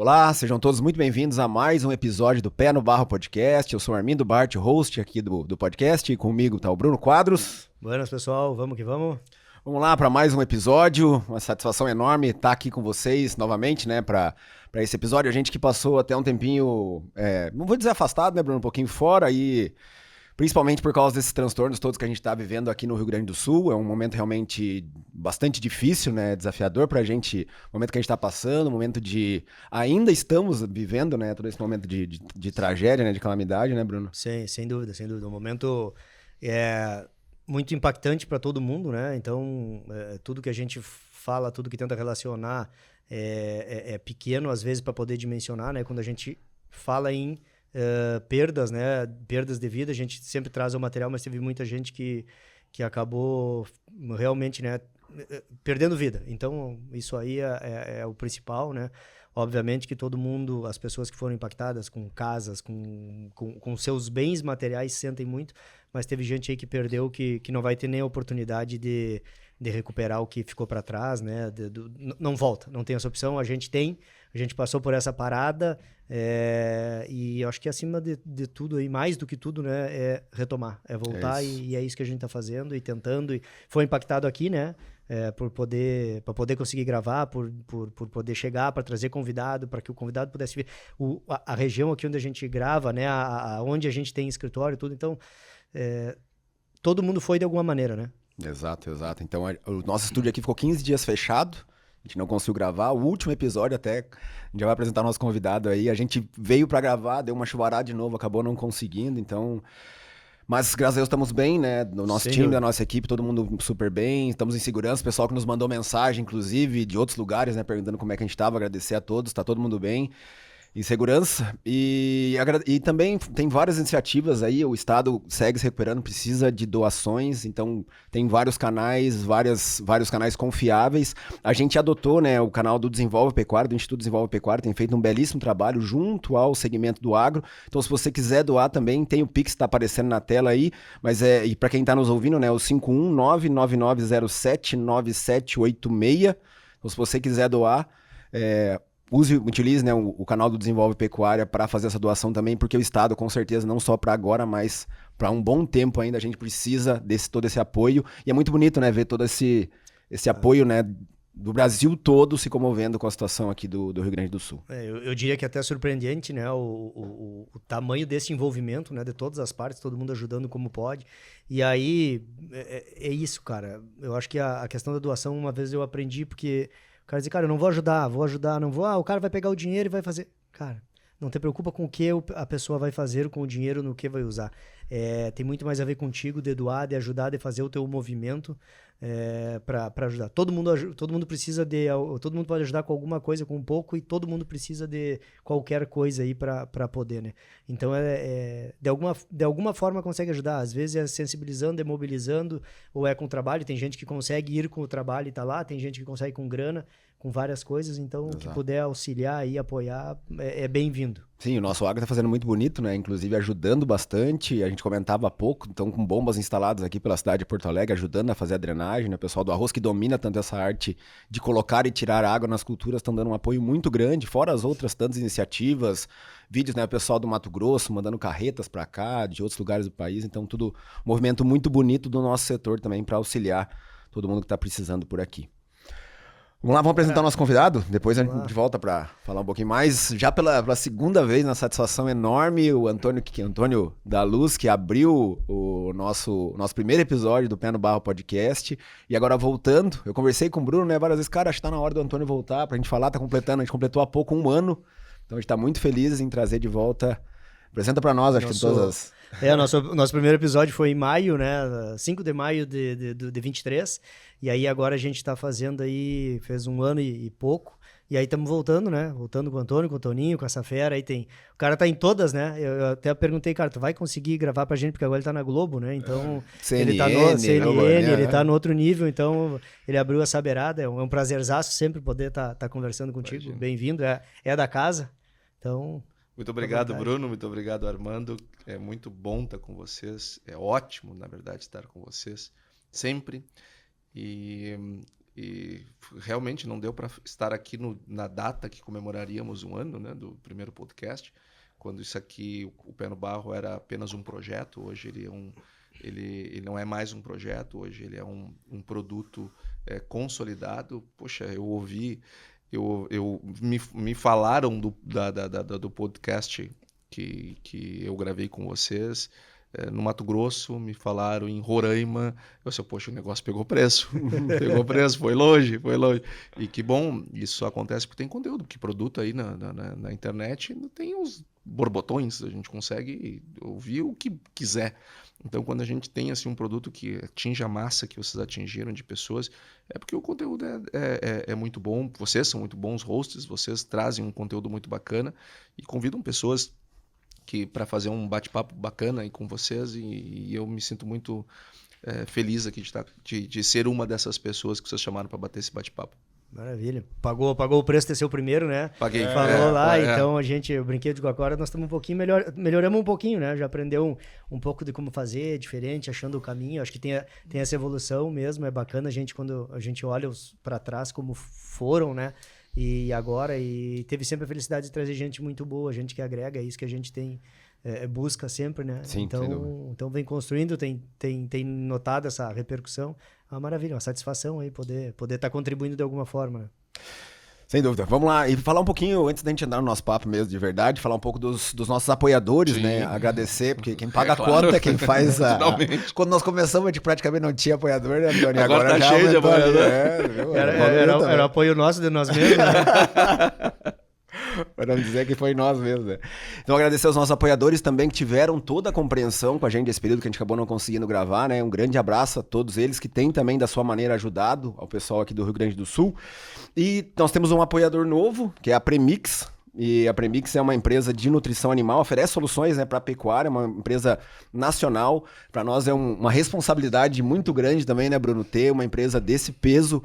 Olá, sejam todos muito bem-vindos a mais um episódio do Pé no Barro Podcast. Eu sou Armindo Bart, host aqui do podcast, e comigo tá o Bruno Quadros. Buenas, pessoal, vamos que vamos. Vamos lá para mais um episódio, uma satisfação enorme estar aqui com vocês novamente, né, para esse episódio. A gente que passou até um tempinho, não vou dizer afastado, né, Bruno, um pouquinho fora aí, principalmente por causa desses transtornos todos que a gente está vivendo aqui no Rio Grande do Sul. É um momento realmente bastante difícil, né, desafiador para a gente, o momento que a gente está passando, o momento de... Ainda estamos vivendo, né, todo esse momento de tragédia, né, de calamidade, né, Bruno? Sim, sem dúvida, sem dúvida. Um momento muito impactante para todo mundo, né? Então, tudo que a gente fala, tudo que tenta relacionar é pequeno, às vezes, para poder dimensionar, né? Quando a gente fala em perdas, né? Perdas de vida, a gente sempre traz o material, mas teve muita gente que acabou realmente, né? Perdendo vida. Então, isso aí é o principal, né? Obviamente que todo mundo, as pessoas que foram impactadas com casas, com seus bens materiais, sentem muito, mas teve gente aí que perdeu, que não vai ter nem a oportunidade de recuperar o que ficou para trás, né? Não volta, não tem essa opção. A gente passou por essa parada, e eu acho que acima de tudo, aí, mais do que tudo, né, é retomar, é voltar, e é isso que a gente está fazendo e tentando. E foi impactado aqui, né? Para poder conseguir gravar, por poder chegar, para trazer convidado, para que o convidado pudesse ver a região aqui onde a gente grava, né, onde a gente tem escritório e tudo. Então, todo mundo foi de alguma maneira, né? Exato. Então, o nosso estúdio aqui ficou 15 dias fechado, a gente não conseguiu gravar. O último episódio até, a gente já vai apresentar o nosso convidado aí, a gente veio para gravar, deu uma chuvarada de novo, acabou não conseguindo, então... Mas, graças a Deus, estamos bem, né? No nosso time, da nossa equipe, todo mundo super bem. Estamos em segurança. O pessoal que nos mandou mensagem, inclusive, de outros lugares, né? Perguntando como é que a gente estava. Agradecer a todos. Tá todo mundo bem. Em segurança. E também tem várias iniciativas aí. O Estado segue se recuperando, precisa de doações. Então, tem vários canais, vários canais confiáveis. A gente adotou, né, o canal do Desenvolve Pecuária, do Instituto Desenvolve Pecuária. Tem feito um belíssimo trabalho junto ao segmento do agro. Então, se você quiser doar também, tem o Pix que está aparecendo na tela aí. Mas e para quem está nos ouvindo, né, o 51999079786. Então, se você quiser doar... utilize, né, o canal do Desenvolve Pecuária para fazer essa doação também, porque o Estado, com certeza, não só para agora, mas para um bom tempo ainda, a gente precisa todo esse apoio. E é muito bonito, né, ver todo esse apoio, né, do Brasil todo se comovendo com a situação aqui do Rio Grande do Sul. Eu diria que é até surpreendente, né, o tamanho desse envolvimento, né, de todas as partes, todo mundo ajudando como pode. E aí, é isso, cara. Eu acho que a questão da doação, uma vez eu aprendi, porque... O cara diz, cara, eu não vou ajudar, não vou... o cara vai pegar o dinheiro e vai fazer... Cara, não te preocupa com o que a pessoa vai fazer com o dinheiro, no que vai usar. Tem muito mais a ver contigo, de doar, de ajudar, de fazer o teu movimento para ajudar. Todo mundo precisa todo mundo pode ajudar com alguma coisa, com um pouco, e todo mundo precisa de qualquer coisa aí para poder, né? Então, de alguma forma consegue ajudar. Às vezes é sensibilizando, é mobilizando, ou é com trabalho. Tem gente que consegue ir com o trabalho e tá lá, tem gente que consegue com grana, com várias coisas. Então, o que puder auxiliar e apoiar é bem-vindo. Sim, o nosso agro está fazendo muito bonito, né? Inclusive ajudando bastante. A gente comentava há pouco, estão com bombas instaladas aqui pela cidade de Porto Alegre, ajudando a fazer a drenagem, né? O pessoal do arroz que domina tanto essa arte de colocar e tirar água nas culturas estão dando um apoio muito grande, fora as outras tantas iniciativas, vídeos, né? O pessoal do Mato Grosso mandando carretas para cá, de outros lugares do país. Então, tudo um movimento muito bonito do nosso setor também para auxiliar todo mundo que está precisando por aqui. Vamos lá, vamos apresentar o nosso convidado? Depois a gente volta para falar um pouquinho mais. Já pela segunda vez, na satisfação enorme, o Antônio da Luz, que abriu o nosso primeiro episódio do Pé no Barro Podcast. E agora voltando, eu conversei com o Bruno, né, várias vezes, cara, acho que tá na hora do Antônio voltar pra gente falar, a gente completou há pouco 1 ano. Então a gente tá muito feliz em trazer de volta. Apresenta para nós, acho que todas as... Nosso primeiro episódio foi em maio, né? 5 de maio de 23. E aí agora a gente tá fazendo aí, fez 1 ano e pouco. E aí estamos voltando, né? Voltando com o Antônio, com o Toninho, com essa fera. Aí tem... O cara tá em todas, né? Eu até perguntei, cara, tu vai conseguir gravar pra gente? Porque agora ele tá na Globo, né? Então, CNN, ele tá no CNN, ele tá no outro nível. Então, ele abriu essa beirada. É um prazerzaço sempre poder tá conversando contigo. Imagina. Bem-vindo. É da casa. Então... Muito obrigado, Bruno. Muito obrigado, Armando. É muito bom estar com vocês. É ótimo, na verdade, estar com vocês sempre. E realmente não deu para estar aqui na data que comemoraríamos 1 ano, né, do primeiro podcast, quando isso aqui, o Pé no Barro, era apenas um projeto. Hoje ele não é mais um projeto, hoje ele é um produto consolidado. Poxa, eu ouvi, me falaram do podcast que eu gravei com vocês, no Mato Grosso, me falaram em Roraima. Eu disse, poxa, o negócio pegou preço, foi longe. E que bom, isso acontece porque tem conteúdo, porque produto aí na internet tem os borbotões, a gente consegue ouvir o que quiser. Então, quando a gente tem assim, um produto que atinge a massa que vocês atingiram de pessoas, é porque o conteúdo é muito bom, vocês são muito bons hosts, vocês trazem um conteúdo muito bacana e convidam pessoas para fazer um bate-papo bacana aí com vocês, e eu me sinto muito feliz aqui de ser uma dessas pessoas que vocês chamaram para bater esse bate-papo. Maravilha. Pagou o preço de ser o primeiro, né? Paguei. Falou lá, então eu brinquei de agora, nós estamos um pouquinho melhoramos um pouquinho, né? Já aprendeu um pouco de como fazer, diferente, achando o caminho. Acho que tem essa evolução mesmo, é bacana quando a gente olha para trás como foram, né? E agora, teve sempre a felicidade de trazer gente muito boa, gente que agrega, é isso que a gente tem, busca sempre, né? Sim, então vem construindo, tem notado essa repercussão. É uma maravilha, uma satisfação aí poder estar contribuindo de alguma forma, né? Sem dúvida. Vamos lá e falar um pouquinho, antes da gente entrar no nosso papo mesmo de verdade, falar um pouco dos nossos apoiadores, Sim. né? Agradecer, porque quem paga a conta é quem faz a... Quando nós começamos, a gente praticamente não tinha apoiador, né, Antônio? Agora tá já cheio de apoiador. Era o apoio nosso de nós mesmos, né? Para não dizer que foi nós mesmos, né? Então, agradecer aos nossos apoiadores também que tiveram toda a compreensão com a gente nesse período que a gente acabou não conseguindo gravar, né? Um grande abraço a todos eles que têm também, da sua maneira, ajudado ao pessoal aqui do Rio Grande do Sul. E nós temos um apoiador novo, que é a Premix. E a Premix é uma empresa de nutrição animal, oferece soluções, né, para pecuária, uma empresa nacional. Para nós é uma responsabilidade muito grande também, né, Bruno, ter uma empresa desse peso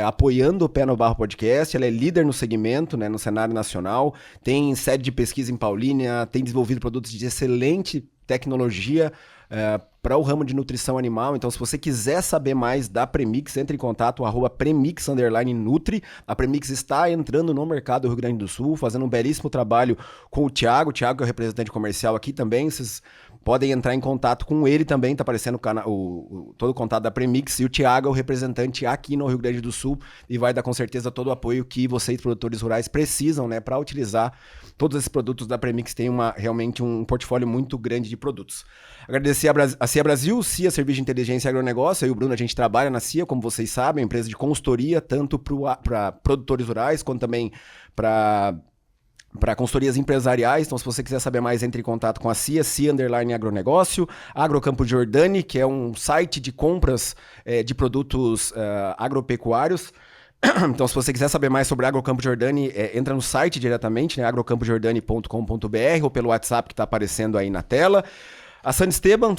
apoiando o Pé no Barro Podcast. Ela é líder no segmento, né, no cenário nacional, tem sede de pesquisa em Paulínia, tem desenvolvido produtos de excelente tecnologia para o ramo de nutrição animal. Então, se você quiser saber mais da Premix, entre em contato, @premix_nutri. A Premix está entrando no mercado do Rio Grande do Sul, fazendo um belíssimo trabalho com o Thiago. O Thiago é o representante comercial aqui também. Vocês podem entrar em contato com ele também, tá aparecendo todo o contato da Premix, e o Thiago é o representante aqui no Rio Grande do Sul e vai dar com certeza todo o apoio que vocês, produtores rurais, precisam, né, para utilizar todos esses produtos da Premix. Tem realmente um portfólio muito grande de produtos. Agradecer a CIA Brasil, CIA Serviço de Inteligência e Agronegócio. Eu e o Bruno, a gente trabalha na CIA, como vocês sabem, empresa de consultoria, tanto para produtores rurais, quanto também para consultorias empresariais. Então, se você quiser saber mais, entre em contato com a CIA, CIA_agronegócio, Agrocampo Giordani, que é um site de compras de produtos agropecuários. Então, se você quiser saber mais sobre Agrocampo Giordani, entra no site diretamente, né, agrocampogiordani.com.br, ou pelo WhatsApp que está aparecendo aí na tela. A San Esteban,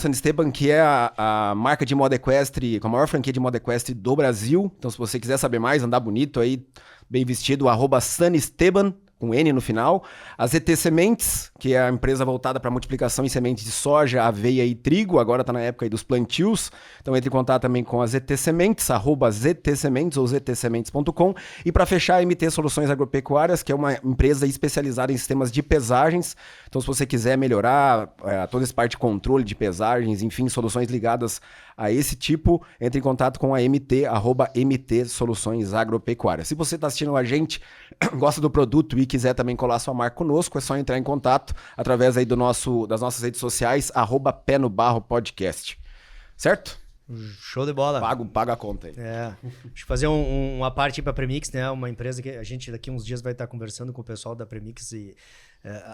que é a marca de moda equestre, com a maior franquia de moda equestre do Brasil. Então, se você quiser saber mais, andar bonito aí, bem vestido, @sanesteban, com N no final. A ZT Sementes, que é a empresa voltada para multiplicação em sementes de soja, aveia e trigo, agora está na época aí dos plantios. Então entre em contato também com a ZT Sementes, @ZTSementes ou ztsementes.com. E para fechar, a MT Soluções Agropecuárias, que é uma empresa especializada em sistemas de pesagens. Então se você quiser melhorar toda essa parte de controle de pesagens, enfim, soluções ligadas a esse tipo, entre em contato com a MT, @MT Soluções Agropecuárias. Se você está assistindo a gente, gosta do produto e quiser também colar sua marca conosco, é só entrar em contato através aí das nossas redes sociais, @Pé no Barro Podcast. Certo? Show de bola. Paga a conta aí. Deixa eu fazer uma parte para a Premix, né? Uma empresa que a gente daqui uns dias vai estar conversando com o pessoal da Premix e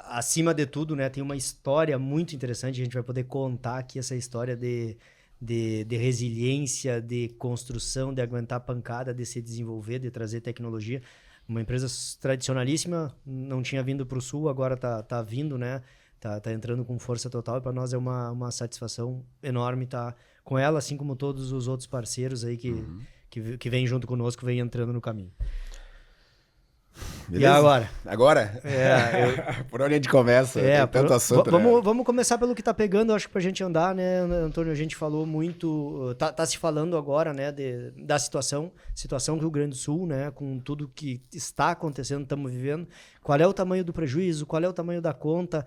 acima de tudo, né, tem uma história muito interessante. A gente vai poder contar aqui essa história de resiliência, de construção, de aguentar pancada, de se desenvolver, de trazer tecnologia. Uma empresa tradicionalíssima, não tinha vindo para o Sul, agora tá vindo, né? Tá entrando com força total, e para nós é uma satisfação enorme estar com ela, assim como todos os outros parceiros aí que vêm junto conosco, vêm entrando no caminho. Beleza? E agora? Agora? Por onde a gente começa? Tem tanto assunto, né? Vamos começar pelo que tá pegando, acho que pra gente andar, né, Antônio? A gente falou muito, tá se falando agora, né, da situação do Rio Grande do Sul, né, com tudo que está acontecendo, estamos vivendo. Qual é o tamanho do prejuízo? Qual é o tamanho da conta?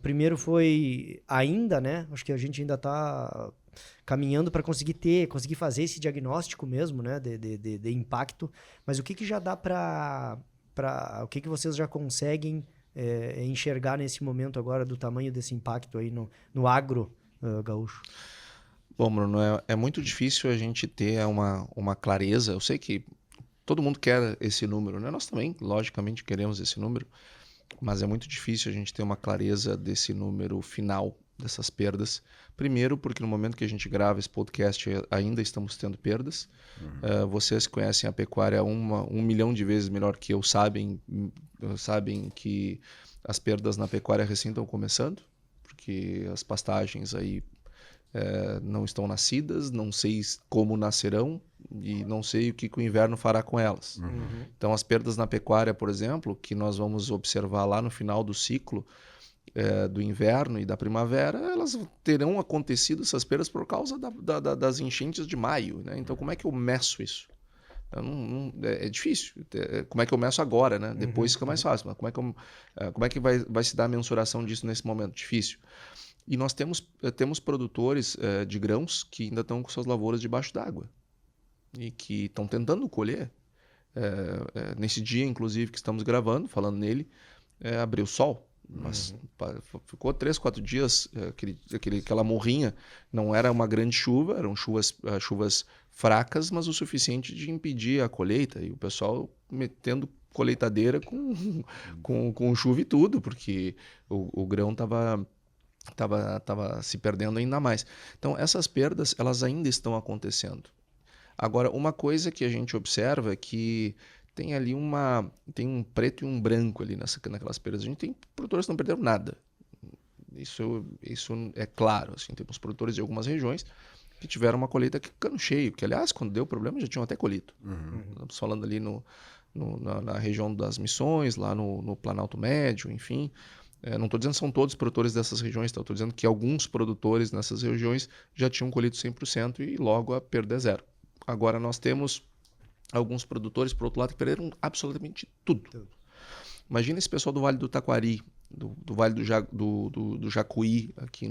Primeiro foi ainda, né, acho que a gente ainda tá caminhando para conseguir fazer esse diagnóstico mesmo, né, de impacto, mas o que já dá o que vocês já conseguem enxergar nesse momento agora do tamanho desse impacto aí no agro gaúcho? Bom, Bruno, é muito difícil a gente ter uma clareza. Eu sei que todo mundo quer esse número, né? Nós também, logicamente, queremos esse número, mas é muito difícil a gente ter uma clareza desse número final dessas perdas. Primeiro, porque no momento que a gente grava esse podcast ainda estamos tendo perdas. Vocês conhecem a pecuária 1 milhão de vezes melhor que eu, sabem que as perdas na pecuária recém estão começando, porque as pastagens aí não estão nascidas, não sei como nascerão e não sei o que o inverno fará com elas. Então as perdas na pecuária, por exemplo, que nós vamos observar lá no final do ciclo do inverno e da primavera, elas terão acontecido, essas perdas, por causa das enchentes de maio, né? Então como é que eu meço isso? É difícil. Como é que eu meço agora, né? Depois fica mais fácil, mas como é que vai se dar a mensuração disso nesse momento? Difícil. E nós temos produtores de grãos que ainda estão com suas lavouras debaixo d'água e que estão tentando colher. Nesse dia, inclusive, que estamos gravando, falando nele, abriu sol, mas ficou 3, 4 dias aquela morrinha. Não era uma grande chuva, eram chuvas fracas, mas o suficiente de impedir a colheita, e o pessoal metendo colheitadeira com chuva e tudo, porque o grão estava se perdendo ainda mais. Então essas perdas, elas ainda estão acontecendo. Agora, uma coisa que a gente observa é que tem ali tem um preto e um branco ali naquelas perdas. A gente tem produtores que não perderam nada. Isso é claro. Assim, temos produtores de algumas regiões que tiveram uma colheita cano cheio, que aliás, quando deu problema, já tinham até colhido. Estamos falando ali na região das Missões, lá no Planalto Médio, enfim. Não estou dizendo que são todos produtores dessas regiões, estou dizendo que alguns produtores nessas regiões já tinham colhido 100% e logo a perda é zero. Agora nós temos alguns produtores, por outro lado, que perderam absolutamente tudo. Imagina esse pessoal do Vale do Taquari, do Vale do Jacuí, aqui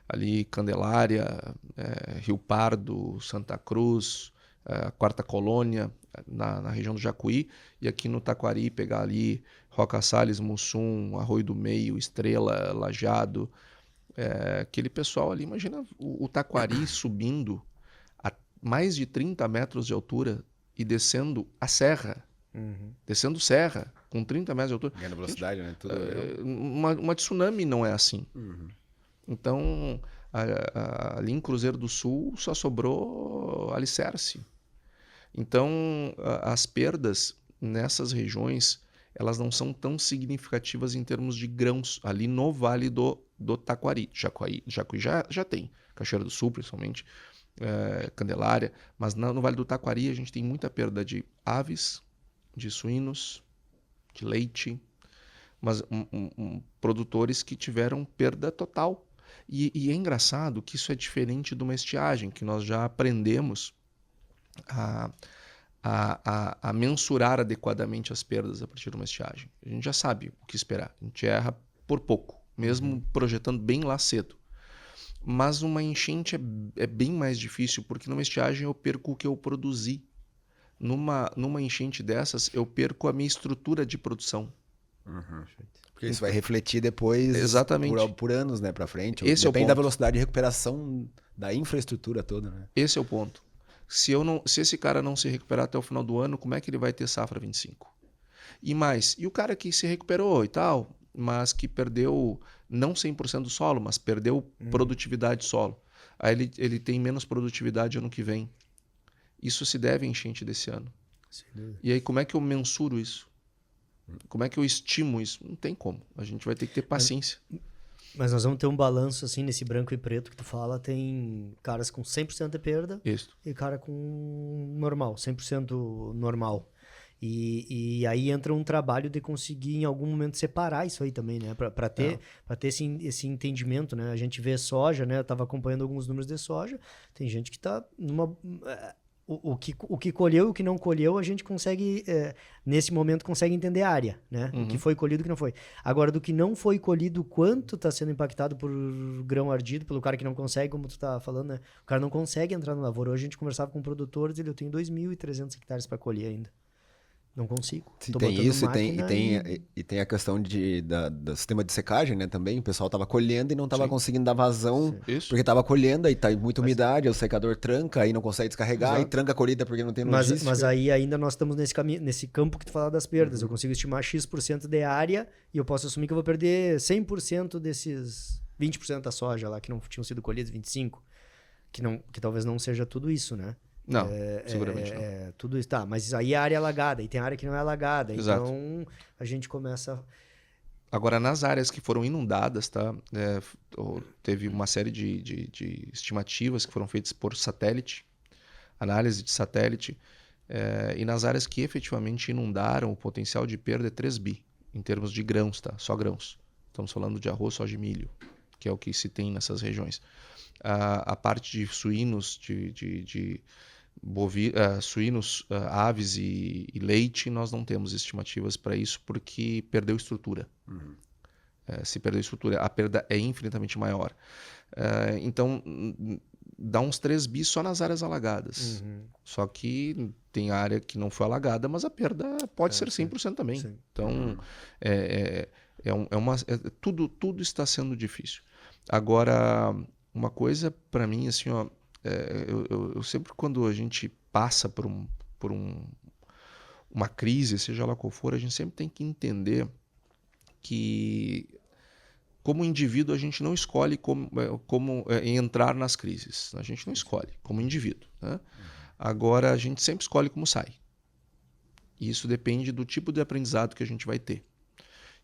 ali Candelária, Rio Pardo, Santa Cruz, a Quarta Colônia, na região do Jacuí, e aqui no Taquari pegar ali Roca Salles, Mussum, Arroio do Meio, Estrela, Lajeado, aquele pessoal ali, imagina o Taquari subindo a mais de 30 metros de altura e descendo a serra, descendo serra com 30 metros de altura. Ganhando velocidade, né? Tudo uma tsunami não é assim. Então, ali em Cruzeiro do Sul só sobrou alicerce. Então, as perdas nessas regiões, elas não são tão significativas em termos de grãos, ali no Vale do Taquari. Jacuí já tem, Cachoeira do Sul, principalmente, Candelária, mas no Vale do Taquari a gente tem muita perda de aves, de suínos, de leite, mas produtores que tiveram perda total. E é engraçado que isso é diferente de uma estiagem, que nós já aprendemos a mensurar adequadamente as perdas a partir de uma estiagem. A gente já sabe o que esperar. A gente erra por pouco, mesmo projetando bem lá cedo. Mas uma enchente é bem mais difícil, porque numa estiagem eu perco o que eu produzi. Numa enchente dessas, eu perco a minha estrutura de produção. Porque isso vai refletir depois por anos, né, para frente. Depende da velocidade de recuperação da infraestrutura toda, né? Esse é o ponto. Se esse cara não se recuperar até o final do ano, como é que ele vai ter safra 25? E o cara que se recuperou e tal, mas que perdeu não 100% do solo, mas perdeu produtividade do solo. Aí ele tem menos produtividade ano que vem. Isso se deve à enchente desse ano. E aí como é que eu mensuro isso? Como é que eu estimo isso? Não tem como. A gente vai ter que ter paciência. Mas nós vamos ter um balanço assim nesse branco e preto que tu fala. Tem caras com 100% de perda. Isso. E cara com normal, 100% normal. E aí entra um trabalho de conseguir em algum momento separar isso aí também, né? Para ter esse entendimento, né? A gente vê soja, né? Eu estava acompanhando alguns números de soja, tem gente que está numa... O que colheu e o que não colheu, a gente consegue, nesse momento, consegue entender a área, né? O que foi colhido e o que não foi. Agora, do que não foi colhido, quanto está sendo impactado por grão ardido, pelo cara que não consegue, como tu tá falando, né? O cara não consegue entrar na lavoura. Hoje a gente conversava com produtores, eu tenho 2.300 hectares para colher ainda. Não consigo. Sim, tem isso e tem a questão do sistema de secagem, né, também. O pessoal tava colhendo e não tava conseguindo dar vazão, porque tava colhendo, aí tá muita umidade, o secador tranca, aí não consegue descarregar, aí tranca a colheita porque não tem logística. Mas aí ainda nós estamos nesse campo que tu fala das perdas. Eu consigo estimar X% de área e eu posso assumir que eu vou perder 100% desses 20% da soja lá que não tinham sido colhidos, 25%, que talvez não seja tudo isso, né? Não, seguramente não. Tudo isso, tá, mas aí é área alagada, e tem área que não é alagada, Exato. Então a gente começa... Agora, nas áreas que foram inundadas, tá? Teve uma série de estimativas que foram feitas por satélite, análise de satélite, e nas áreas que efetivamente inundaram, o potencial de perda é 3 bi, em termos de grãos, tá? Só grãos. Estamos falando de arroz, soja e milho, que é o que se tem nessas regiões. A parte de suínos, suínos, aves e leite, nós não temos estimativas para isso porque perdeu estrutura. Se perdeu estrutura, a perda é infinitamente maior. Então, dá uns 3 bi só nas áreas alagadas. Só que tem área que não foi alagada, mas a perda pode ser 100% também. Sim. Então, tudo está sendo difícil. Agora, uma coisa para mim, assim, ó, eu sempre, quando a gente passa por uma crise, seja lá qual for, a gente sempre tem que entender que, como indivíduo, a gente não escolhe como entrar nas crises. A gente não escolhe como indivíduo, né? Agora, a gente sempre escolhe como sai. E isso depende do tipo de aprendizado que a gente vai ter.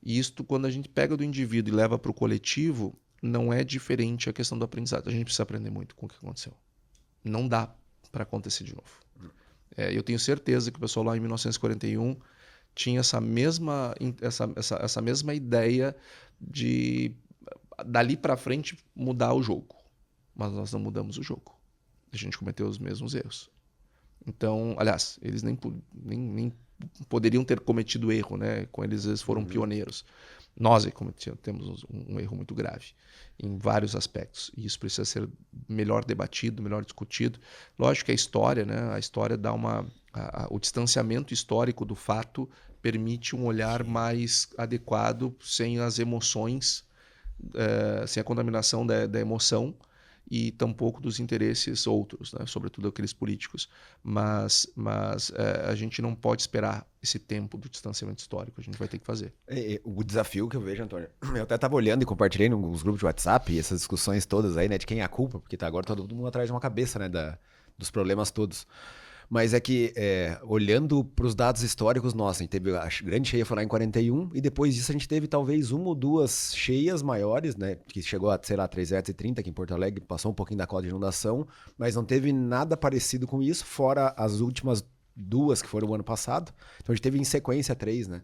E isso, quando a gente pega do indivíduo e leva para o coletivo, não é diferente a questão do aprendizado. A gente precisa aprender muito com o que aconteceu. Não dá para acontecer de novo. Eu tenho certeza que o pessoal lá em 1941 tinha essa mesma ideia de, dali para frente, mudar o jogo. Mas nós não mudamos o jogo. A gente cometeu os mesmos erros. Então, aliás, eles nem poderiam ter cometido erro, né? Com eles foram pioneiros. Nós temos um erro muito grave em vários aspectos, e isso precisa ser melhor debatido, melhor discutido. Lógico que a história, né? A história dá o distanciamento histórico do fato permite um olhar mais adequado, sem as emoções, sem a contaminação da emoção, e tampouco dos interesses outros, né? Sobretudo aqueles políticos. Mas a gente não pode esperar esse tempo do distanciamento histórico, a gente vai ter que fazer. O desafio que eu vejo, Antônio, eu até estava olhando e compartilhei nos grupos de WhatsApp essas discussões todas aí, né, de quem é a culpa, porque tá agora todo mundo atrás de uma cabeça, né, dos problemas todos. Mas é que, olhando para os dados históricos, nossa, a gente teve a grande cheia foi lá em 41, e depois disso a gente teve talvez uma ou duas cheias maiores, né, que chegou a, sei lá, 3,30 m aqui em Porto Alegre, passou um pouquinho da cota de inundação, mas não teve nada parecido com isso, fora as últimas duas que foram o ano passado. Então a gente teve em sequência 3, né?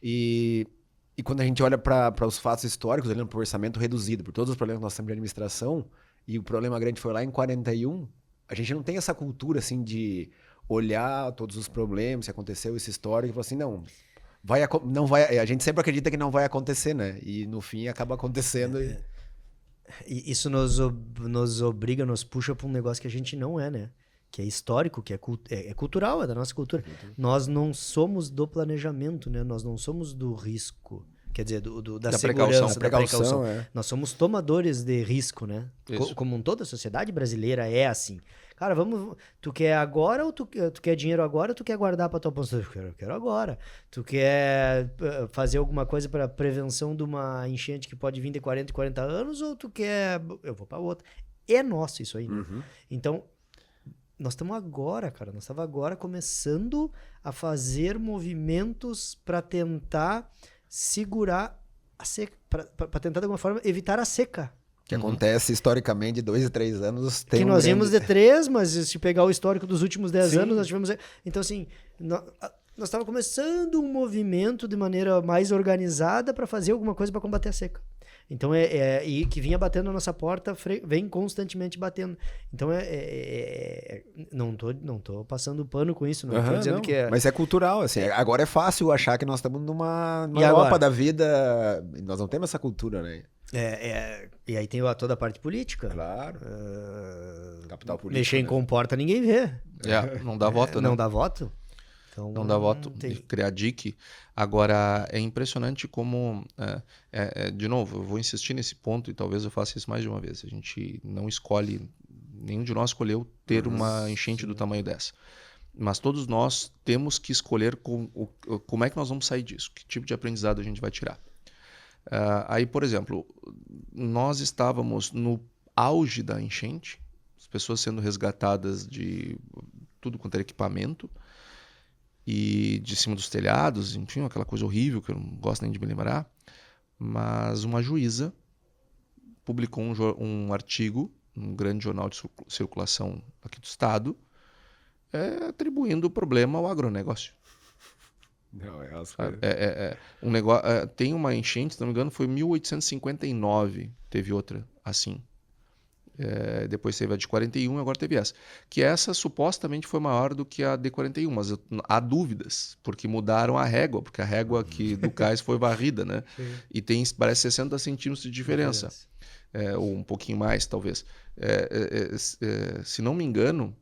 E quando a gente olha para os fatos históricos, olhando para o orçamento reduzido, por todos os problemas que nós temos de administração, e o problema grande foi lá em 41, a gente não tem essa cultura, assim, de olhar todos os problemas, se aconteceu esse histórico, e falar assim, não vai, a gente sempre acredita que não vai acontecer, né? E no fim acaba acontecendo. E isso nos obriga, nos puxa para um negócio que a gente não é, né? Que é histórico, que é cultural, é da nossa cultura. Nós não somos do planejamento, né? Nós não somos do risco. Quer dizer, da segurança, da precaução. Nós somos tomadores de risco, né? Como toda a sociedade brasileira é assim. Cara, tu quer agora ou tu quer dinheiro agora ou tu quer guardar para tua aposentadoria? Eu quero agora. Tu quer fazer alguma coisa para prevenção de uma enchente que pode vir de 40 e 40 anos ou tu quer... Eu vou para outra. É nosso isso aí, né? Então, nós estamos agora, cara. Nós estamos agora começando a fazer movimentos para tentar segurar a seca, para tentar de alguma forma evitar a seca. Que acontece historicamente de 2 e 3 anos. Que nós vimos de 3, mas se pegar o histórico dos últimos 10 anos, nós tivemos... Então, assim, nós estávamos começando um movimento de maneira mais organizada para fazer alguma coisa para combater a seca. Então, e que vinha batendo na nossa porta, vem constantemente batendo. Então, não tô passando pano com isso, não tô dizendo não. que é... Mas é cultural, assim. Agora é fácil achar que nós estamos numa Europa da vida. Nós não temos essa cultura, né? E aí tem toda a parte política. Claro. Capital político. Mexer em comporta, ninguém vê. Não dá voto, né? Não dá voto? Então, não dá voto, criar DIC. Agora, é impressionante como... de novo, eu vou insistir nesse ponto e talvez eu faça isso mais de uma vez. A gente não escolhe, nenhum de nós escolheu ter uma enchente do tamanho dessa. Mas todos nós temos que escolher como é que nós vamos sair disso, que tipo de aprendizado a gente vai tirar. Aí, por exemplo, nós estávamos no auge da enchente, as pessoas sendo resgatadas de tudo quanto era equipamento, e de cima dos telhados, enfim, aquela coisa horrível que eu não gosto nem de me lembrar. Mas uma juíza publicou um artigo, num grande jornal de circulação aqui do estado, atribuindo o problema ao agronegócio. Não, tem uma enchente, se não me engano, foi em 1859, teve outra assim. Depois teve a de 41 e agora teve essa. Que essa supostamente foi maior do que a de 41, mas há dúvidas, porque mudaram a régua, porque a régua aqui do cais foi varrida, né? Sim. E tem, parece, 60 centímetros de diferença. Ou um pouquinho mais, talvez. Se não me engano,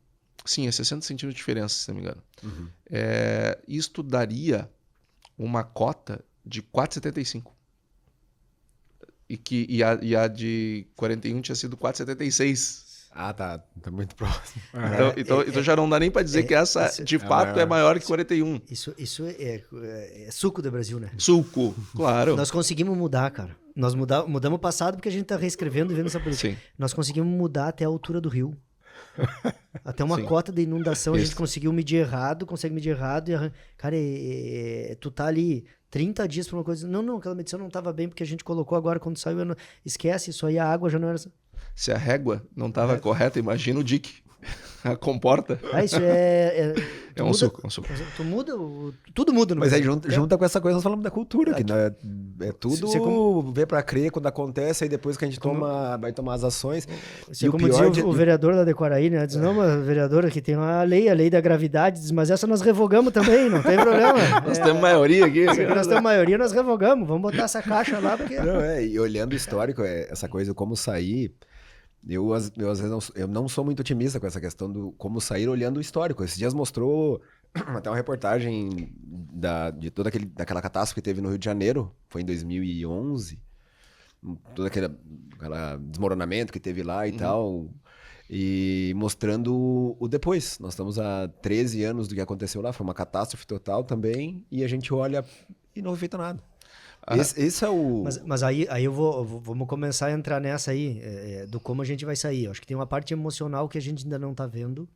sim, é 60 centímetros de diferença, se não me engano. Uhum. Isto daria uma cota de 4,75. E a de 41 tinha sido 4,76. Tá muito próximo. Então já não dá nem para dizer que essa, de fato, é maior que 41. Isso é suco do Brasil, né? Suco, claro. Nós conseguimos mudar, cara. Nós mudamos o passado porque a gente tá reescrevendo e vendo essa política. Sim. Nós conseguimos mudar até a altura do rio. Até uma cota de inundação a gente conseguiu medir errado, consegue medir errado. Cara, tu tá ali 30 dias pra uma coisa... Não, aquela medição não tava bem porque a gente colocou agora quando saiu... Esquece, isso aí a água já não era... Se a régua não tava correta, imagina o DIC. A comporta. Isso um suco. Tu muda, tudo muda. Mas aí junta com essa coisa, nós falamos da cultura, que é tudo ver pra crer quando acontece, aí depois que a gente vai tomar as ações. E como dizia o vereador lá de Quaraí, né? Diz, não, mas vereadora que tem a lei da gravidade, diz, mas essa nós revogamos também, não tem problema. Nós temos maioria aqui. Nós temos maioria, nós revogamos, vamos botar essa caixa lá, porque... Não, e olhando o histórico, essa coisa, como sair... Eu às vezes não sou muito otimista com essa questão do como sair olhando o histórico. Esses dias mostrou até uma reportagem de daquela catástrofe que teve no Rio de Janeiro, foi em 2011, todo aquele desmoronamento que teve lá e tal, e mostrando o depois. Nós estamos há 13 anos do que aconteceu lá, foi uma catástrofe total também, e a gente olha e não foi feito nada. Esse é o... Mas aí vamos começar a entrar nessa aí, do como a gente vai sair. Eu acho que tem uma parte emocional que a gente ainda não tá vendo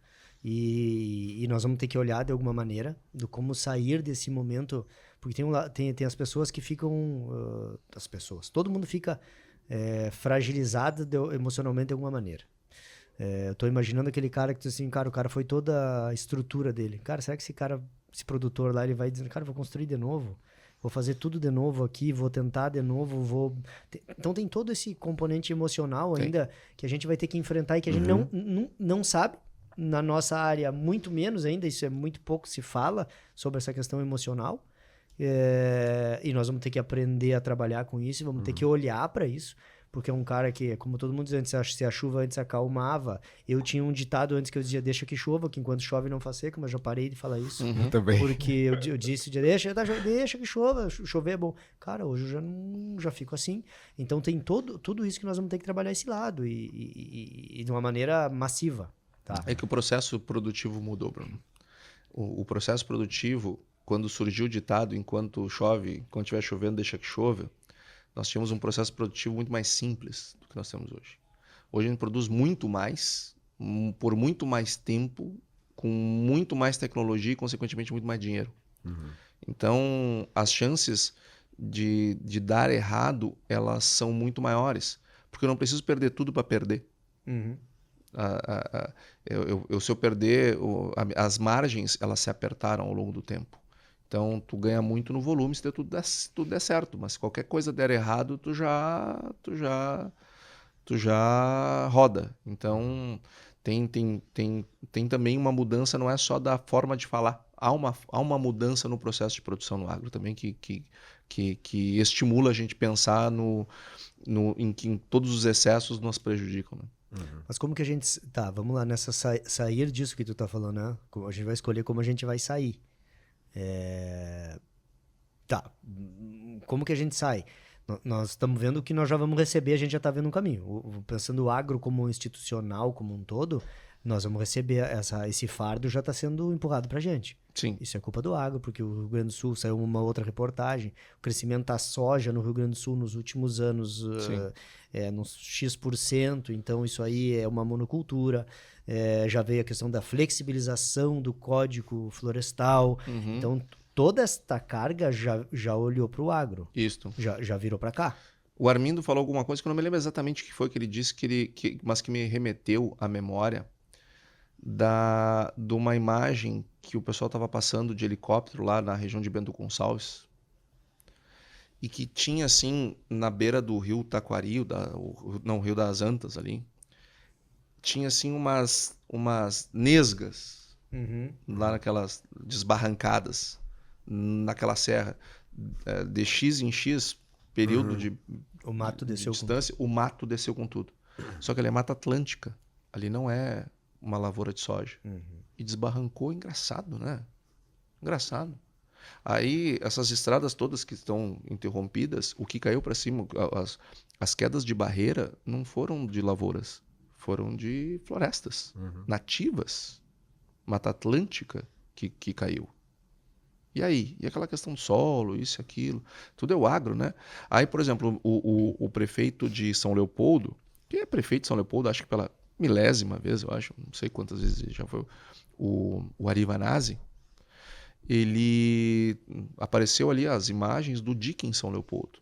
e nós vamos ter que olhar de alguma maneira do como sair desse momento, porque tem as pessoas que ficam... todo mundo fica fragilizado emocionalmente de alguma maneira. Eu tô imaginando aquele cara que diz assim, cara, o cara foi toda a estrutura dele. Cara, será que esse produtor lá, ele vai dizendo, cara, vou construir de novo? Vou fazer tudo de novo aqui, vou tentar de novo, Então tem todo esse componente emocional ainda que a gente vai ter que enfrentar e que a gente não sabe. Na nossa área, muito menos ainda, isso é muito pouco se fala sobre essa questão emocional. E nós vamos ter que aprender a trabalhar com isso, vamos ter que olhar para isso. Porque é um cara que, como todo mundo diz antes, se a chuva antes acalmava. Eu tinha um ditado antes que eu dizia, deixa que chova, que enquanto chove não faz seca, mas já parei de falar isso. Também. Porque eu disse, deixa que chova, chover é bom. Cara, hoje eu já fico assim. Então tem tudo isso que nós vamos ter que trabalhar esse lado e de uma maneira massiva. Tá? É que o processo produtivo mudou, Bruno. O processo produtivo, quando surgiu o ditado, enquanto chove, quando estiver chovendo, deixa que chova, nós tínhamos um processo produtivo muito mais simples do que nós temos hoje. Hoje a gente produz muito mais, por muito mais tempo, com muito mais tecnologia e, consequentemente, muito mais dinheiro. Então, as chances de dar errado, elas são muito maiores, porque eu não preciso perder tudo para perder. Se eu perder, as margens, elas se apertaram ao longo do tempo. Então, tu ganha muito no volume se tudo der certo. Mas se qualquer coisa der errado, tu já roda. Então, tem também uma mudança, não é só da forma de falar. Há uma mudança no processo de produção no agro também que estimula a gente pensar em que todos os excessos nos prejudicam, né? Mas como que a gente... Tá, vamos lá, nessa sair disso que tu tá falando, né? A gente vai escolher como a gente vai sair. Tá, como que a gente sai? Nós estamos vendo que nós já vamos receber, a gente já está vendo um caminho. Pensando o agro como institucional, como um todo, nós vamos receber esse fardo já está sendo empurrado para a gente. Sim. Isso é culpa do agro, porque o Rio Grande do Sul, saiu uma outra reportagem, o crescimento da soja no Rio Grande do Sul nos últimos anos nos X%, então isso aí é uma monocultura. Já veio a questão da flexibilização do Código Florestal. Então, toda esta carga já olhou para o agro. Isso. Já virou para cá. O Armindo falou alguma coisa que eu não me lembro exatamente o que foi que ele disse, mas que me remeteu à memória de uma imagem que o pessoal estava passando de helicóptero lá na região de Bento Gonçalves e que tinha, assim, na beira do rio Taquari, o Rio das Antas ali, tinha, assim, umas nesgas lá naquelas desbarrancadas, naquela serra, de X em X período de o mato desceu distância, o mato desceu com tudo. Só que ali é Mata Atlântica, ali não é uma lavoura de soja. E desbarrancou, engraçado, né? Engraçado. Aí, essas estradas todas que estão interrompidas, o que caiu para cima, as quedas de barreira não foram de lavouras, foram de florestas nativas. Mata Atlântica que caiu. E aí? E aquela questão do solo, isso e aquilo? Tudo é o agro, né? Aí, por exemplo, o prefeito de São Leopoldo, que é prefeito de São Leopoldo, acho que pela milésima vez, eu acho, não sei quantas vezes já foi, o Ari Vanazzi, ele apareceu ali as imagens do dique em São Leopoldo.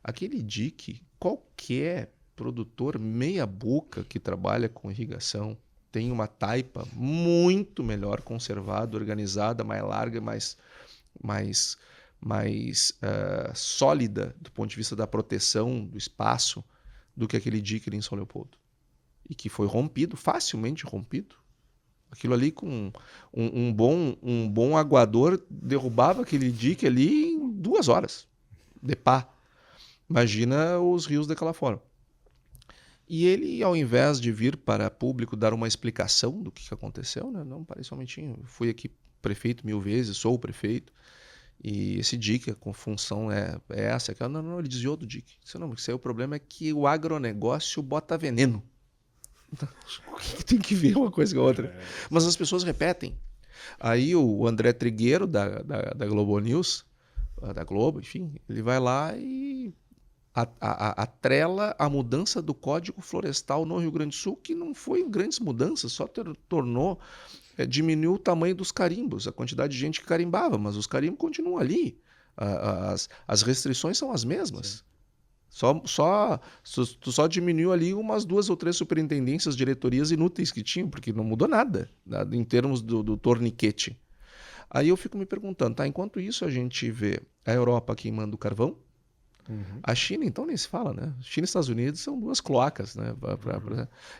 Aquele dique, qualquer produtor meia boca que trabalha com irrigação tem uma taipa muito melhor conservada, organizada, mais larga, mais sólida do ponto de vista da proteção do espaço do que aquele dique ali em São Leopoldo. E que foi rompido, facilmente rompido. Aquilo ali com um bom aguador derrubava aquele dique ali em 2 horas de pá. Imagina os rios daquela forma. E ele, ao invés de vir para público dar uma explicação do que aconteceu, né? Não, parei só um momentinho, eu fui aqui prefeito 1000 vezes, sou o prefeito, e esse dique, com função é essa. Não, ele desviou do dique. Isso aí o problema é que o agronegócio bota veneno. O que tem que ver uma coisa com a outra? Mas as pessoas repetem. Aí o André Trigueiro, da Globo News, da Globo, enfim, ele vai lá e atrela a mudança do Código Florestal no Rio Grande do Sul, que não foi grandes mudanças, só diminuiu o tamanho dos carimbos, a quantidade de gente que carimbava, mas os carimbos continuam ali. As restrições são as mesmas. Tu só diminuiu ali umas 2 ou 3 superintendências, diretorias inúteis que tinham, porque não mudou nada em termos do torniquete. Aí eu fico me perguntando, tá? Enquanto isso a gente vê a Europa queimando carvão, a China, então, nem se fala, né? China e Estados Unidos são 2 cloacas, né?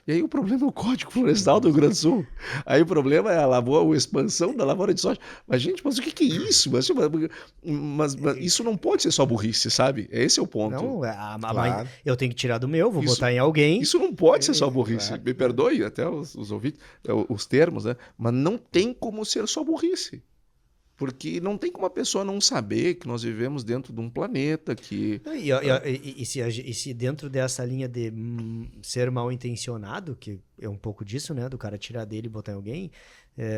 E aí o problema é o Código Florestal do Rio Grande do Sul. Aí o problema é a expansão da lavoura de soja. Mas, gente, mas o que é isso? Mas isso não pode ser só burrice, sabe? Esse é o ponto. Não, claro. Eu tenho que tirar do meu, vou botar em alguém. Isso não pode ser só burrice. Claro. Me perdoe até os ouvintes, os termos, né? Mas não tem como ser só burrice. Porque não tem como a pessoa não saber que nós vivemos dentro de um planeta que... E se dentro dessa linha de ser mal intencionado, que é um pouco disso, né? Do cara tirar dele e botar em alguém,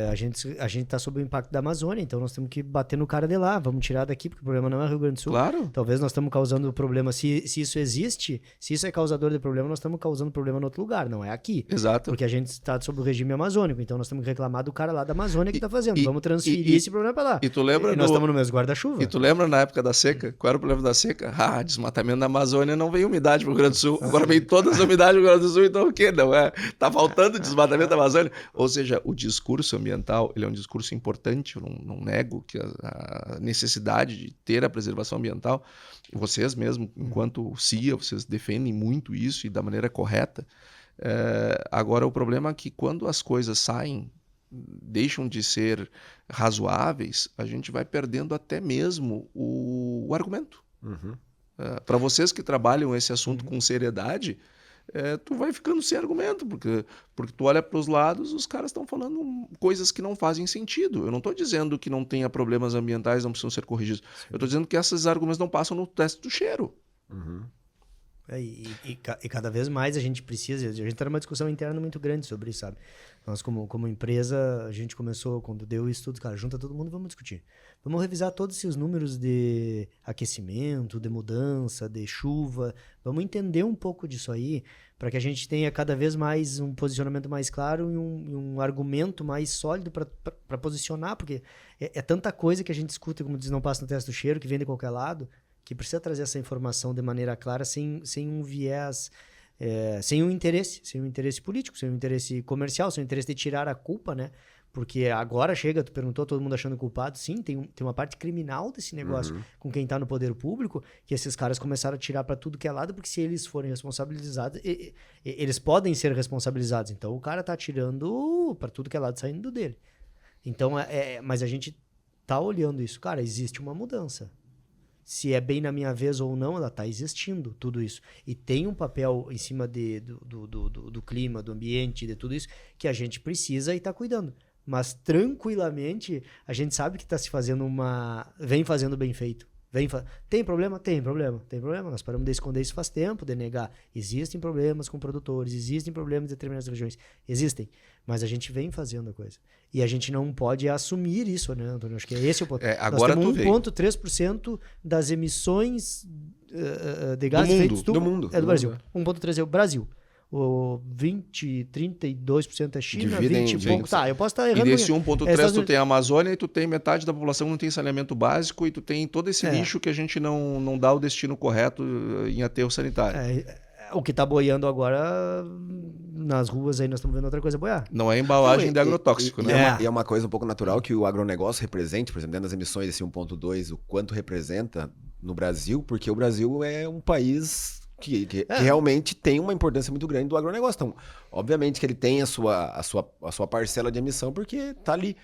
a gente tá sob o impacto da Amazônia, então nós temos que bater no cara de lá, vamos tirar daqui, porque o problema não é Rio Grande do Sul. Claro. Talvez nós estamos causando problema, se isso existe, se isso é causador de problema, nós estamos causando problema em outro lugar, não é aqui. Exato. Porque a gente está sob o regime amazônico, então nós temos que reclamar do cara lá da Amazônia que está fazendo. Vamos transferir esse problema para lá. E tu lembra nós estamos no mesmo guarda-chuva. E tu lembra na época da seca? Qual era o problema da seca? Desmatamento da Amazônia, não veio umidade para o Rio Grande do Sul. Agora vem todas as umidades do Rio Grande do Sul, então o quê? Não é? Tá faltando desmatamento da Amazônia. Ou seja, o discurso discurso ambiental, ele é um discurso importante, eu não nego que a necessidade de ter a preservação ambiental, vocês mesmo, enquanto CIA, vocês defendem muito isso e da maneira correta. Agora, o problema é que quando as coisas saem, deixam de ser razoáveis, a gente vai perdendo até mesmo o argumento. Para vocês que trabalham esse assunto com seriedade, tu vai ficando sem argumento, porque tu olha para os lados, os caras estão falando coisas que não fazem sentido. Eu não estou dizendo que não tenha problemas ambientais, não precisam ser corrigidos. Sim. Eu estou dizendo que esses argumentos não passam no teste do cheiro. E cada vez mais a gente precisa, a gente está numa discussão interna muito grande sobre isso, sabe? Nós como empresa, a gente começou, quando deu isso tudo, cara, junta todo mundo, vamos discutir. Vamos revisar todos esses números de aquecimento, de mudança, de chuva, vamos entender um pouco disso aí, para que a gente tenha cada vez mais um posicionamento mais claro e um argumento mais sólido para posicionar, porque é tanta coisa que a gente escuta, como diz, não passa no teste do cheiro, que vem de qualquer lado, que precisa trazer essa informação de maneira clara, sem um viés, sem um interesse político, sem um interesse comercial, sem um interesse de tirar a culpa, né? Porque agora chega, tu perguntou, todo mundo achando culpado, sim, tem uma parte criminal desse negócio com quem tá no poder público, que esses caras começaram a tirar para tudo que é lado, porque se eles forem responsabilizados, eles podem ser responsabilizados, então o cara tá tirando para tudo que é lado, saindo dele. Então, mas a gente tá olhando isso, cara, existe uma mudança. Se é bem na minha vez ou não, ela está existindo, tudo isso. E tem um papel em cima do clima, do ambiente, de tudo isso, que a gente precisa e está cuidando. Mas, tranquilamente, a gente sabe que está se fazendo vem fazendo bem feito. Tem problema? Tem problema. Nós paramos de esconder isso faz tempo, de negar. Existem problemas com produtores, existem problemas em determinadas regiões. Existem. Mas a gente vem fazendo a coisa. E a gente não pode assumir isso, né, Antônio? Acho que é esse o ponto. Agora nós temos 1,3% das emissões de gases feitos do mundo. É do Brasil. 1,3% é o Brasil. O 32% é China, 20 e pouco. Tá, eu posso estar errando. E desse 1,3% tu tem a Amazônia e tu tem metade da população que não tem saneamento básico e tu tem todo esse lixo que a gente não dá o destino correto em aterro sanitário. O que está boiando agora nas ruas aí, nós estamos vendo outra coisa boiar. Não é embalagem de agrotóxico, né? E é uma coisa um pouco natural que o agronegócio represente, por exemplo, dentro das emissões desse 1,2%, o quanto representa no Brasil, porque o Brasil é um país que realmente tem uma importância muito grande do agronegócio. Então, obviamente que ele tem a sua parcela de emissão, porque está ali.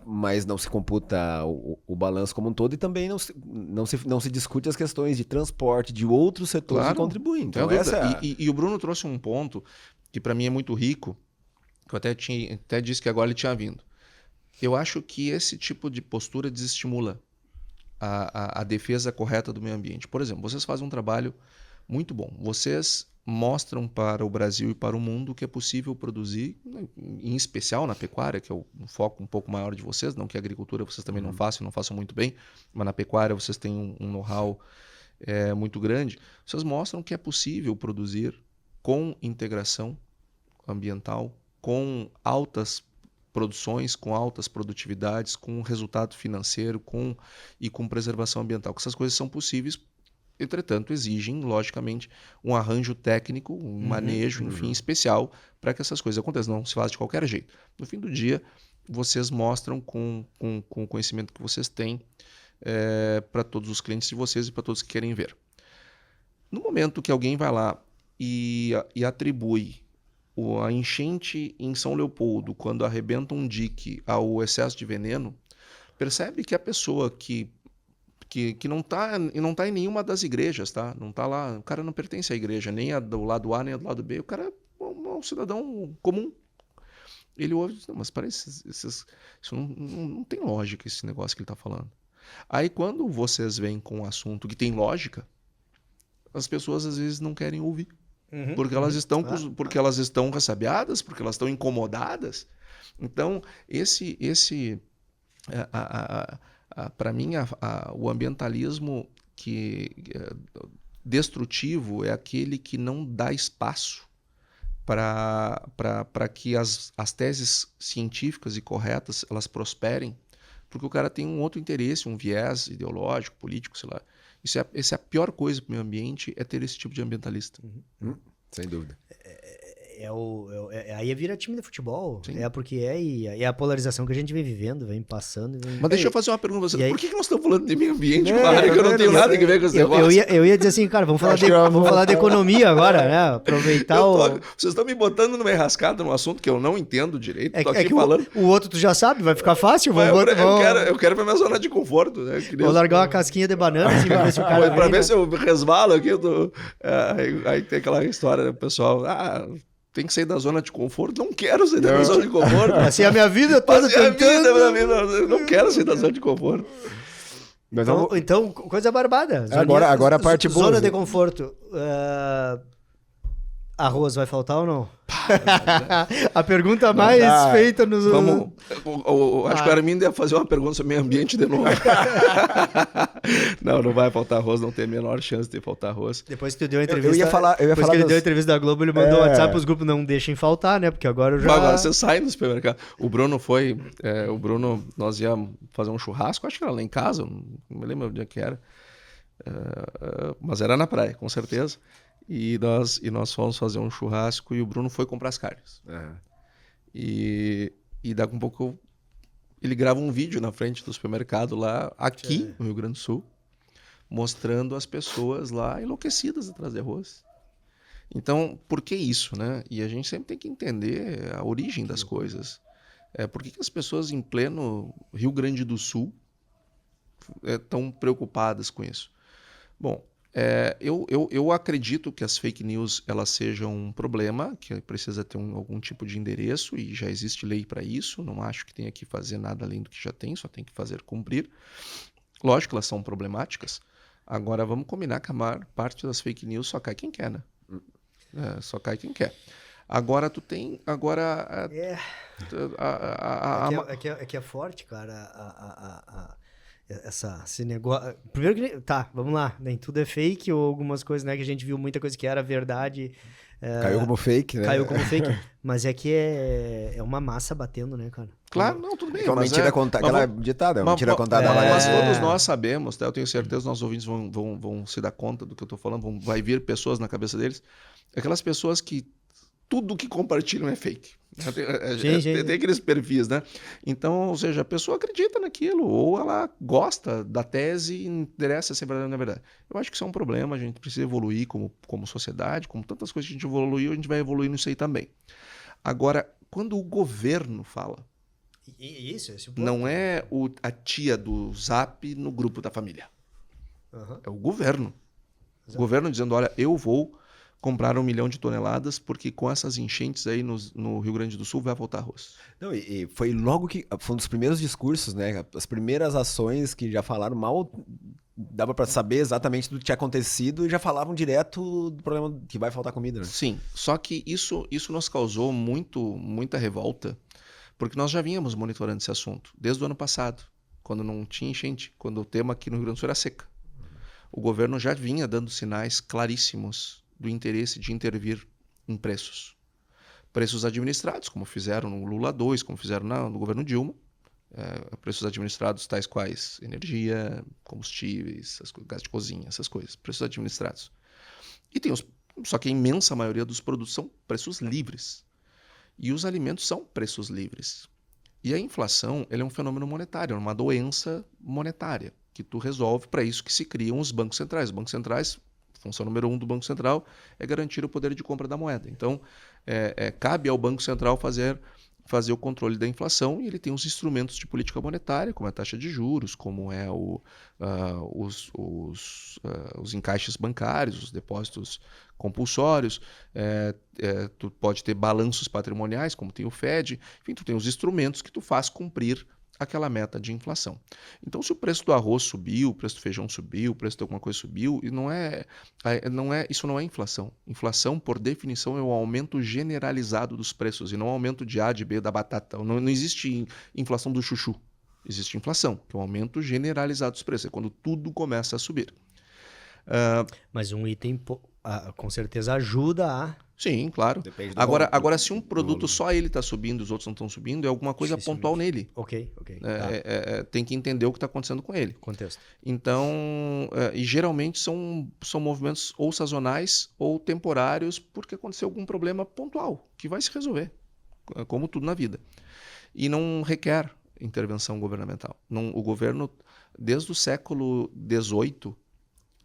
Mas não se computa o balanço como um todo e também não se discute as questões de transporte, de outros setores que contribuem. Então, e o Bruno trouxe um ponto que para mim é muito rico, que eu até disse que agora ele tinha vindo. Eu acho que esse tipo de postura desestimula a defesa correta do meio ambiente. Por exemplo, vocês fazem um trabalho muito bom. Vocês mostram para o Brasil e para o mundo que é possível produzir, em especial na pecuária, que é o foco um pouco maior de vocês, não que a agricultura vocês também não façam muito bem, mas na pecuária vocês têm um know-how muito grande. Vocês mostram que é possível produzir com integração ambiental, com altas produções, com altas produtividades, com resultado financeiro e com preservação ambiental, que essas coisas são possíveis. Entretanto, exigem, logicamente, um arranjo técnico, um manejo, enfim, especial para que essas coisas aconteçam. Não se faz de qualquer jeito. No fim do dia, vocês mostram com o conhecimento que vocês têm para todos os clientes de vocês e para todos que querem ver. No momento que alguém vai lá e atribui a enchente em São Leopoldo, quando arrebenta um dique ao excesso de veneno, percebe que a pessoa que não está em nenhuma das igrejas, tá? Não tá lá, o cara não pertence à igreja, nem a do lado A, nem a do lado B, o cara é um cidadão comum. Ele ouve e diz, não, mas parece, isso não tem lógica esse negócio que ele está falando. Aí quando vocês vêm com um assunto que tem lógica, as pessoas às vezes não querem ouvir. Porque elas estão ressabiadas, porque elas estão incomodadas. Então, para mim, o ambientalismo destrutivo é aquele que não dá espaço para que as teses científicas e corretas elas prosperem, porque o cara tem um outro interesse, um viés ideológico, político, sei lá. Essa é a pior coisa para o meio ambiente, é ter esse tipo de ambientalista. Sem dúvida. aí vira time de futebol. Sim. É porque e é a polarização que a gente vem vivendo, vem passando. Mas deixa eu fazer uma pergunta pra você. E aí- Por que nós estamos falando de meio ambiente, uma área que eu não tenho nada a ver com esse negócio? Eu ia dizer assim, cara, vamos falar, Acho que eu vamos falar de economia agora, né? Aproveitar Vocês estão me botando numa enrascada num assunto que eu não entendo direito. Tô É aqui que falando. o outro tu já sabe, vai ficar fácil. Eu quero pra minha zona de conforto, né? Vou largar uma casquinha de banana assim, pra ver se o cara Pra vem, ver né? se eu resvalo aqui. Aí tem aquela história, né? O pessoal, tem que sair da zona de conforto. Não quero sair da zona de conforto. Assim, a minha vida toda Assim é a vida, tentando... minha vida. Eu não quero sair da zona de conforto. Mas Então, coisa barbada. Agora a parte boa. Zona de conforto. Arroz vai faltar ou não? A pergunta mais dá. feita nos... Vamos, acho que o Armindo ia fazer uma pergunta sobre meio ambiente de novo. Não vai faltar arroz, não tem a menor chance de faltar arroz. Depois que tu deu a entrevista... Eu ia falar depois que ele das- deu a entrevista da Globo, ele mandou WhatsApp pros grupos, não deixem faltar, né? Porque agora eu já... Agora você sai do supermercado. O Bruno nós íamos fazer um churrasco, acho que era lá em casa, não me lembro onde é que era. Mas era na praia, com certeza. E nós fomos fazer um churrasco e o Bruno foi comprar as carnes. E daqui a um pouco ele grava um vídeo na frente do supermercado lá, aqui no Rio Grande do Sul, mostrando as pessoas lá enlouquecidas atrás de arroz. Então, por que isso, né? E a gente sempre tem que entender a origem das coisas. Por que as pessoas em pleno Rio Grande do Sul estão preocupadas com isso? Bom, eu acredito que as fake news elas sejam um problema, que precisa ter algum tipo de endereço e já existe lei para isso. Não acho que tenha que fazer nada além do que já tem, só tem que fazer cumprir. Lógico que elas são problemáticas. Agora vamos combinar que a maior parte das fake news só cai quem quer, né? Só cai quem quer. Agora tu tem... É que é forte, cara, esse negócio... Primeiro que... Tá, vamos lá. Nem tudo é fake ou algumas coisas, né? Que a gente viu muita coisa que era verdade. Caiu como fake, né? Caiu como fake. Mas é que é uma massa batendo, né, cara? Claro, não, tudo bem. É uma mas mentira contada, aquela ditada, mentira contada. Mas todos nós sabemos, tá? Eu tenho certeza que nossos ouvintes vão se dar conta do que eu tô falando, vai vir pessoas na cabeça deles. Aquelas pessoas que tudo que compartilham é fake. Tem aqueles perfis, né? Então, ou seja, a pessoa acredita naquilo, ou ela gosta da tese e interessa se é verdade ou não é verdade. Eu acho que isso é um problema, a gente precisa evoluir como sociedade, como tantas coisas que a gente evoluiu, a gente vai evoluir nisso aí também. Agora, quando o governo fala, Esse ponto. não é a tia do Zap no grupo da família. É o governo. O governo dizendo, olha, eu vou comprar 1 milhão de toneladas, porque com essas enchentes aí no Rio Grande do Sul vai faltar arroz. Não, e foi logo que... Foi um dos primeiros discursos, né? As primeiras ações que já falaram mal... Dava para saber exatamente do que tinha acontecido e já falavam direto do problema que vai faltar comida, né? Sim, só que isso nos causou muita revolta, porque nós já vínhamos monitorando esse assunto desde o ano passado, quando não tinha enchente, quando o tema aqui no Rio Grande do Sul era seca. O governo já vinha dando sinais claríssimos do interesse de intervir em preços. Preços administrados, como fizeram no Lula 2, como fizeram no governo Dilma. Preços administrados tais quais energia, combustíveis, gás de cozinha, essas coisas. Preços administrados. E só que a imensa maioria dos produtos são preços livres. E os alimentos são preços livres. E a inflação é um fenômeno monetário, é uma doença monetária, que tu resolve, para isso que se criam os bancos centrais. Os bancos centrais, função número 1 do Banco Central é garantir o poder de compra da moeda. Então, cabe ao Banco Central fazer o controle da inflação e ele tem os instrumentos de política monetária, como a taxa de juros, como os encaixes bancários, os depósitos compulsórios, tu pode ter balanços patrimoniais, como tem o FED, enfim, tu tem os instrumentos que tu faz cumprir aquela meta de inflação. Então, se o preço do arroz subiu, o preço do feijão subiu, o preço de alguma coisa subiu, e isso não é inflação. Inflação, por definição, é o aumento generalizado dos preços, e não o aumento de A, de B, da batata. Não existe inflação do chuchu. Existe inflação, que é o aumento generalizado dos preços. É quando tudo começa a subir. Mas um item, com certeza, ajuda a... Sim, claro. Depende do Agora, se um produto volume. só ele está subindo e os outros não estão subindo, é alguma coisa Dificilmente. pontual nele. Ok. Tá. Tem que entender o que está acontecendo com ele. Contexto. Então, e geralmente são movimentos ou sazonais ou temporários, porque aconteceu algum problema pontual, que vai se resolver, como tudo na vida. E não requer intervenção governamental. O governo, desde o século XVIII,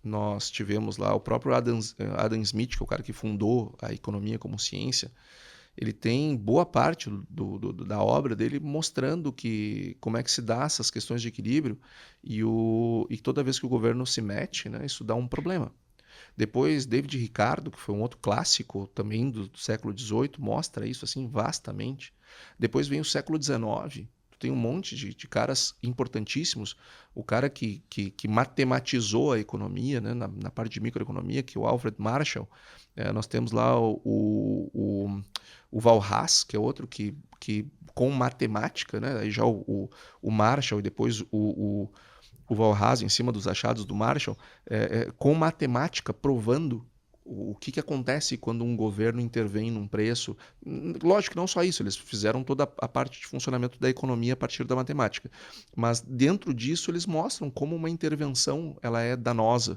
nós tivemos lá o próprio Adam Smith, que é o cara que fundou a economia como ciência. Ele tem boa parte da obra dele mostrando como é que se dá essas questões de equilíbrio e toda vez que o governo se mete, né, isso dá um problema. Depois, David Ricardo, que foi um outro clássico também do século XVIII, mostra isso assim vastamente. Depois vem o século XIX, tem um monte de caras importantíssimos. O cara que matematizou a economia, né, na parte de microeconomia, que é o Alfred Marshall. Nós temos lá o Val Haas, que é outro que com matemática, né, aí já o Marshall e depois o Val Haas, em cima dos achados do Marshall, com matemática provando o que acontece quando um governo intervém num preço. Lógico que não só isso, eles fizeram toda a parte de funcionamento da economia a partir da matemática. Mas dentro disso eles mostram como uma intervenção ela é danosa.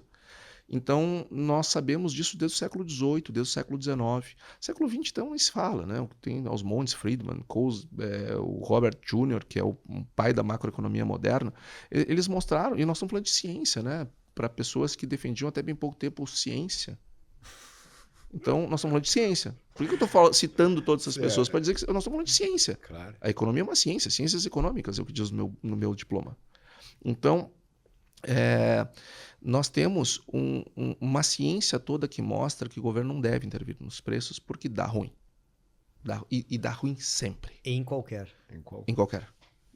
Então nós sabemos disso desde o século XVIII, desde o século XIX. Século XX então nem se fala, né? Tem aos montes Friedman, Coase, o Robert Jr., que é o pai da macroeconomia moderna. Eles mostraram, e nós estamos falando de ciência, né? Para pessoas que defendiam até bem pouco tempo ciência. Então, nós estamos falando de ciência. Por que eu estou citando todas essas pessoas? Para dizer que nós estamos falando de ciência. Claro. A economia é uma ciência, ciências econômicas, é o que diz no meu diploma. Então, nós temos uma ciência toda que mostra que o governo não deve intervir nos preços porque dá ruim. E dá ruim sempre. Em qualquer. Em qualquer.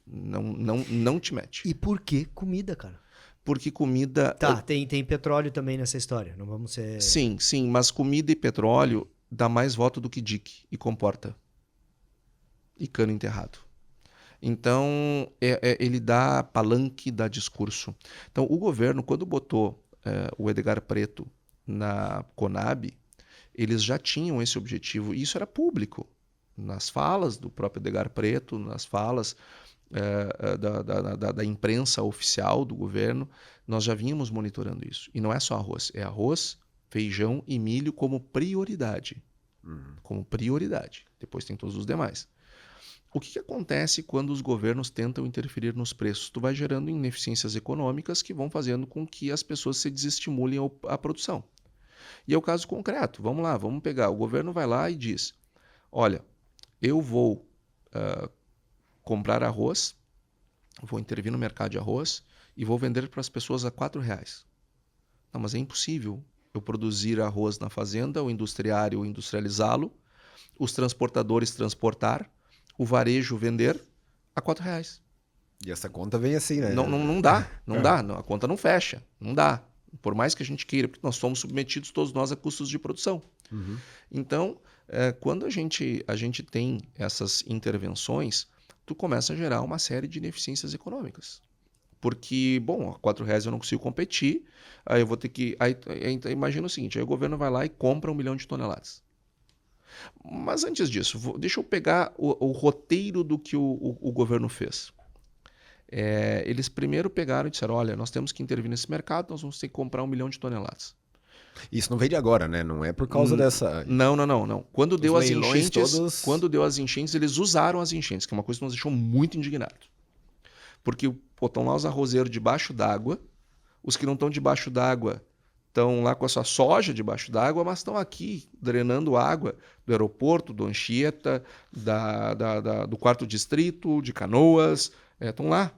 Não te mete. E por que comida, cara? Porque comida... Tá, tem petróleo também nessa história. Não vamos ser... Sim, mas comida e petróleo dá mais voto do que dique e comporta. E cano enterrado. Então, ele dá palanque, dá discurso. Então, o governo, quando botou o Edgar Preto na Conab, eles já tinham esse objetivo, e isso era público. Nas falas do próprio Edgar Preto, nas falas da imprensa oficial do governo, nós já vínhamos monitorando isso. E não é só arroz, é arroz, feijão e milho como prioridade. Como prioridade. Depois tem todos os demais. O que acontece quando os governos tentam interferir nos preços? Tu vai gerando ineficiências econômicas que vão fazendo com que as pessoas se desestimulem a produção. E é o caso concreto. Vamos lá, vamos pegar. O governo vai lá e diz, olha, eu vou comprar arroz, vou intervir no mercado de arroz e vou vender para as pessoas a R$4. Não, mas é impossível eu produzir arroz na fazenda, o industriário industrializá-lo, os transportadores transportar, o varejo vender a R$4. E essa conta vem assim, né? Não dá, a conta não fecha, não dá. Por mais que a gente queira, porque nós somos submetidos todos nós a custos de produção. Então, quando a gente tem essas intervenções, tu começa a gerar uma série de ineficiências econômicas. Porque, bom, a R$4 eu não consigo competir, aí eu vou ter que... Aí, imagina o seguinte, aí o governo vai lá e compra 1 milhão de toneladas. Mas antes disso, deixa eu pegar o roteiro do que o governo fez. Eles primeiro pegaram e disseram, olha, nós temos que intervir nesse mercado, nós vamos ter que comprar 1 milhão de toneladas. Isso não veio de agora, né? Não é por causa dessa... Não. Quando deu as enchentes, todos... eles usaram as enchentes, que é uma coisa que nos deixou muito indignados. Porque estão lá os arrozeiros debaixo d'água, os que não estão debaixo d'água estão lá com a sua soja debaixo d'água, mas estão aqui drenando água do aeroporto, do Anchieta, do 4º Distrito, de Canoas. Estão lá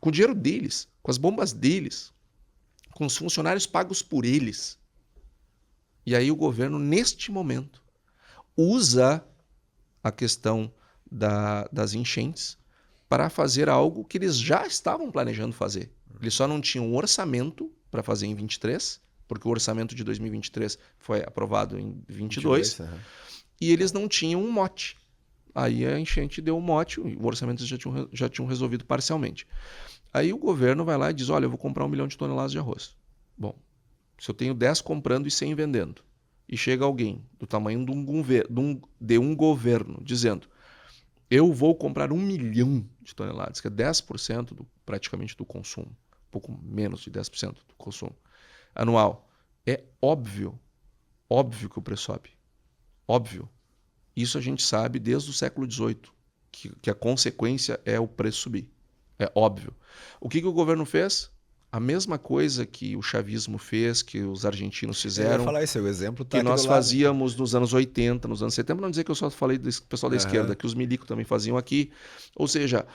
com o dinheiro deles, com as bombas deles, com os funcionários pagos por eles. E aí o governo, neste momento, usa a questão das enchentes para fazer algo que eles já estavam planejando fazer. Eles só não tinham um orçamento para fazer em 23, porque o orçamento de 2023 foi aprovado em 22, e eles não tinham um mote. Aí a enchente deu um mote, o orçamento já tinham resolvido parcialmente. Aí o governo vai lá e diz, olha, eu vou comprar 1 milhão de toneladas de arroz. Bom, se eu tenho 10 comprando e 100 vendendo, e chega alguém do tamanho de um governo dizendo: eu vou comprar 1 milhão de toneladas, que é 10% praticamente do consumo, um pouco menos de 10% do consumo anual, é óbvio que o preço sobe. Óbvio. Isso a gente sabe desde o século XVIII, que a consequência é o preço subir. É óbvio. O que o governo fez? A mesma coisa que o chavismo fez, que os argentinos fizeram. Eu ia falar isso, o exemplo tá que nós fazíamos nos anos 80, nos anos 70. Não dizer que eu só falei do pessoal da esquerda, que os milicos também faziam aqui. Ou seja,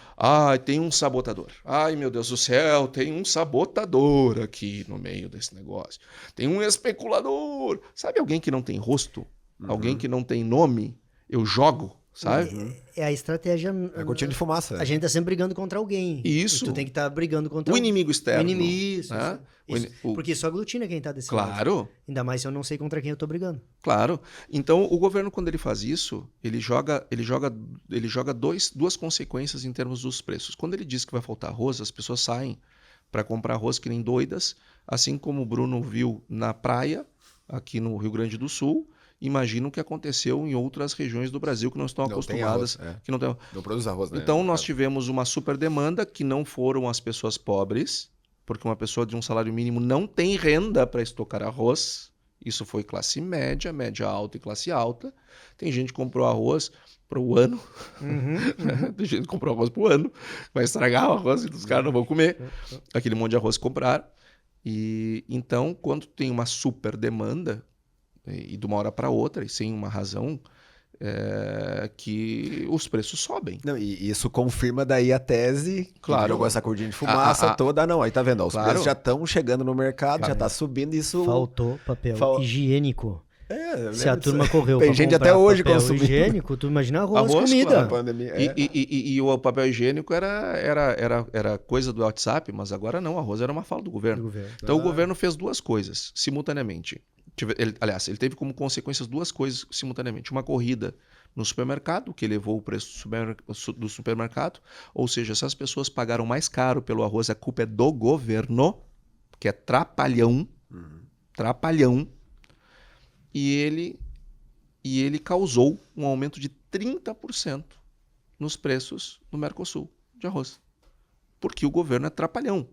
tem um sabotador. Ai, meu Deus do céu, tem um sabotador aqui no meio desse negócio. Tem um especulador. Sabe alguém que não tem rosto? Alguém que não tem nome? Eu jogo. Sabe? É a estratégia. É cortina de fumaça. A gente tá sempre brigando contra alguém. Isso. E tu tem que estar brigando contra o inimigo externo. O inimigo, isso. Né? Porque isso aglutina quem tá desse Claro. lado. Ainda mais se eu não sei contra quem eu tô brigando. Claro. Então, o governo, quando ele faz isso, ele joga duas consequências em termos dos preços. Quando ele diz que vai faltar arroz, as pessoas saem para comprar arroz que nem doidas, assim como o Bruno viu na praia, aqui no Rio Grande do Sul. Imagina o que aconteceu em outras regiões do Brasil que não estão acostumadas. Que não produz arroz, né? Então, nós tivemos uma super demanda que não foram as pessoas pobres, porque uma pessoa de um salário mínimo não tem renda para estocar arroz. Isso foi classe média, média alta e classe alta. Tem gente que comprou arroz para o ano. Tem gente que comprou arroz para o ano. Vai estragar o arroz e os caras não vão comer. Aquele monte de arroz que compraram. E então, quando tem uma super demanda, e de uma hora para outra, e sem uma razão, que os preços sobem. Não, e isso confirma daí a tese, claro, que jogou essa cortina de fumaça toda. Não, aí tá vendo, os preços já estão chegando no mercado, já tá subindo, isso... Faltou papel higiênico. Se a disso. turma correu Tem gente até hoje papel consumindo. higiênico, tu imagina arroz comida. Claro. Pandemia, e o papel higiênico era coisa do WhatsApp, mas agora não, arroz era uma fala do governo. Então o governo fez duas coisas simultaneamente. Ele teve como consequências duas coisas simultaneamente. Uma corrida no supermercado, que elevou o preço do supermercado. Ou seja, se as pessoas pagaram mais caro pelo arroz, a culpa é do governo, que é trapalhão. Trapalhão. E ele causou um aumento de 30% nos preços no Mercosul de arroz. Porque o governo é trapalhão.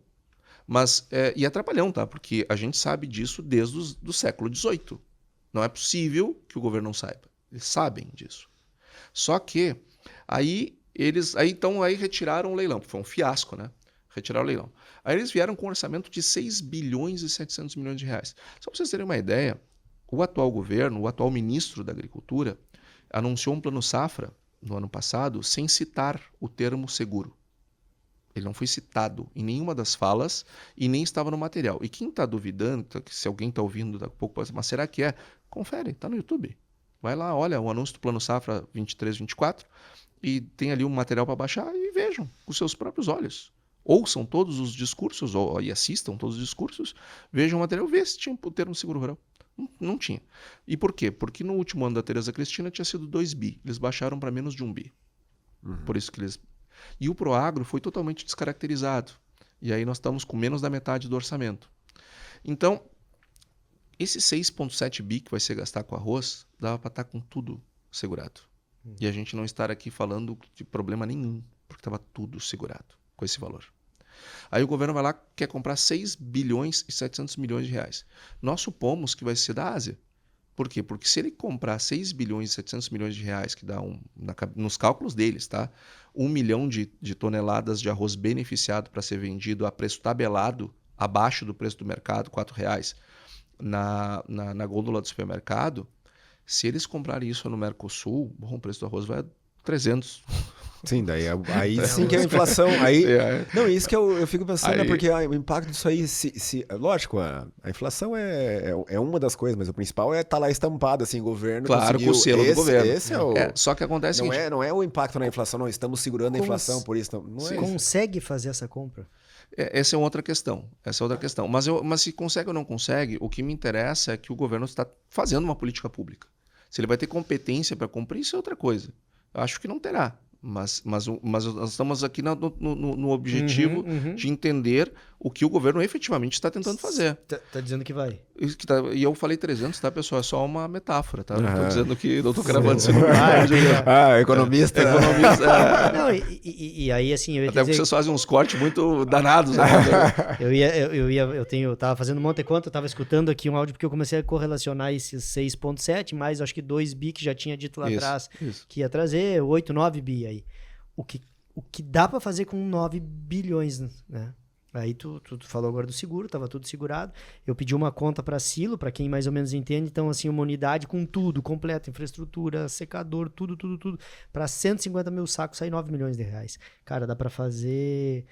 E é trapalhão, tá? Porque a gente sabe disso desde o século XVIII. Não é possível que o governo não saiba. Eles sabem disso. Só que aí retiraram o leilão. Foi um fiasco, né? Retiraram o leilão. Aí eles vieram com um orçamento de 6 bilhões e 700 milhões de reais. Só para vocês terem uma ideia, o atual governo, o atual ministro da Agricultura, anunciou um plano safra no ano passado sem citar o termo seguro. Ele não foi citado em nenhuma das falas e nem estava no material. E quem está duvidando, se alguém está ouvindo daqui a pouco, mas será que é? Confere, está no YouTube. Vai lá, olha o anúncio do Plano Safra 23-24 e tem ali um material para baixar e vejam com seus próprios olhos. Ouçam todos os discursos e assistam todos os discursos, vejam o material, vê se tinha o termo seguro rural. Não tinha. E por quê? Porque no último ano da Tereza Cristina tinha sido 2 bi. Eles baixaram para menos de 1 bi. Por isso que eles... E o Proagro foi totalmente descaracterizado. E aí nós estamos com menos da metade do orçamento. Então, esse 6,7 bi que vai ser gastar com arroz, dava para estar com tudo segurado. E a gente não estar aqui falando de problema nenhum, porque estava tudo segurado com esse valor. Aí o governo vai lá, quer comprar 6 bilhões e 700 milhões de reais. Nós supomos que vai ser da Ásia. Por quê? Porque se ele comprar 6 bilhões e 700 milhões de reais, que dá nos cálculos deles, tá? 1 milhão de toneladas de arroz beneficiado para ser vendido a preço tabelado, abaixo do preço do mercado, R$4, na gôndola do supermercado, se eles comprarem isso no Mercosul, bom, o preço do arroz vai a 300. Sim, daí aí sim que é a inflação. Aí, não, isso que eu fico pensando, né, porque o impacto disso aí, lógico, a inflação é uma das coisas, mas o principal é estar lá estampado, assim, o governo. Claro, com o selo do governo. Esse é só que acontece não é o impacto na inflação, não, estamos segurando a inflação, por isso. Não é consegue fazer essa compra? Essa é outra questão. Mas se consegue ou não consegue, o que me interessa é que o governo está fazendo uma política pública. Se ele vai ter competência para cumprir, isso é outra coisa. Eu acho que não terá. Mas nós estamos aqui no objetivo de entender o que o governo efetivamente está tentando fazer. Tá dizendo que vai. E eu falei 300, tá, pessoal? É só uma metáfora, tá? Não tô Aham. dizendo que não tô cravando isso no Economista. Economista. Não, e aí, assim, eu ia Até porque dizer... vocês fazem uns cortes muito danados. Né? Eu tava fazendo um monte de conta, eu tava escutando aqui um áudio porque eu comecei a correlacionar esses 6,7, mais acho que 2 bi que já tinha dito lá atrás que ia trazer, 8, 9 bi aí. O que dá pra fazer com 9 bilhões, né? Aí tu falou agora do seguro, tava tudo segurado. Eu pedi uma conta pra Silo, pra quem mais ou menos entende, então assim, uma unidade com tudo, completo, infraestrutura, secador, tudo, pra 150 mil sacos, sai 9 milhões de reais. Cara, dá pra fazer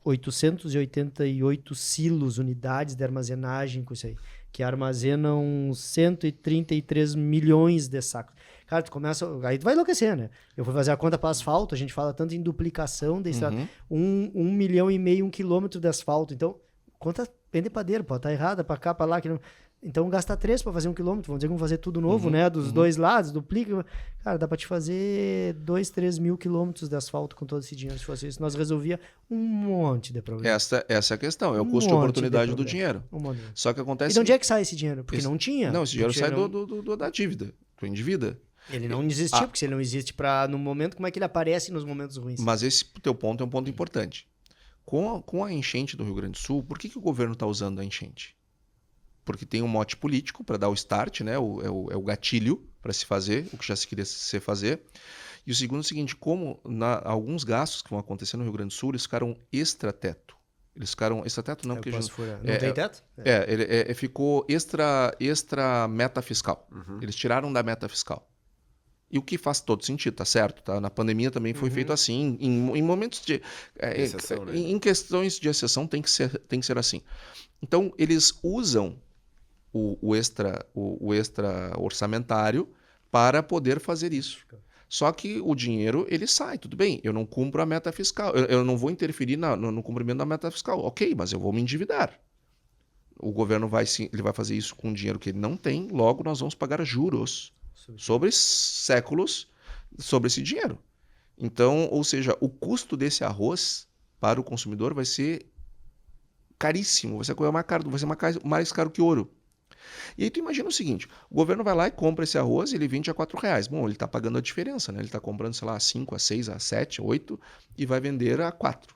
888 silos, unidades de armazenagem com isso aí, que armazenam 133 milhões de sacos. Cara, aí tu vai enlouquecer, né? Eu fui fazer a conta para asfalto, a gente fala tanto em duplicação da estrada, 1,5 milhão, 1 quilômetro de asfalto. Então, conta bem de padeiro, pode estar errada, para cá, para lá. Então, gasta 3 para fazer 1 quilômetro. Vamos dizer que vamos fazer tudo novo, né? Dos dois lados, duplica. Cara, dá para te fazer 2, 3 mil quilômetros de asfalto com todo esse dinheiro. Se fosse isso, nós resolvia um monte de problema. Essa é a questão, é o custo de oportunidade do dinheiro. Só que acontece... E de onde é que sai esse dinheiro? Porque não tinha. Não, esse dinheiro sai da dívida, do endivida. Ele não existiu, porque se ele não existe no momento, como é que ele aparece nos momentos ruins? Mas esse teu ponto é um ponto importante. Com a enchente do Rio Grande do Sul, por que o governo está usando a enchente? Porque tem um mote político para dar o start, né? É o gatilho para se fazer, o que já se queria se fazer. E o segundo é o seguinte, como alguns gastos que vão acontecer no Rio Grande do Sul, eles ficaram extra-teto. Eles ficaram extra-teto não, porque... Não tem teto? Ele ficou extra meta fiscal. Eles tiraram da meta fiscal. E o que faz todo sentido, tá certo? Tá? Na pandemia também foi feito assim. Em momentos de... exceção, né? Em questões de exceção tem que ser assim. Então, eles usam o extra orçamentário para poder fazer isso. Só que o dinheiro, ele sai, tudo bem. Eu não cumpro a meta fiscal. Eu não vou interferir no cumprimento da meta fiscal. Ok, mas eu vou me endividar. O governo vai fazer isso com dinheiro que ele não tem. Logo, nós vamos pagar juros sobre séculos sobre esse dinheiro. Então, ou seja, o custo desse arroz para o consumidor vai ser caríssimo, vai ser mais caro que ouro. E aí tu imagina o seguinte, o governo vai lá e compra esse arroz e ele vende a R$4. Bom, ele está pagando a diferença, né? Ele está comprando, sei lá, a 5, a 6, a 7, a 8 e vai vender a 4.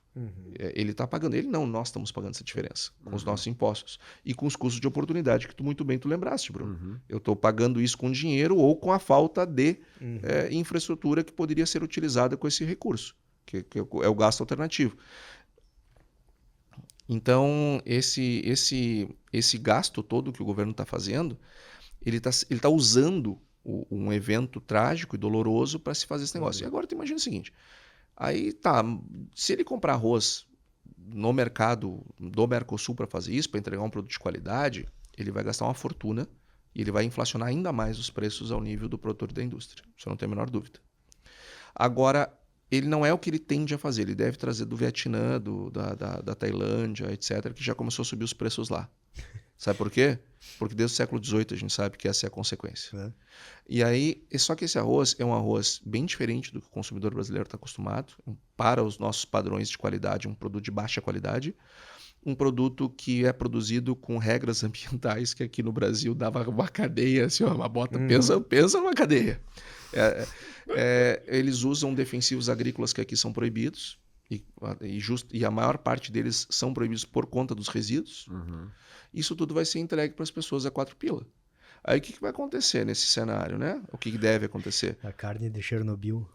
Ele está pagando, nós estamos pagando essa diferença com os nossos impostos e com os custos de oportunidade que muito bem tu lembraste, Bruno. Eu estou pagando isso com dinheiro ou com a falta de infraestrutura que poderia ser utilizada com esse recurso, que é o gasto alternativo. Então, esse gasto todo que o governo está fazendo, ele tá usando um evento trágico e doloroso para se fazer esse negócio. E agora tu imagina o seguinte, aí tá, se ele comprar arroz no mercado do Mercosul para fazer isso, para entregar um produto de qualidade, ele vai gastar uma fortuna e ele vai inflacionar ainda mais os preços ao nível do produtor da indústria. Isso eu não tenho a menor dúvida. Agora, ele não é o que ele tende a fazer. Ele deve trazer do Vietnã, da Tailândia, etc., que já começou a subir os preços lá. Sabe por quê? Porque desde o século XVIII a gente sabe que essa é a consequência. E aí, só que esse arroz é um arroz bem diferente do que o consumidor brasileiro está acostumado. Para os nossos padrões de qualidade, um produto de baixa qualidade. Um produto que é produzido com regras ambientais que aqui no Brasil dava uma cadeia, assim, uma bota, pensa numa cadeia. Eles usam defensivos agrícolas que aqui são proibidos e a maior parte deles são proibidos por conta dos resíduos. Isso tudo vai ser entregue para as pessoas a 4 pila. Aí o que vai acontecer nesse cenário, né? O que deve acontecer? A carne de Chernobyl.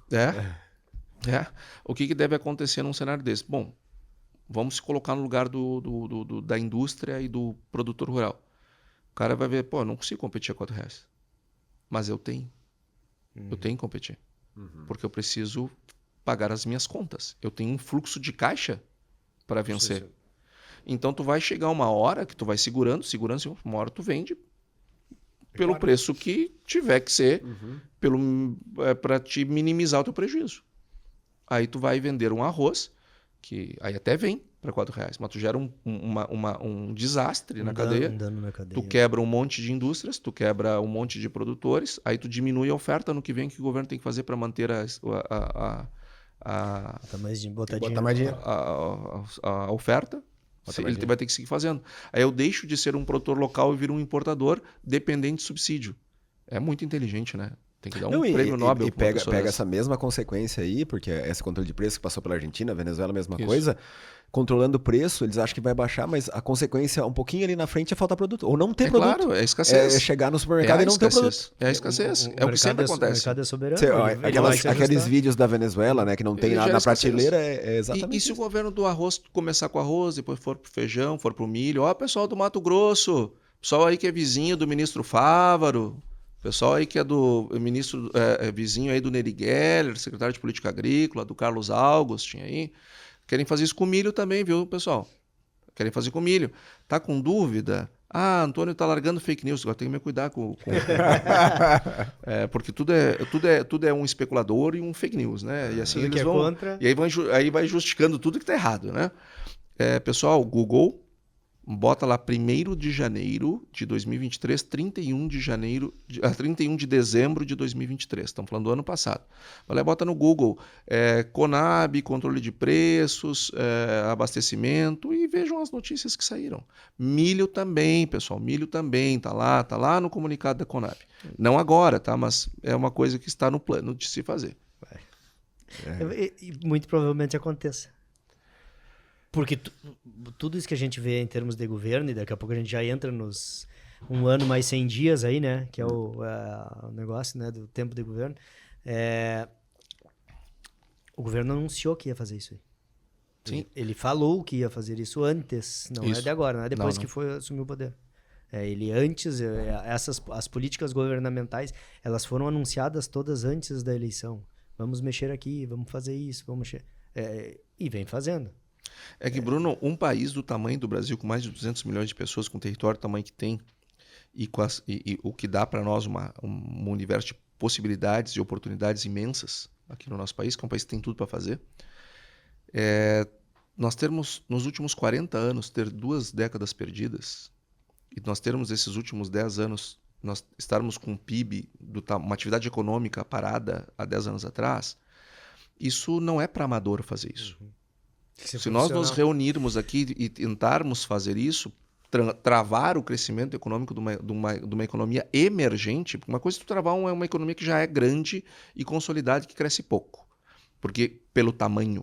O que deve acontecer num cenário desse? Bom, vamos se colocar no lugar da indústria e do produtor rural. O cara vai ver, eu não consigo competir a R$4. Mas eu tenho. Eu tenho que competir. Porque eu preciso pagar as minhas contas. Eu tenho um fluxo de caixa para vencer. Então tu vai chegar uma hora que tu vai segurando, uma hora tu vende pelo preço que tiver que ser para te minimizar o teu prejuízo. Aí tu vai vender um arroz, que aí até vem para R$4, mas tu gera um desastre na cadeia. Dano na cadeia. Tu quebra um monte de indústrias, tu quebra um monte de produtores, aí tu diminui a oferta no que vem que o governo tem que fazer para manter Botar Botar mais dinheiro. a oferta, ele vai ter que seguir fazendo. Aí eu deixo de ser um produtor local e viro um importador dependente de subsídio. É muito inteligente, né? Tem que dar um prêmio Nobel. E pega essa mesma consequência aí, porque esse controle de preço que passou pela Argentina, Venezuela, a mesma coisa. Controlando o preço, eles acham que vai baixar, mas a consequência um pouquinho ali na frente é faltar produto. Ou não ter produto. Claro, é escassez. É chegar no supermercado e não ter o produto. É a escassez. É o que sempre acontece. O mercado é soberano. Aqueles vídeos da Venezuela, né, que não tem nada na prateleira, é exatamente E se o governo do arroz começar com arroz, depois for pro feijão, for pro milho, ó, pessoal do Mato Grosso, pessoal aí que é vizinho do ministro Fávaro, pessoal aí que é do ministro vizinho aí do Neri Geller, secretário de Política Agrícola, do Carlos Augustin aí, querem fazer isso com milho também, viu, pessoal? Querem fazer com milho. Tá com dúvida? Ah, Antônio tá largando fake news. Agora tem que me cuidar com... porque tudo é um especulador e um fake news, né? E assim eles vão... Contra... E aí vai justificando tudo que tá errado, né? Pessoal, Google... Bota lá 1º de janeiro de 2023, 31 de dezembro de 2023. Estamos falando do ano passado. Bota no Google Conab, controle de preços, abastecimento e vejam as notícias que saíram. Milho também, pessoal. Milho também. Tá lá no comunicado da Conab. Não agora, tá? Mas é uma coisa que está no plano de se fazer. E muito provavelmente aconteça. Porque tudo isso que a gente vê em termos de governo, e daqui a pouco a gente já entra nos 1 ano mais 100 dias aí, né? Que é o negócio, né, do tempo de governo. O governo anunciou que ia fazer isso aí. Sim. Ele falou que ia fazer isso antes, não é de agora, não é depois que assumiu o poder. Ele antes, as políticas governamentais, elas foram anunciadas todas antes da eleição. Vamos mexer aqui, vamos fazer isso, vamos mexer. E vem fazendo. Bruno, um país do tamanho do Brasil, com mais de 200 milhões de pessoas, com o território do tamanho que tem, e o que dá para nós um universo de possibilidades e oportunidades imensas aqui no nosso país, que é um país que tem tudo para fazer, nós termos, nos últimos 40 anos, ter 2 décadas perdidas, e nós termos esses últimos 10 anos, nós estarmos com um PIB, uma atividade econômica parada há 10 anos atrás, isso não é para amador fazer isso. Se nós nos reunirmos aqui e tentarmos fazer isso, travar o crescimento econômico de uma economia emergente, uma coisa é tu travar uma economia que já é grande e consolidada, que cresce pouco, porque pelo tamanho.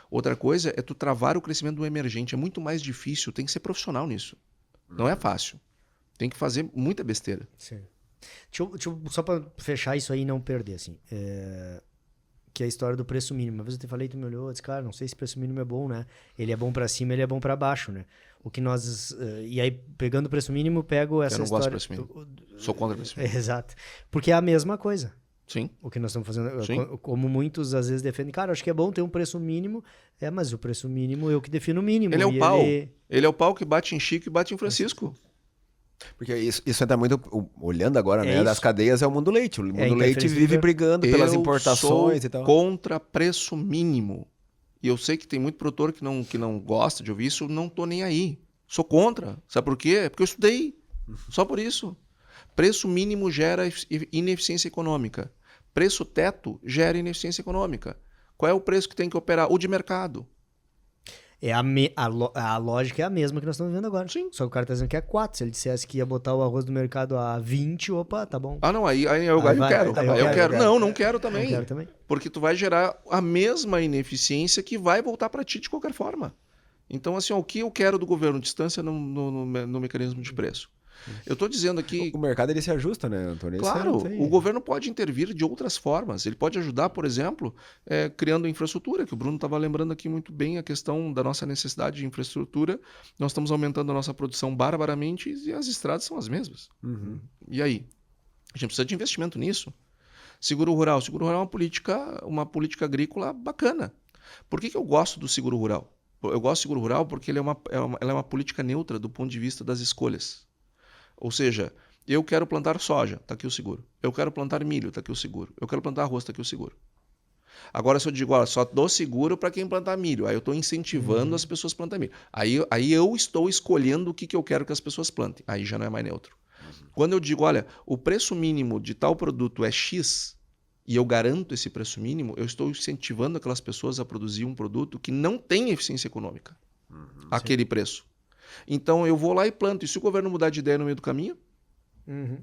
Outra coisa é tu travar o crescimento do emergente. É muito mais difícil, tem que ser profissional nisso. Não é fácil. Tem que fazer muita besteira. Sim. Só para fechar isso aí e não perder, assim... Que é a história do preço mínimo. Uma vez eu te falei, tu me olhou, disse, cara, não sei se preço mínimo é bom, né? Ele é bom para cima, ele é bom para baixo, né? O que nós... e aí, pegando o preço mínimo, pego essa história... Eu não gosto do preço mínimo. Sou contra o preço mínimo. Exato. Porque é a mesma coisa. Sim. O que nós estamos fazendo. Sim. Como muitos às vezes defendem, cara, acho que é bom ter um preço mínimo. Mas o preço mínimo eu que defino o mínimo. Ele é o pau. Ele é o pau que bate em Chico e bate em Francisco. Porque isso entra muito, olhando agora, né, das cadeias, é o mundo leite. O mundo leite vive brigando pelas importações e tal. Eu sou contra preço mínimo. E eu sei que tem muito produtor que não gosta de ouvir isso, não tô nem aí. Sou contra. Sabe por quê? Porque eu estudei. Só por isso. Preço mínimo gera ineficiência econômica. Preço teto gera ineficiência econômica. Qual é o preço que tem que operar? O de mercado. A lógica é a mesma que nós estamos vendo agora. Sim. Só que o cara está dizendo que é 4. Se ele dissesse que ia botar o arroz no mercado a 20, opa, tá bom. Ah, não, aí eu quero. Eu quero. Não quero também. Eu quero também. Porque tu vai gerar a mesma ineficiência que vai voltar para ti de qualquer forma. Então, assim, o que eu quero do governo? Distância no mecanismo de preço. Eu estou dizendo aqui... O mercado ele se ajusta, né, Antônio? Claro, o governo pode intervir de outras formas. Ele pode ajudar, por exemplo, criando infraestrutura, que o Bruno estava lembrando aqui muito bem a questão da nossa necessidade de infraestrutura. Nós estamos aumentando a nossa produção barbaramente e as estradas são as mesmas. Uhum. E aí? A gente precisa de investimento nisso. Seguro rural. Seguro rural é uma política agrícola bacana. Por que eu gosto do seguro rural? Eu gosto do seguro rural porque ela é uma política neutra do ponto de vista das escolhas. Ou seja, eu quero plantar soja, está aqui o seguro. Eu quero plantar milho, está aqui o seguro. Eu quero plantar arroz, está aqui o seguro. Agora, se eu digo, olha, só dou seguro para quem plantar milho, aí eu estou incentivando as pessoas a plantar milho. Aí eu estou escolhendo o que eu quero que as pessoas plantem. Aí já não é mais neutro. Quando eu digo, olha, o preço mínimo de tal produto é X, e eu garanto esse preço mínimo, eu estou incentivando aquelas pessoas a produzir um produto que não tem eficiência econômica, aquele preço. Então eu vou lá e planto. E se o governo mudar de ideia no meio do caminho?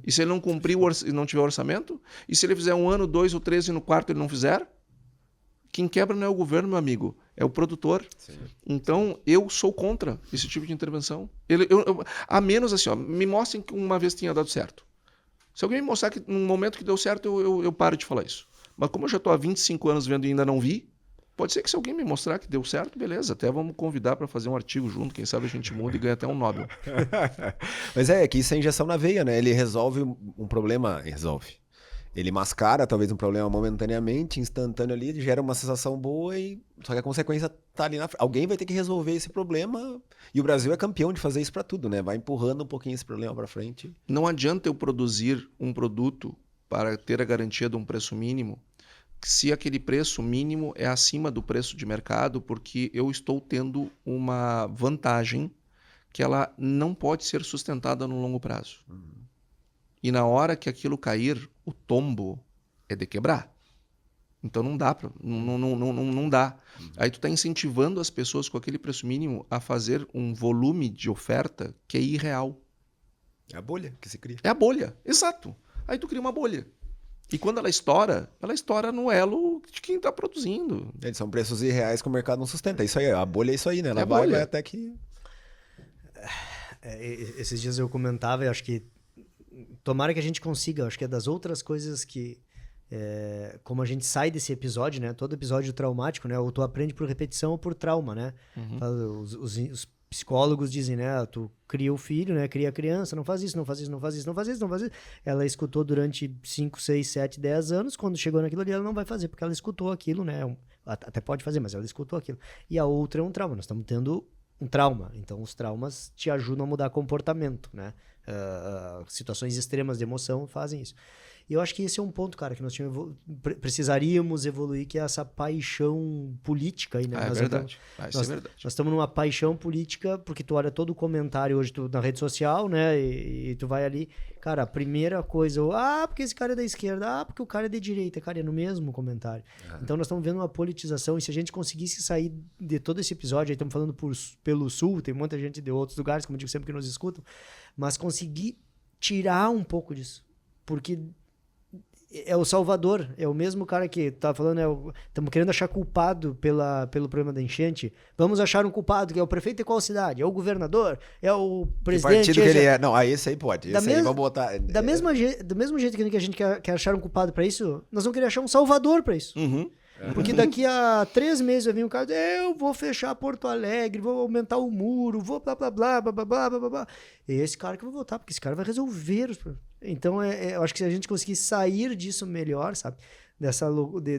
E se ele não cumprir e não tiver orçamento? E se ele fizer 1 ano, 2 ou 3 e no quarto ele não fizer? Quem quebra não é o governo, meu amigo, é o produtor. Sim. Então eu sou contra esse tipo de intervenção. A menos assim, ó, me mostrem que uma vez tenha dado certo. Se alguém me mostrar que num momento que deu certo, eu paro de falar isso. Mas como eu já estou há 25 anos vendo e ainda não vi, pode ser que se alguém me mostrar que deu certo, beleza. Até vamos convidar para fazer um artigo junto. Quem sabe a gente muda e ganha até um Nobel. Mas é que isso é injeção na veia, né? Ele resolve um problema, ele mascara talvez um problema momentaneamente, instantâneo ali, gera uma sensação boa só que a consequência tá ali na frente. Alguém vai ter que resolver esse problema e o Brasil é campeão de fazer isso para tudo, né? Vai empurrando um pouquinho esse problema para frente. Não adianta eu produzir um produto para ter a garantia de um preço mínimo se aquele preço mínimo é acima do preço de mercado, porque eu estou tendo uma vantagem que ela não pode ser sustentada no longo prazo. E na hora que aquilo cair, o tombo é de quebrar. Então não dá. Não dá. Aí tu está incentivando as pessoas com aquele preço mínimo a fazer um volume de oferta que é irreal. É a bolha que se cria. É a bolha, exato. Aí tu cria uma bolha. E quando ela estoura no elo de quem está produzindo. São preços irreais que o mercado não sustenta. Isso aí, a bolha é isso aí, né? Ela vai até que... Esses dias eu comentava, eu acho que tomara que a gente consiga, acho que é das outras coisas que como a gente sai desse episódio, né? Todo episódio traumático, né? Ou tu aprende por repetição ou por trauma, né? Os psicólogos dizem, né? Tu cria o filho, né? Cria a criança, não faz isso, não faz isso, não faz isso, não faz isso, não faz isso. Ela escutou durante 5, 6, 7, 10 anos. Quando chegou naquilo ali, ela não vai fazer, porque ela escutou aquilo, né? Até pode fazer, mas ela escutou aquilo. E a outra é um trauma. Nós estamos tendo um trauma. Então, os traumas te ajudam a mudar comportamento, né? Situações extremas de emoção fazem isso. E eu acho que esse é um ponto, cara, que nós precisaríamos evoluir, que é essa paixão política aí, né? É verdade. Isso é verdade. Nós estamos numa paixão política, porque tu olha todo o comentário hoje na rede social, né? E tu vai ali, cara, a primeira coisa, porque esse cara é da esquerda, porque o cara é de direita, cara, é no mesmo comentário. Então nós estamos vendo uma politização, e se a gente conseguisse sair de todo esse episódio, aí estamos falando pelo Sul, tem muita gente de outros lugares, como eu digo sempre, que nos escutam, mas conseguir tirar um pouco disso, porque é o Salvador, é o mesmo cara que tá falando, estamos querendo achar culpado pelo problema da enchente. Vamos achar um culpado, que é o prefeito de qual cidade? É o governador? É o presidente? Que partido que ele é? Não, esse aí pode. Esse aí vamos botar... Do mesmo jeito que a gente quer achar um culpado para isso, nós vamos querer achar um Salvador para isso. Porque daqui a 3 meses vai vir um cara, eu vou fechar Porto Alegre, vou aumentar o muro, vou blá blá blá blá blá blá blá blá. É esse cara que eu vou votar, porque esse cara vai resolver os problemas. Então, eu acho que se a gente conseguir sair disso melhor, sabe?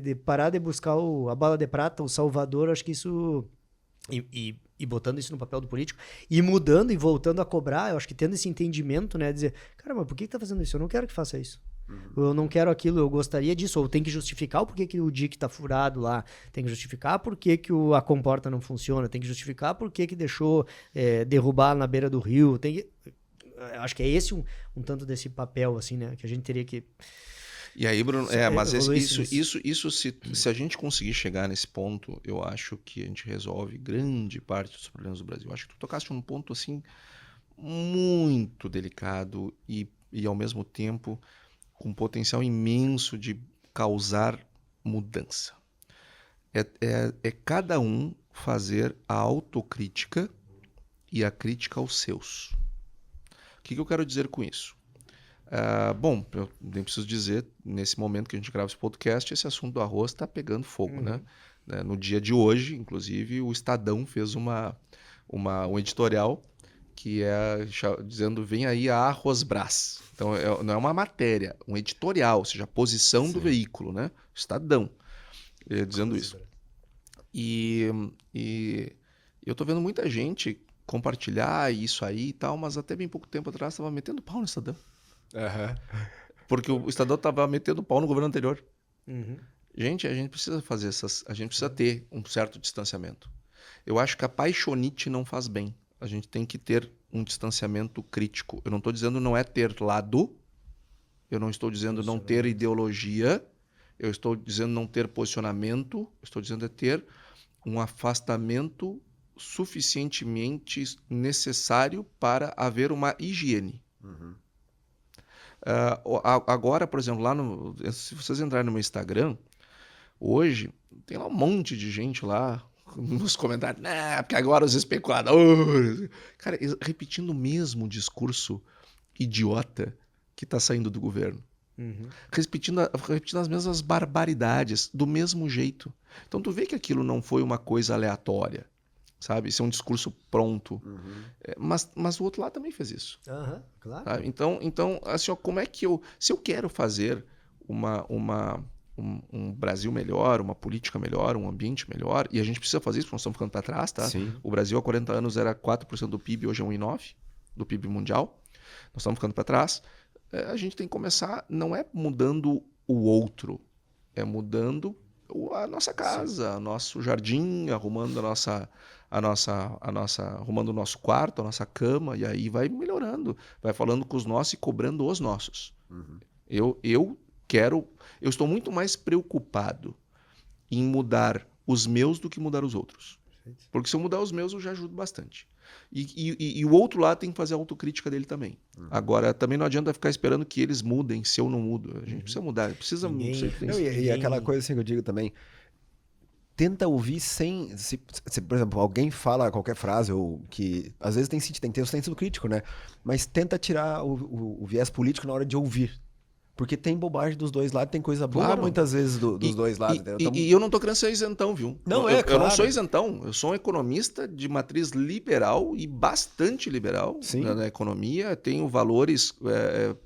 De parar de buscar a bala de prata, o Salvador, acho que isso... E botando isso no papel do político, e mudando e voltando a cobrar, eu acho que tendo esse entendimento, né? Dizer, cara, mas por que tá fazendo isso? Eu não quero que faça isso. Eu não quero aquilo, eu gostaria disso. Ou tem que justificar o porquê que o DIC tá furado lá. Tem que justificar porquê que a comporta não funciona. Tem que justificar porquê que deixou derrubar na beira do rio. Acho que é esse um tanto desse papel, assim, né? Que a gente teria que... E aí, Bruno, mas isso se a gente conseguir chegar nesse ponto, eu acho que a gente resolve grande parte dos problemas do Brasil. Eu acho que tu tocaste num ponto, assim, muito delicado e ao mesmo tempo com potencial imenso de causar mudança. É cada um fazer a autocrítica e a crítica aos seus. O que eu quero dizer com isso? Bom, eu nem preciso dizer, nesse momento que a gente grava esse podcast, esse assunto do arroz está pegando fogo, né? No dia de hoje, inclusive, o Estadão fez um editorial que é dizendo, vem aí a Arrozbrás. Então, não é uma matéria, um editorial, ou seja, a posição do veículo, né? Estadão, dizendo isso. E eu tô vendo muita gente compartilhar isso aí e tal, mas até bem pouco tempo atrás estava metendo pau no Estadão. Porque o Estadão estava metendo pau no governo anterior. Gente, a gente precisa fazer a gente precisa ter um certo distanciamento. Eu acho que a paixonite não faz bem. A gente tem que ter um distanciamento crítico. Eu não estou dizendo não é ter lado, eu não estou dizendo não ter ideologia, eu estou dizendo não ter posicionamento, eu estou dizendo é ter um afastamento suficientemente necessário para haver uma higiene. Agora, por exemplo, se vocês entrarem no meu Instagram, hoje tem lá um monte de gente lá nos comentários, porque agora os especuladores... Cara, repetindo o mesmo discurso idiota que está saindo do governo. Repetindo as mesmas barbaridades, do mesmo jeito. Então tu vê que aquilo não foi uma coisa aleatória, sabe? Isso é um discurso pronto. Mas o outro lado também fez isso. Claro. Sabe? Então, assim, ó, como é que se eu quero fazer um Brasil melhor, uma política melhor, um ambiente melhor, e a gente precisa fazer isso, porque nós estamos ficando para trás, tá? Sim. O Brasil há 40 anos era 4% do PIB, hoje é 1,9% do PIB mundial. Nós estamos ficando para trás. A gente tem que começar, não é mudando o outro, é mudando a nossa casa, nosso jardim, arrumando arrumando o nosso quarto, a nossa cama, e aí vai melhorando, vai falando com os nossos e cobrando os nossos. Eu estou muito mais preocupado em mudar os meus do que mudar os outros. Porque se eu mudar os meus, eu já ajudo bastante. E o outro lado tem que fazer a autocrítica dele também. Agora, também não adianta ficar esperando que eles mudem se eu não mudo. A gente precisa mudar. Precisa... E aquela coisa assim que eu digo também, tenta ouvir sem... Se, por exemplo, alguém fala qualquer frase, ou que às vezes tem que ter o senso crítico, né? Mas tenta tirar o viés político na hora de ouvir. Porque tem bobagem dos dois lados, tem coisa boa muitas vezes dos dois lados. E eu não tô querendo ser isentão, viu? Não, eu claro. não sou isentão. Eu sou um economista de matriz liberal e bastante liberal na economia. Tenho valores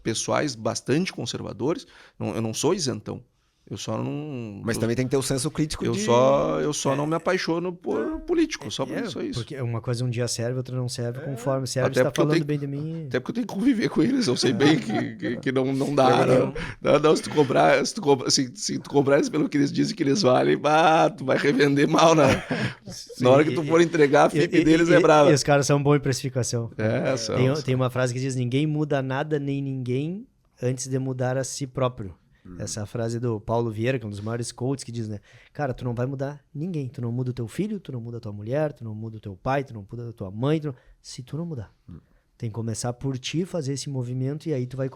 pessoais bastante conservadores. Eu não sou isentão. Eu só não... Mas também tem que ter o senso crítico eu só não me apaixono por político, só por isso. Porque uma coisa um dia serve, outra não serve, conforme serve, você tá falando bem de mim. Até porque eu tenho que conviver com eles, eu sei bem que não dá. Não, se tu comprar eles pelo que eles dizem que eles valem, tu vai revender mal na hora que tu for entregar a FIP deles é brava. E os caras são bons em precificação. Tem uma frase que diz, ninguém muda nada nem ninguém antes de mudar a si próprio. Essa frase do Paulo Vieira, que é um dos maiores coaches, que diz, né? Cara, tu não vai mudar ninguém. Tu não muda o teu filho, tu não muda a tua mulher, tu não muda o teu pai, tu não muda a tua mãe. Se tu não mudar. Tem que começar por ti, fazer esse movimento, e aí tu vai...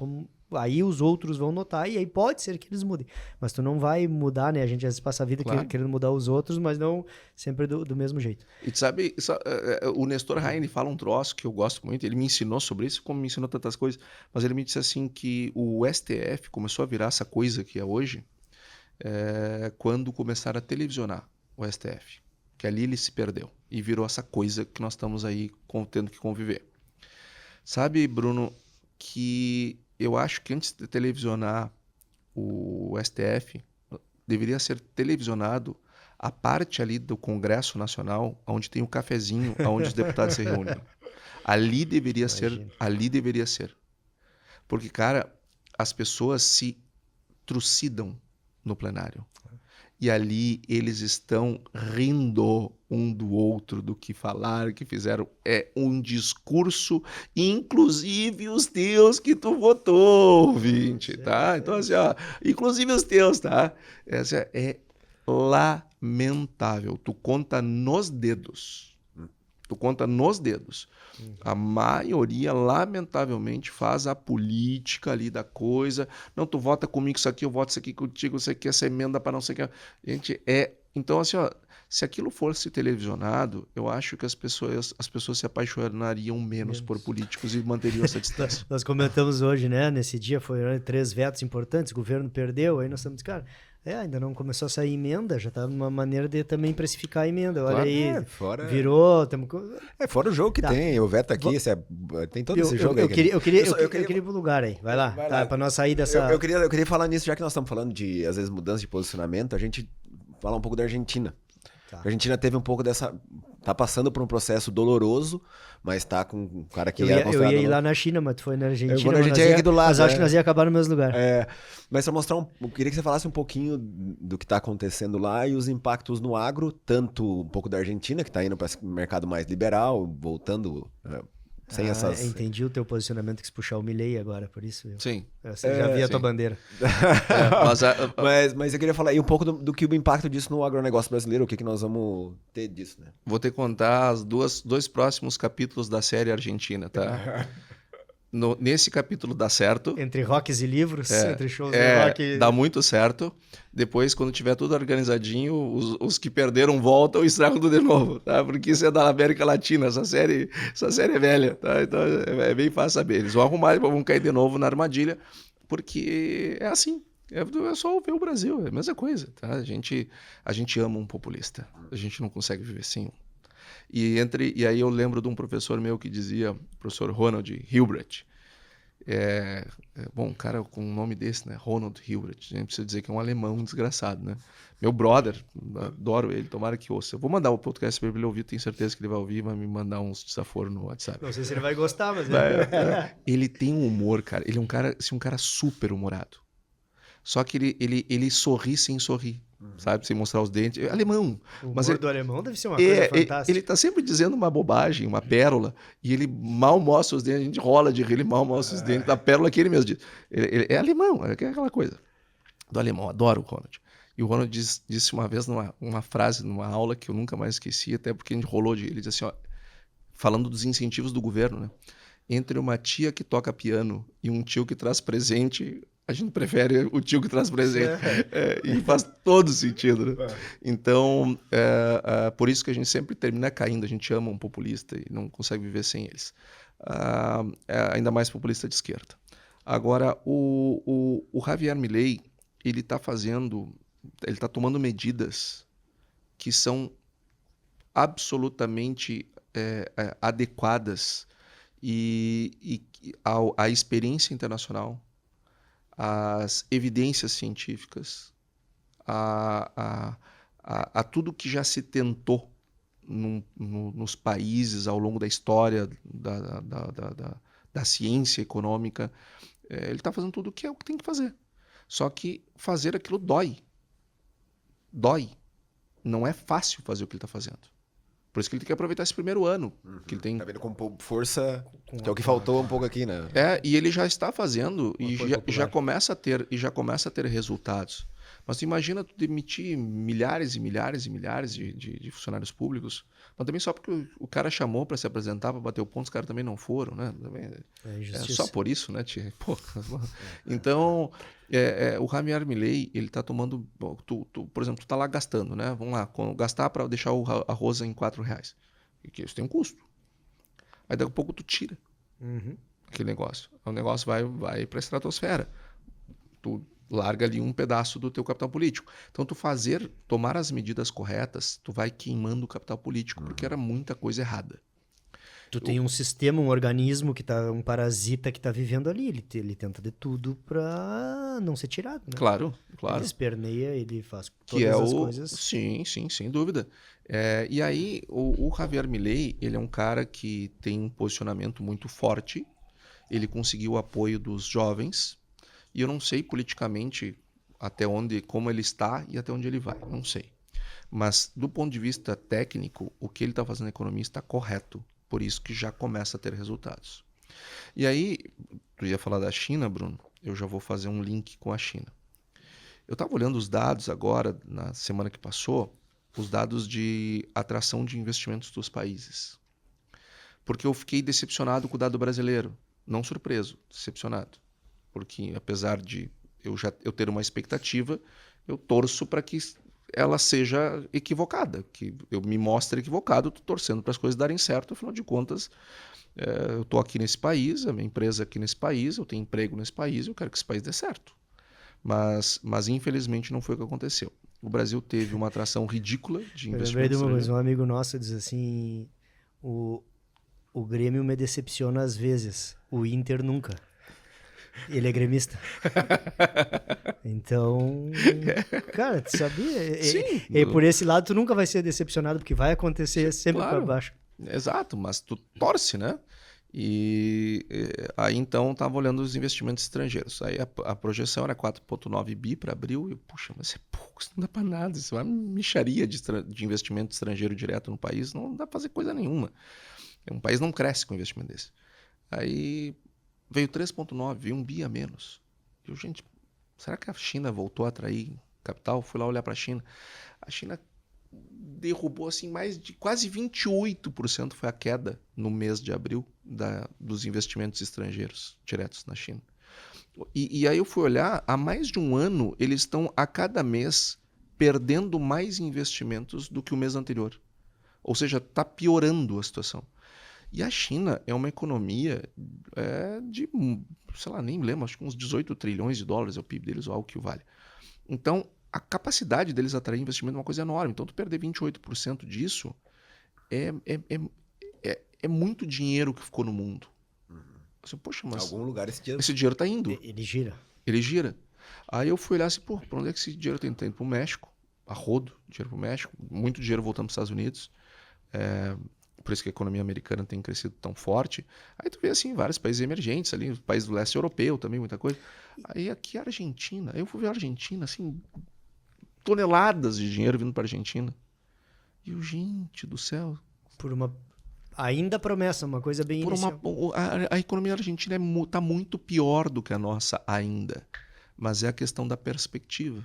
Aí os outros vão notar, e aí pode ser que eles mudem. Mas tu não vai mudar, né? A gente às vezes passa a vida querendo mudar os outros, mas não sempre do mesmo jeito. E tu sabe, o Nestor Heine fala um troço que eu gosto muito, ele me ensinou sobre isso, como me ensinou tantas coisas, mas ele me disse assim que o STF começou a virar essa coisa que é hoje, quando começaram a televisionar o STF. Que ali ele se perdeu e virou essa coisa que nós estamos aí tendo que conviver. Sabe, Bruno, que... Eu acho que antes de televisionar o STF, deveria ser televisionado a parte ali do Congresso Nacional, onde tem o cafezinho, onde os deputados se reúnem. Ali deveria ser. Porque, cara, as pessoas se trucidam no plenário. E ali eles estão rindo um do outro, do que falaram, que fizeram. É um discurso, inclusive os teus que tu votou, ouvinte, tá? Então, assim, ó, inclusive os teus, tá? Essa é lamentável. Tu conta nos dedos. A maioria, lamentavelmente, faz a política ali da coisa. Não, tu vota comigo isso aqui, eu voto isso aqui contigo, isso aqui, essa emenda para não sei o que. Gente, Então, assim, ó, se aquilo fosse televisionado, eu acho que as pessoas se apaixonariam menos por políticos e manteriam essa distância. Nós comentamos hoje, né? Nesse dia foram 3 vetos importantes, o governo perdeu, aí nós estamos, cara... ainda não começou a sair emenda, já tá uma maneira de também precificar a emenda. Olha aí, virou... Fora o jogo que tem, o veto aqui, tem todo esse jogo aí. Eu queria ir pro lugar aí, vai lá, pra nós sair dessa... Eu queria falar nisso, já que nós estamos falando de, às vezes, mudança de posicionamento, a gente falar um pouco da Argentina. Tá. A Argentina teve um pouco dessa... Tá passando por um processo doloroso, mas tá com um cara que era considerado... Eu ia ir lá na China, mas tu foi na Argentina. Eu vou na Argentina aqui do lado. Mas acho que nós ia acabar no mesmo lugar. Mas pra mostrar eu queria que você falasse um pouquinho do que tá acontecendo lá e os impactos no agro, tanto um pouco da Argentina, que tá indo para esse mercado mais liberal, voltando Sem essas... Entendi o teu posicionamento, que se puxar o Milley agora, por isso. Sim. Você já vi a tua bandeira. Mas eu queria falar aí um pouco do que o impacto disso no agronegócio brasileiro, o que nós vamos ter disso, né? Vou te contar os dois próximos capítulos da série Argentina, tá? Nesse capítulo dá certo. Entre rocks e livros, entre shows de rock. Dá muito certo. Depois, quando tiver tudo organizadinho, os que perderam voltam e estragam tudo de novo, tá? Porque isso é da América Latina, essa série é velha, tá? Então é bem fácil saber. Eles vão arrumar e vão cair de novo na armadilha, porque é assim. É só ver o Brasil, é a mesma coisa, tá? A gente ama um populista. A gente não consegue viver sem um. E aí eu lembro de um professor meu que dizia, professor Ronald Hilbert, bom, um cara com um nome desse, né? Ronald Hilbert, a gente precisa dizer que é um alemão desgraçado, né? Meu brother, adoro ele, tomara que ouça. Eu vou mandar o podcast para ele ouvir, tenho certeza que ele vai ouvir, vai me mandar uns desaforos no WhatsApp. Não sei se ele vai gostar, mas... Ele tem um humor, cara, ele é um cara super humorado. Só que ele sorri sem sorrir, sabe? Sem mostrar os dentes. É alemão. O mas humor do alemão deve ser uma coisa fantástica. Ele tá sempre dizendo uma bobagem, uma pérola, e ele mal mostra os dentes, a gente rola de rir, ele mal mostra os dentes da pérola que ele mesmo diz. Ele é alemão, é aquela coisa. Do alemão, adoro o Ronald. E o Ronald disse uma vez uma frase numa aula que eu nunca mais esqueci, até porque a gente rolou de... Ele disse assim, ó, falando dos incentivos do governo, né? Entre uma tia que toca piano e um tio que traz presente... A gente prefere o tio que traz presente. E faz todo sentido, né? Então, por isso que a gente sempre termina caindo. A gente ama um populista e não consegue viver sem eles. Ainda mais populista de esquerda. Agora, o Javier Milei, ele está tomando medidas que são absolutamente adequadas e à experiência internacional, as evidências científicas, a tudo que já se tentou nos países ao longo da história da ciência econômica. Ele está fazendo tudo o que tem que fazer. Só que fazer aquilo dói. Dói. Não é fácil fazer o que ele está fazendo. Por isso que ele tem que aproveitar esse primeiro ano. Que ele tem... Tá vendo com força, que é o que faltou um pouco aqui, né? E ele já está fazendo e já começa a ter resultados. Mas tu imagina tu demitir milhares e milhares e milhares de funcionários públicos, mas também só porque o cara chamou para se apresentar, para bater o ponto, os caras também não foram, né? Só por isso, né, tia? Pô. Então, o Javier Milei, ele tá tomando... por exemplo, tu tá lá gastando, né? Vamos lá, gastar para deixar o arroz em R$4. Porque isso tem um custo. Aí daqui a pouco tu tira aquele negócio. O negócio vai para a estratosfera. Tu larga ali um pedaço do teu capital político. Então, tomar as medidas corretas, tu vai queimando o capital político, porque era muita coisa errada. Tu tem um sistema, um organismo, um parasita que tá vivendo ali. Ele tenta de tudo pra não ser tirado, né? Claro. Ele esperneia, ele faz todas as coisas. Sim, sem dúvida. E aí, o Javier Milei, ele é um cara que tem um posicionamento muito forte. Ele conseguiu o apoio dos jovens. E eu não sei politicamente como ele está e até onde ele vai. Não sei. Mas, do ponto de vista técnico, o que ele está fazendo na economia está correto. Por isso que já começa a ter resultados. E aí, tu ia falar da China, Bruno, eu já vou fazer um link com a China. Eu estava olhando os dados agora, na semana que passou, os dados de atração de investimentos dos países. Porque eu fiquei decepcionado com o dado brasileiro. Não surpreso, decepcionado. Porque apesar de eu ter uma expectativa, eu torço para que ela seja equivocada, que eu me mostre equivocado, estou torcendo para as coisas darem certo, afinal de contas, eu estou aqui nesse país, a minha empresa aqui nesse país, eu tenho emprego nesse país, eu quero que esse país dê certo. Mas infelizmente não foi o que aconteceu. O Brasil teve uma atração ridícula de investimentos. Eu lembrei de uma coisa, um amigo nosso diz assim, o Grêmio me decepciona às vezes, o Inter nunca. Ele é gremista. Então, cara, tu sabia? Sim. E por esse lado tu nunca vai ser decepcionado, porque vai acontecer sempre para baixo. Exato, mas tu torce, né? E aí então estava olhando os investimentos estrangeiros. Aí a projeção era 4,9 bi para abril. E puxa, mas é pouco, isso não dá para nada. Isso é uma mixaria de investimento estrangeiro direto no país, não dá para fazer coisa nenhuma. Um país não cresce com um investimento desse. Aí veio 3,9, veio 1 bi a menos. Eu, gente, será que a China voltou a atrair capital? Fui lá olhar para a China. A China derrubou assim mais de quase 28% foi a queda no mês de abril dos investimentos estrangeiros diretos na China. E aí eu fui olhar, há mais de um ano eles estão a cada mês perdendo mais investimentos do que o mês anterior. Ou seja, está piorando a situação. E a China é uma economia de, sei lá, nem me lembro, acho que uns 18 trilhões de dólares é o PIB deles, ou algo que vale. Então, a capacidade deles atrair investimento é uma coisa enorme. Então, tu perder 28% disso é muito dinheiro que ficou no mundo. Assim, poxa, mas Algum lugar esse dinheiro está indo. Ele gira. Ele gira. Aí eu fui olhar assim, pô, para onde é que esse dinheiro está indo? Tá indo para o México, a rodo, dinheiro para o México, muito dinheiro voltando para os Estados Unidos. Por isso que a economia americana tem crescido tão forte. Aí tu vê assim, vários países emergentes ali, países do leste europeu também, muita coisa. Aí aqui a Argentina, eu fui ver a Argentina, assim, toneladas de dinheiro vindo para a Argentina. E eu, gente do céu. Por uma ainda promessa, uma coisa bem inicial. A economia argentina está muito pior do que a nossa ainda. Mas é a questão da perspectiva.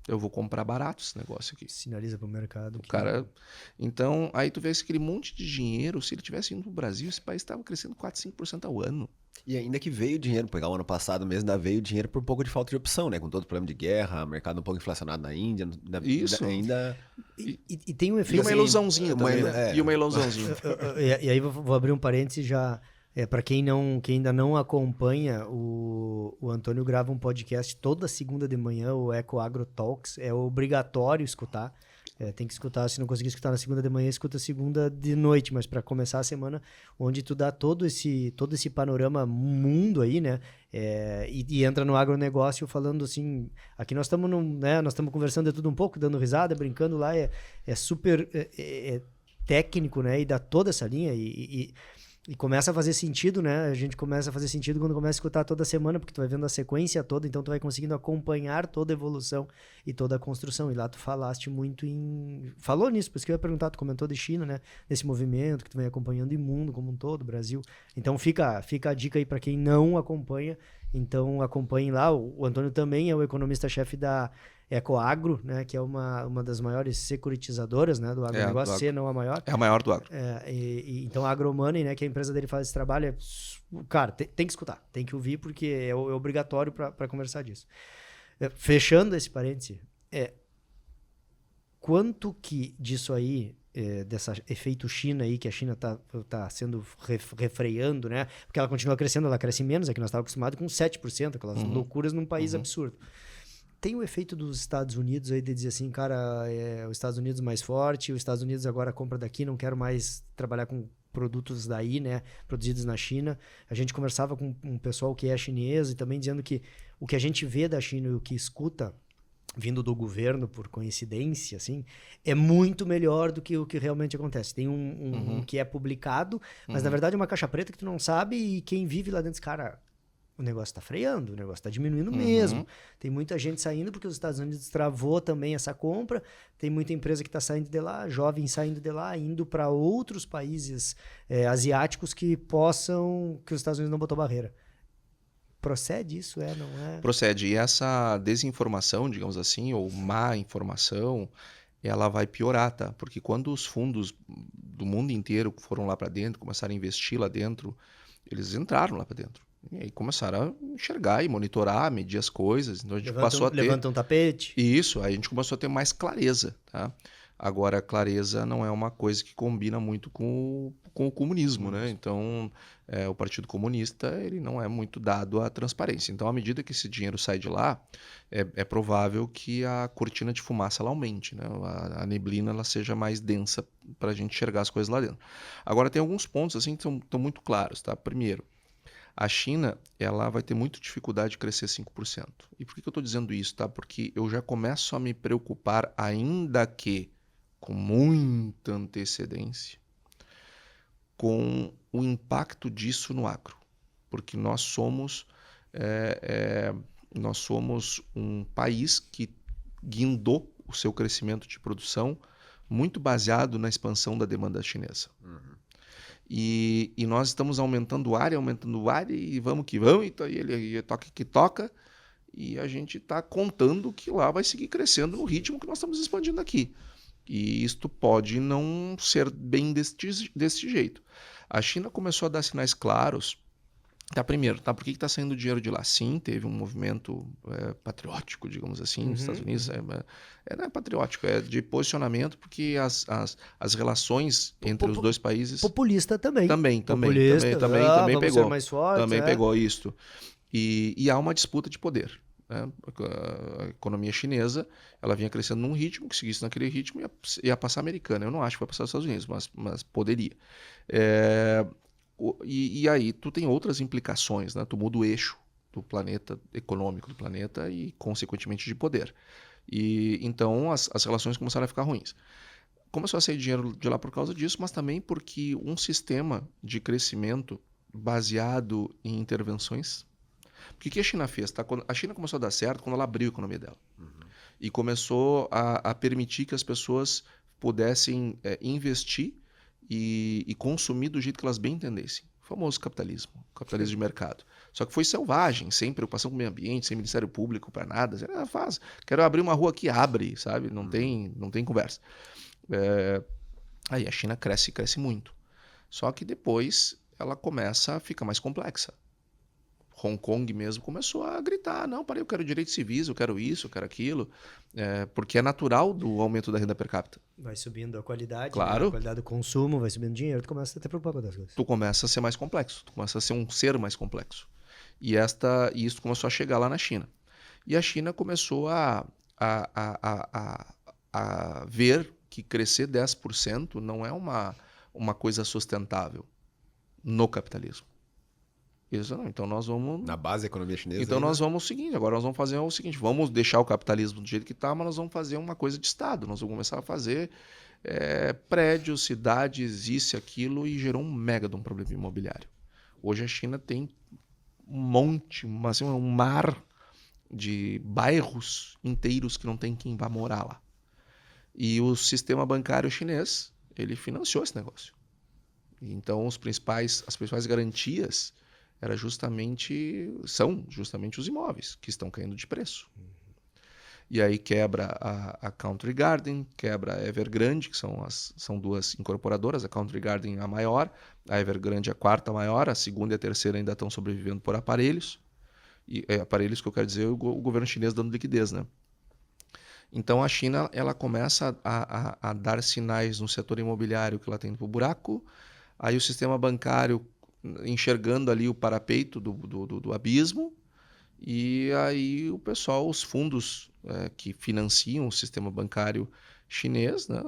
Eu vou comprar barato esse negócio aqui. Sinaliza para o mercado. Cara, então, aí tu vê aquele monte de dinheiro. Se ele tivesse indo para o Brasil, esse país estava crescendo 4%, 5% ao ano. E ainda que veio dinheiro, pegar o ano passado mesmo, ainda veio dinheiro por um pouco de falta de opção, né? Com todo o problema de guerra, mercado um pouco inflacionado na Índia. Isso. Ainda... E tem um efeito... E uma ilusãozinha também, né? E uma ilusãozinha. E aí vou abrir um parênteses já... para quem ainda não acompanha, o Antônio grava um podcast toda segunda de manhã, o Eco Agro Talks. É obrigatório escutar. Tem que escutar, se não conseguir escutar na segunda de manhã, escuta segunda de noite, mas para começar a semana, onde tu dá todo esse panorama mundo aí, né? E entra no agronegócio falando assim, aqui nós estamos nós estamos conversando de tudo um pouco, dando risada, brincando lá, é super técnico, né? E dá toda essa linha e começa a fazer sentido, né? A gente começa a fazer sentido quando começa a escutar toda semana, porque tu vai vendo a sequência toda, então tu vai conseguindo acompanhar toda a evolução e toda a construção. E lá tu falaste muito falou nisso, por isso que eu ia perguntar, tu comentou de China, né? Nesse movimento que tu vem acompanhando o mundo como um todo, Brasil. Então fica a dica aí para quem não acompanha. Então acompanhem lá. O Antônio também é o economista-chefe da Ecoagro, né, que é uma das maiores securitizadoras, né, do agronegócio, se não a maior. É a maior do agro. Então a AgroMoney, né, que a empresa dele faz esse trabalho, cara, tem que escutar, tem que ouvir, porque é obrigatório para conversar disso. Fechando esse parêntese, quanto que disso aí, dessa efeito China aí, que a China tá sendo refreando, né, porque ela continua crescendo, ela cresce menos, é que nós estávamos acostumados com 7%, aquelas loucuras num país absurdo. Tem o efeito dos Estados Unidos aí de dizer assim, cara, os Estados Unidos mais forte, os Estados Unidos agora compra daqui, não quero mais trabalhar com produtos daí, né, produzidos na China. A gente conversava com um pessoal que é chinês e também dizendo que o que a gente vê da China e o que escuta vindo do governo, por coincidência, assim, é muito melhor do que o que realmente acontece. Tem um que é publicado, mas na verdade é uma caixa preta que tu não sabe e quem vive lá dentro diz, cara... O negócio está freando, o negócio está diminuindo mesmo. Tem muita gente saindo porque os Estados Unidos travou também essa compra. Tem muita empresa que está saindo de lá, jovem saindo de lá, indo para outros países asiáticos que os Estados Unidos não botou barreira. Procede isso, não é? Procede. E essa desinformação, digamos assim, ou má informação, ela vai piorar, tá? Porque quando os fundos do mundo inteiro foram lá para dentro, começaram a investir lá dentro, eles entraram lá para dentro. E aí começaram a enxergar e monitorar, medir as coisas. Então a gente passou a ter... Levanta um tapete. Isso, aí a gente começou a ter mais clareza, tá? Agora, a clareza não é uma coisa que combina muito com o comunismo, né? Então, o Partido Comunista, ele não é muito dado à transparência. Então, à medida que esse dinheiro sai de lá, é provável que a cortina de fumaça ela aumente, né? A neblina ela seja mais densa para a gente enxergar as coisas lá dentro. Agora, tem alguns pontos assim que estão muito claros, tá? Primeiro, a China ela vai ter muita dificuldade de crescer 5%. E por que eu estou dizendo isso? Tá? Porque eu já começo a me preocupar, ainda que com muita antecedência, com o impacto disso no agro. Porque nós somos um país que guindou o seu crescimento de produção muito baseado na expansão da demanda chinesa. E nós estamos aumentando área e vamos que vamos, então ele toca que toca, e a gente está contando que lá vai seguir crescendo no ritmo que nós estamos expandindo aqui. E isto pode não ser bem deste jeito. A China começou a dar sinais claros. Primeiro, por que está saindo dinheiro de lá? Sim, teve um movimento patriótico, digamos assim, nos Estados Unidos. Não é patriótico, é de posicionamento, porque as relações entre os dois países... Populista também. Também pegou. Mais forte, também pegou isto. E há uma disputa de poder. Né? A economia chinesa, ela vinha crescendo num ritmo, que seguisse naquele ritmo, ia passar a americana. Eu não acho que vai passar os Estados Unidos, mas poderia. E aí tu tem outras implicações, né? Tu muda o eixo do planeta, econômico do planeta e, consequentemente, de poder. E então as relações começaram a ficar ruins. Começou a sair dinheiro de lá por causa disso, mas também porque um sistema de crescimento baseado em intervenções... O que a China fez? A China começou a dar certo quando ela abriu a economia dela. E começou a permitir que as pessoas pudessem investir e consumir do jeito que elas bem entendessem. O famoso capitalismo de mercado. Só que foi selvagem, sem preocupação com o meio ambiente, sem Ministério Público para nada. Quero abrir uma rua aqui, abre, sabe? Não tem conversa. Aí a China cresce muito. Só que depois ela começa a ficar mais complexa. Hong Kong mesmo começou a gritar, não, eu quero direitos civis, eu quero isso, eu quero aquilo, porque é natural do aumento da renda per capita. Vai subindo a qualidade, claro. Né? A qualidade do consumo, vai subindo o dinheiro, tu começa a ter preocupado das coisas. Tu começa a ser mais complexo, tu começa a ser um ser mais complexo. E isso começou a chegar lá na China. E a China começou a ver que crescer 10% não é uma coisa sustentável no capitalismo. Isso não. Então nós vamos... Na base da economia chinesa. Então nós vamos o seguinte, agora nós vamos fazer o seguinte, vamos deixar o capitalismo do jeito que está, mas nós vamos fazer uma coisa de Estado. Nós vamos começar a fazer prédios, cidades, isso e aquilo, e gerou um mega de um problema imobiliário. Hoje a China tem um monte, um mar de bairros inteiros que não tem quem vá morar lá. E o sistema bancário chinês, ele financiou esse negócio. Então as principais garantias são justamente os imóveis que estão caindo de preço. E aí quebra a Country Garden, quebra a Evergrande, que são duas incorporadoras, a Country Garden é a maior, a Evergrande é a quarta maior, a segunda e a terceira ainda estão sobrevivendo por aparelhos. E aparelhos que eu quero dizer, o governo chinês dando liquidez, né? Então a China ela começa a dar sinais no setor imobiliário que ela tem para o buraco, aí o sistema bancário enxergando ali o parapeito do abismo, e aí o pessoal, os fundos que financiam o sistema bancário chinês, né,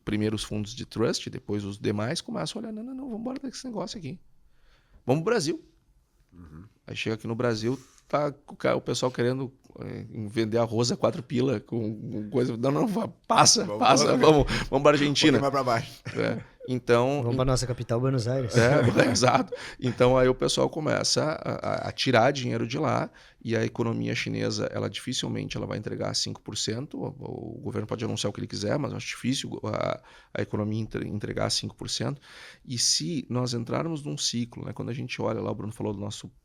primeiro os fundos de trust, depois os demais, começam a olhar, não, vamos embora desse negócio aqui. Vamos pro Brasil. Aí chega aqui no Brasil, tá o pessoal querendo vender arroz a 4 pila com coisa. Não, passa, vamos para a Argentina. Mais para baixo. Então, vamos para nossa capital, Buenos Aires. Exato. Então aí o pessoal começa a tirar dinheiro de lá, e a economia chinesa, ela dificilmente vai entregar 5%. O governo pode anunciar o que ele quiser, mas eu acho difícil a economia entregar 5%. E se nós entrarmos num ciclo, né, quando a gente olha lá, o Bruno falou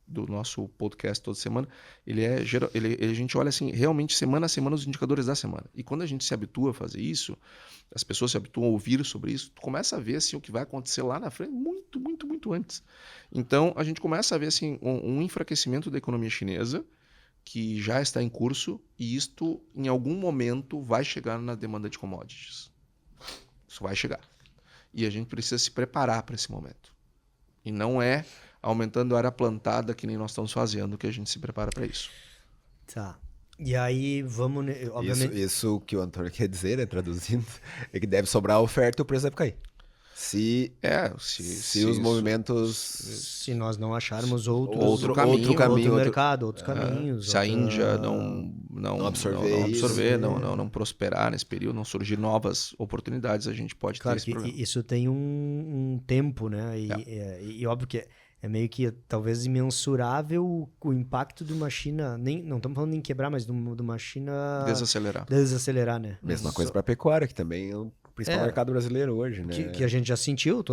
do nosso podcast toda semana, a gente olha assim, realmente semana a semana os indicadores da semana. E quando a gente se habitua a fazer isso, as pessoas se habituam a ouvir sobre isso, tu começa a ver assim, o que vai acontecer lá na frente muito, muito, muito antes. Então, a gente começa a ver assim, um enfraquecimento da economia chinesa, que já está em curso, e isto, em algum momento, vai chegar na demanda de commodities. Isso vai chegar. E a gente precisa se preparar para esse momento. E não é aumentando a área plantada, que nem nós estamos fazendo, que a gente se prepara para isso. Tá. E aí, vamos... Obviamente... Isso que o Antônio quer dizer, né, traduzindo, é que deve sobrar a oferta e o preço deve cair. Se os movimentos... Se nós não acharmos outro mercado, outros caminhos. Se a Índia não absorver, não prosperar nesse período, não surgir novas oportunidades, a gente pode ter esse problema. Isso tem um tempo, né? E óbvio que é meio que talvez imensurável o impacto de uma China, não estamos falando em quebrar, mas de uma China... Desacelerar, né? Mesma coisa para a pecuária, que também Principal mercado brasileiro hoje, né? Que a gente já sentiu.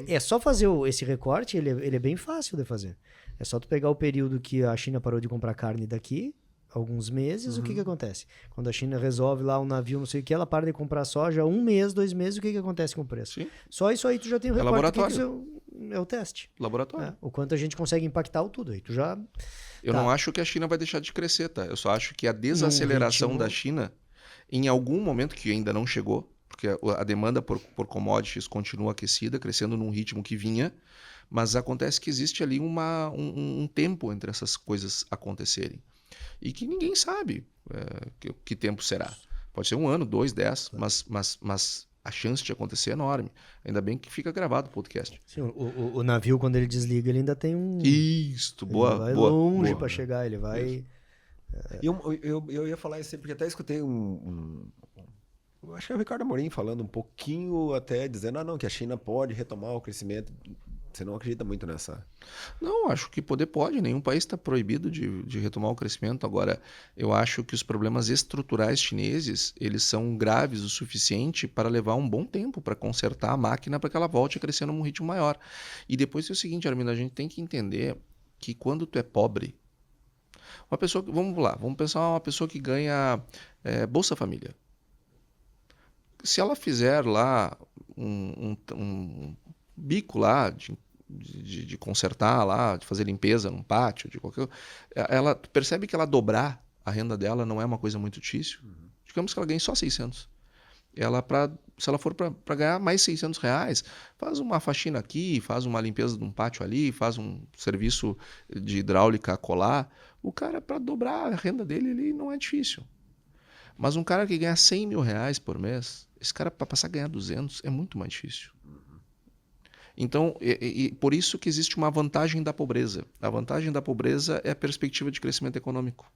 É só fazer esse recorte, ele é bem fácil de fazer. É só tu pegar o período que a China parou de comprar carne daqui, alguns meses, o que acontece? Quando a China resolve lá um navio, não sei o que, ela para de comprar soja 1 mês, 2 meses, o que acontece com o preço? Sim. Só isso aí tu já tem o recorte. Laboratório. É o teste. Laboratório. O quanto a gente consegue impactar o tudo aí. Tu já... Eu não acho que a China vai deixar de crescer, tá? Eu só acho que a desaceleração da China, em algum momento que ainda não chegou, porque a demanda por commodities continua aquecida, crescendo num ritmo que vinha, mas acontece que existe ali um tempo entre essas coisas acontecerem. E que ninguém sabe que tempo será. Pode ser 1 ano, 2, 10, mas a chance de acontecer é enorme. Ainda bem que fica gravado o podcast. Sim, o navio, quando ele desliga, ele ainda tem um... Isso, boa. Ele vai longe para chegar, ele vai... Eu ia falar isso sempre, porque até escutei eu acho que é o Ricardo Amorim falando um pouquinho, até dizendo, não, que a China pode retomar o crescimento. Você não acredita muito nessa? Não, acho que poder pode. Nenhum país está proibido de retomar o crescimento. Agora, eu acho que os problemas estruturais chineses, eles são graves o suficiente para levar um bom tempo para consertar a máquina para que ela volte a crescer num ritmo maior. E depois é o seguinte, Armindo, a gente tem que entender que quando tu é pobre, uma pessoa, vamos pensar uma pessoa que ganha Bolsa Família. Se ela fizer lá um bico lá de consertar lá, de fazer limpeza num pátio, de qualquer, ela percebe que ela dobrar a renda dela não é uma coisa muito difícil. Digamos que ela ganhe só 600. Se ela for para ganhar mais R$600, faz uma faxina aqui, faz uma limpeza de um pátio ali, faz um serviço de hidráulica a colar. O cara, para dobrar a renda dele, ele não é difícil. Mas um cara que ganha R$100 mil por mês, esse cara, para passar a ganhar 200, é muito mais difícil. Então, por isso que existe uma vantagem da pobreza. A vantagem da pobreza é a perspectiva de crescimento econômico.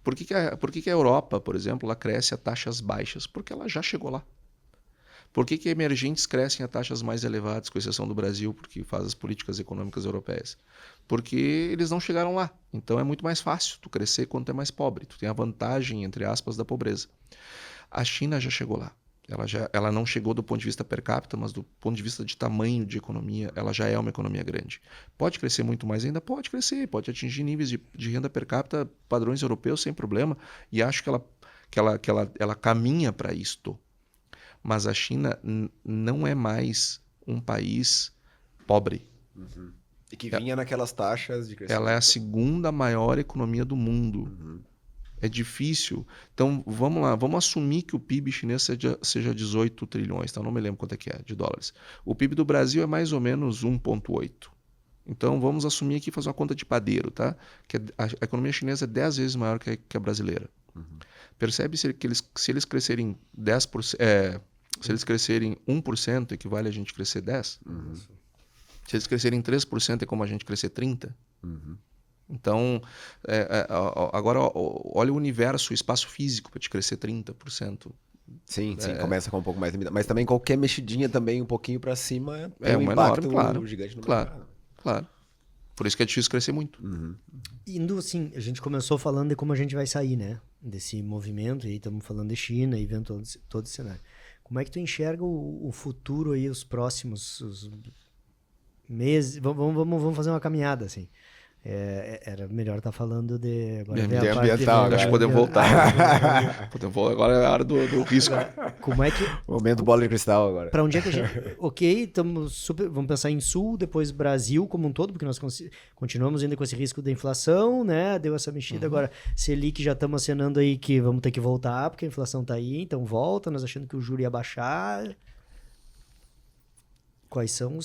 Por que a Europa, por exemplo, ela cresce a taxas baixas? Porque ela já chegou lá. Por que emergentes crescem a taxas mais elevadas, com exceção do Brasil, porque faz as políticas econômicas europeias? Porque eles não chegaram lá. Então é muito mais fácil tu crescer quando tu é mais pobre. Tu tem a vantagem, entre aspas, da pobreza. A China já chegou lá. Ela não chegou do ponto de vista per capita, mas do ponto de vista de tamanho de economia, ela já é uma economia grande. Pode crescer muito mais ainda? Pode crescer, pode atingir níveis de renda per capita padrões europeus sem problema, e acho que ela caminha para isto. Mas a China não é mais um país pobre. Uhum. E que vinha naquelas taxas de crescimento. Ela é a segunda maior economia do mundo. Uhum. É difícil. Então, vamos lá, vamos assumir que o PIB chinês seja 18 trilhões, tá? Não me lembro quanto é que é de dólares. O PIB do Brasil é mais ou menos 1,8. Então, vamos assumir aqui e fazer uma conta de padeiro, tá? Que a economia chinesa é 10 vezes maior que a brasileira. Uhum. Percebe se eles crescerem 10%, se eles crescerem 1%, equivale a gente crescer 10%? Uhum. Se eles crescerem 3%, é como a gente crescer 30%? Uhum. Então, agora olha o universo, o espaço físico para te crescer 30%. Sim, começa com um pouco mais limitado. Mas também qualquer mexidinha também um pouquinho para cima tem um impacto enorme, gigante no mercado. Claro. Por isso que é difícil crescer muito. Uhum. Indo assim, a gente começou falando de como a gente vai sair, né? Desse movimento, e aí estamos falando de China e vendo todo esse cenário. Como é que tu enxerga o futuro aí, os próximos meses? Vamos fazer uma caminhada, assim. Era melhor estar falando de... Agora vem a ambiental, acho que podemos voltar. Agora é a hora do risco. Como é que... Momento bola de cristal agora. Para onde é que a gente... Ok, vamos pensar em Sul, depois Brasil como um todo, porque nós continuamos ainda com esse risco da inflação, né? Deu essa mexida. Agora, Selic já estamos acenando aí que vamos ter que voltar, porque a inflação está aí, então volta, nós achando que o juro ia baixar... Quais são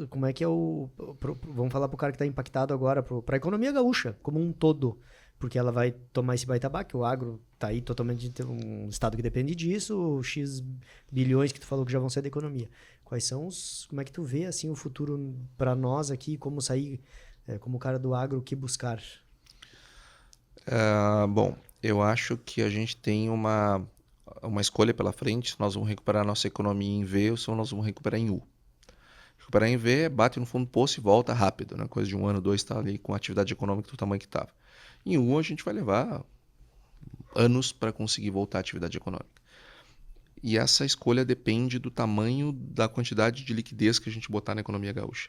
como é que é vamos falar para o cara que está impactado agora, para a economia gaúcha como um todo, porque ela vai tomar esse baita baque, o agro está aí totalmente, um estado que depende disso, X bilhões que tu falou que já vão ser da economia. Quais são como é que tu vê assim o futuro para nós aqui, como sair, como cara do agro, o que buscar? Bom, eu acho que a gente tem uma escolha pela frente, se nós vamos recuperar a nossa economia em V ou se nós vamos recuperar em U. Recuperar em V, bate no fundo do poço e volta rápido, né? Coisa de 1 ano, 2, está ali com a atividade econômica do tamanho que estava. Em U, a gente vai levar anos para conseguir voltar à atividade econômica. E essa escolha depende do tamanho da quantidade de liquidez que a gente botar na economia gaúcha.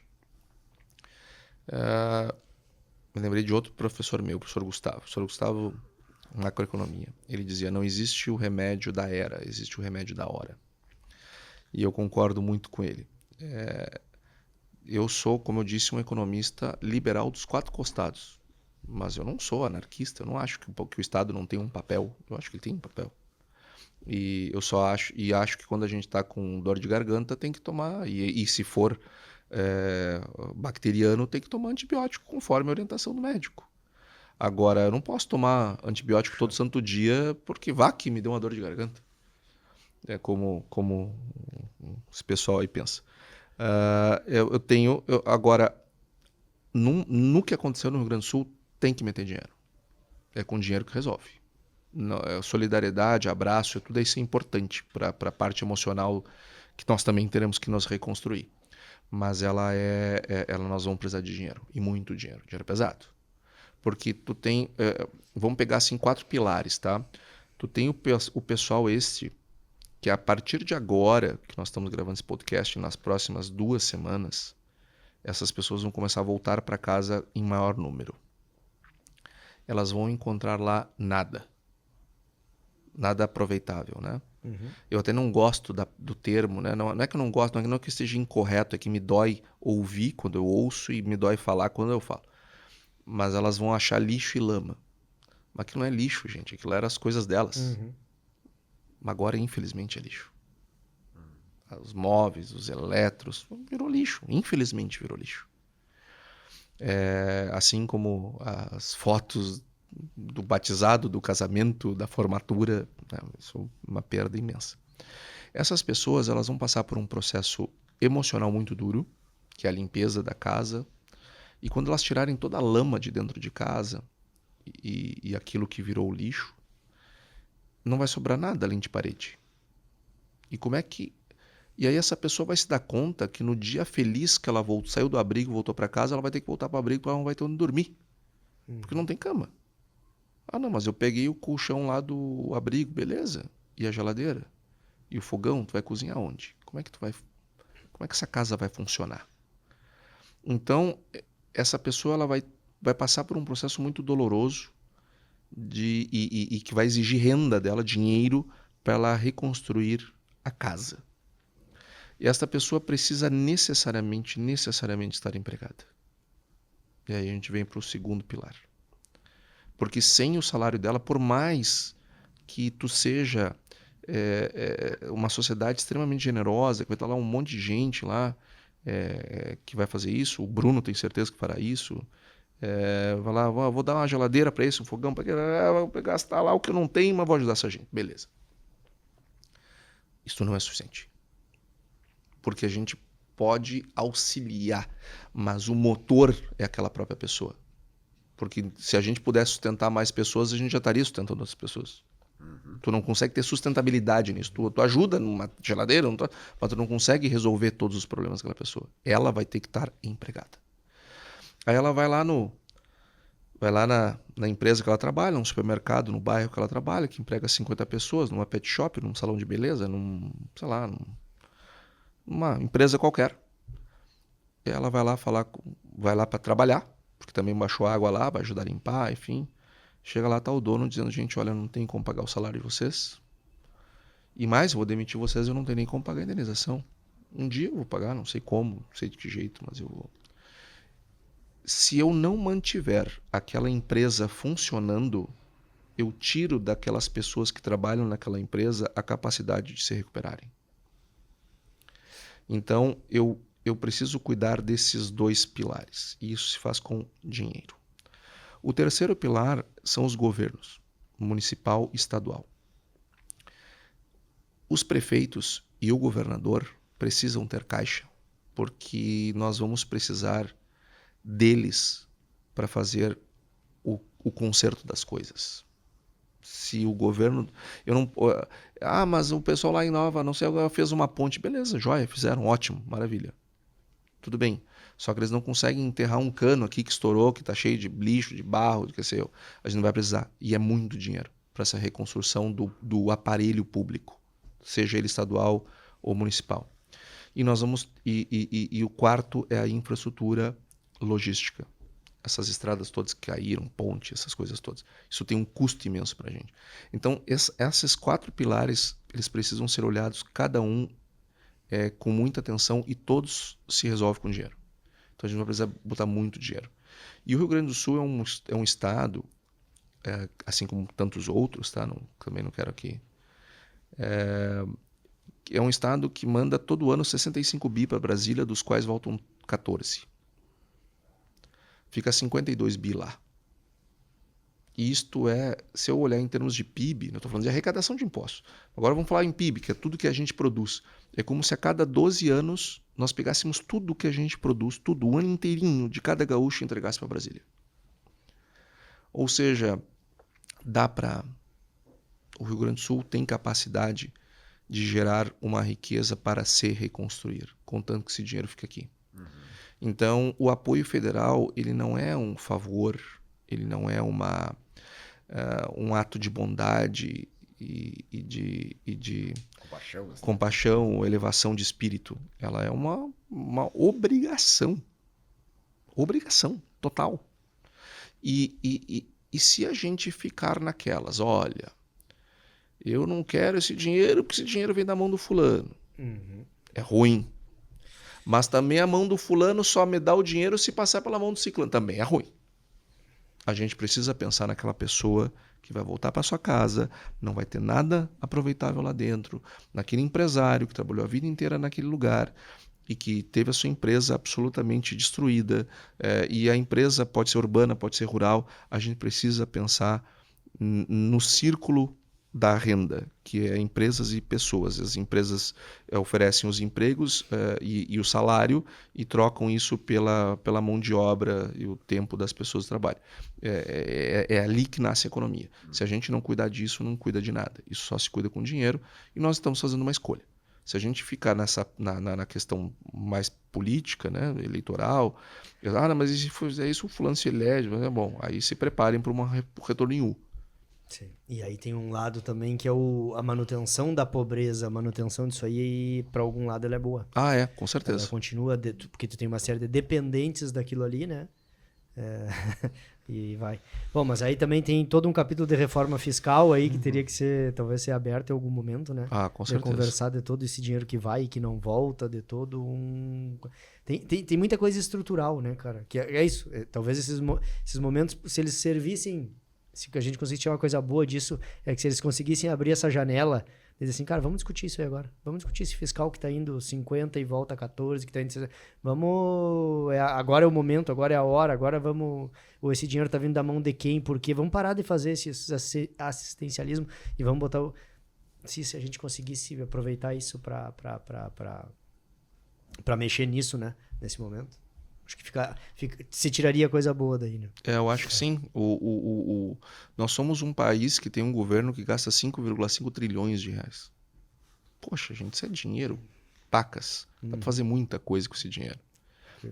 Me lembrei de outro professor meu, o professor Gustavo. O professor Gustavo, macroeconomia. Ele dizia, não existe o remédio da era, existe o remédio da hora. E eu concordo muito com ele. Eu sou, como eu disse, um economista liberal dos quatro costados. Mas eu não sou anarquista, eu não acho que o Estado não tem um papel. Eu acho que ele tem um papel. E eu só acho que quando a gente está com dor de garganta tem que tomar, e se for bacteriano, tem que tomar antibiótico conforme a orientação do médico. Agora, eu não posso tomar antibiótico todo santo dia porque vá que me deu uma dor de garganta. É como esse pessoal aí pensa. Agora, no que aconteceu no Rio Grande do Sul, tem que meter dinheiro. É com dinheiro que resolve. Solidariedade, abraço, tudo isso é importante para a parte emocional que nós também teremos que nos reconstruir. Mas nós vamos precisar de dinheiro, e muito dinheiro pesado. Porque tu tem, vamos pegar assim 4 pilares, tá? Tu tem o pessoal que a partir de agora, que nós estamos gravando esse podcast, nas próximas 2 semanas, essas pessoas vão começar a voltar para casa em maior número. Elas vão encontrar lá nada aproveitável, né? Uhum. Eu até não gosto do termo, né? Não é que eu não gosto, não é que esteja incorreto, é que me dói ouvir quando eu ouço e me dói falar quando eu falo. Mas elas vão achar lixo e lama. Mas aquilo não é lixo, gente. Aquilo eram as coisas delas. Uhum. Mas agora, infelizmente, é lixo. Os móveis, os eletros, virou lixo. Infelizmente, virou lixo. Assim como as fotos do batizado, do casamento, da formatura, né? Isso é uma perda imensa. Essas pessoas, elas vão passar por um processo emocional muito duro, que é a limpeza da casa. E quando elas tirarem toda a lama de dentro de casa e aquilo que virou lixo, não vai sobrar nada além de parede. E aí essa pessoa vai se dar conta que no dia feliz que ela saiu do abrigo, voltou para casa, ela vai ter que voltar para o abrigo porque ela não vai ter onde dormir. Porque não tem cama. Ah, não, mas eu peguei o colchão lá do abrigo, beleza. E a geladeira? E o fogão? Tu vai cozinhar onde? Como é que essa casa vai funcionar? Então, essa pessoa ela vai passar por um processo muito doloroso e que vai exigir renda dela, dinheiro, para ela reconstruir a casa. E esta pessoa precisa necessariamente estar empregada. E aí a gente vem para o segundo pilar. Porque sem o salário dela, por mais que tu seja uma sociedade extremamente generosa, que vai estar lá um monte de gente lá que vai fazer isso, o Bruno tem certeza que fará isso, vai lá, vou dar uma geladeira para esse, um fogão, vou gastar lá o que eu não tenho, mas vou ajudar essa gente. Beleza. Isso não é suficiente. Porque a gente pode auxiliar, mas o motor é aquela própria pessoa. Porque se a gente pudesse sustentar mais pessoas, a gente já estaria sustentando outras pessoas. Uhum. Tu não consegue ter sustentabilidade nisso. Tu ajuda numa geladeira, mas tu não consegue resolver todos os problemas daquela pessoa. Ela vai ter que estar empregada. Aí ela vai lá na empresa que ela trabalha, num supermercado, no bairro que ela trabalha, que emprega 50 pessoas, numa pet shop, num salão de beleza, numa empresa qualquer. E ela vai lá para trabalhar, porque também baixou água lá, vai ajudar a limpar, enfim. Chega lá, tá o dono dizendo, gente, olha, não tem como pagar o salário de vocês. E mais, eu vou demitir vocês, eu não tenho nem como pagar a indenização. Um dia eu vou pagar, não sei como, não sei de que jeito, mas eu vou. Se eu não mantiver aquela empresa funcionando, eu tiro daquelas pessoas que trabalham naquela empresa a capacidade de se recuperarem. Então, eu preciso cuidar desses 2 pilares. E isso se faz com dinheiro. O terceiro pilar são os governos, municipal e estadual. Os prefeitos e o governador precisam ter caixa, porque nós vamos precisar deles para fazer o conserto das coisas. Se o governo... mas o pessoal lá em Nova, não sei, agora fez uma ponte. Beleza, joia, fizeram, ótimo, maravilha. Tudo bem. Só que eles não conseguem enterrar um cano aqui que estourou, que está cheio de lixo, de barro, que sei eu. A gente não vai precisar. E é muito dinheiro para essa reconstrução do aparelho público. seja ele estadual ou municipal. E nós vamos e o quarto é a infraestrutura logística. Essas estradas todas que caíram, ponte, essas coisas todas. Isso tem um custo imenso para a gente. Então, esses 4 pilares, eles precisam ser olhados, cada um com muita atenção, e todos se resolvem com dinheiro. Então, a gente vai precisar botar muito dinheiro. E o Rio Grande do Sul é um estado, assim como tantos outros, tá? Também não quero aqui... É um estado que manda todo ano 65 bi para Brasília, dos quais voltam 14. Fica 52 bi lá. E isto se eu olhar em termos de PIB, eu estou falando de arrecadação de impostos. Agora vamos falar em PIB, que é tudo que a gente produz. É como se a cada 12 anos nós pegássemos tudo que a gente produz, tudo, o ano inteirinho de cada gaúcho, e entregasse para Brasília. Ou seja, o Rio Grande do Sul tem capacidade de gerar uma riqueza para se reconstruir, contanto que esse dinheiro fique aqui. Então, o apoio federal, ele não é um favor, ele não é um ato de bondade e de compaixão ou elevação de espírito. Ela é uma obrigação. Obrigação total. E se a gente ficar naquelas, olha, eu não quero esse dinheiro porque esse dinheiro vem da mão do fulano. É ruim. Mas também a mão do fulano só me dá o dinheiro se passar pela mão do ciclano. Também é ruim. A gente precisa pensar naquela pessoa que vai voltar para sua casa, não vai ter nada aproveitável lá dentro, naquele empresário que trabalhou a vida inteira naquele lugar e que teve a sua empresa absolutamente destruída. E a empresa pode ser urbana, pode ser rural. A gente precisa pensar no círculo da renda, que é empresas e pessoas. As empresas oferecem os empregos e o salário e trocam isso pela mão de obra e o tempo das pessoas de trabalho. É ali que nasce a economia. Se a gente não cuidar disso, não cuida de nada. Isso só se cuida com dinheiro, e nós estamos fazendo uma escolha. Se a gente ficar na questão mais política, né, eleitoral, mas e se fizer isso, o fulano se elege, bom, aí se preparem para um retorno em U. Sim. E aí tem um lado também que é a manutenção da pobreza, a manutenção disso aí, para algum lado ela é boa. Com certeza. Ela continua, porque tu tem uma série de dependentes daquilo ali, né? E vai. Bom, mas aí também tem todo um capítulo de reforma fiscal aí que teria que talvez ser aberto em algum momento, né? Com certeza. Conversar de todo esse dinheiro que vai e que não volta, de todo Tem muita coisa estrutural, né, cara? Que é isso. Talvez esses momentos, se eles servissem... Se a gente conseguisse tirar uma coisa boa disso, é que se eles conseguissem abrir essa janela, dizer assim, cara, vamos discutir isso aí agora. Vamos discutir esse fiscal que tá indo 50 e volta 14, que tá indo... agora é o momento, agora é a hora, agora vamos... Ou esse dinheiro tá vindo da mão de quem, por quê? Vamos parar de fazer esse assistencialismo e vamos botar Se a gente conseguisse aproveitar isso para mexer nisso, né? Nesse momento. Acho que se tiraria coisa boa daí, né? Eu acho que sim. Nós somos um país que tem um governo que gasta 5,5 trilhões de reais. Poxa, gente, isso é dinheiro. Pacas. Dá pra fazer muita coisa com esse dinheiro.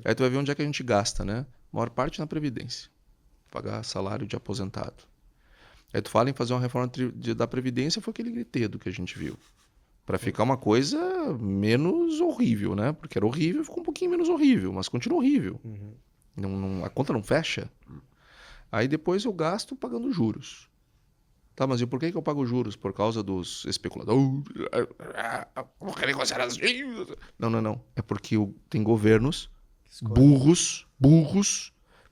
Aí tu vai ver onde é que a gente gasta, né? A maior parte na Previdência. Pagar salário de aposentado. Aí tu fala em fazer uma reforma da Previdência, foi aquele gritedo que a gente viu. Para ficar uma coisa menos horrível, né? Porque era horrível, ficou um pouquinho menos horrível, mas continua horrível. A conta não fecha. Aí depois eu gasto pagando juros. Tá, mas e por que eu pago juros? Por causa dos especuladores? Não. É porque tem governos burros,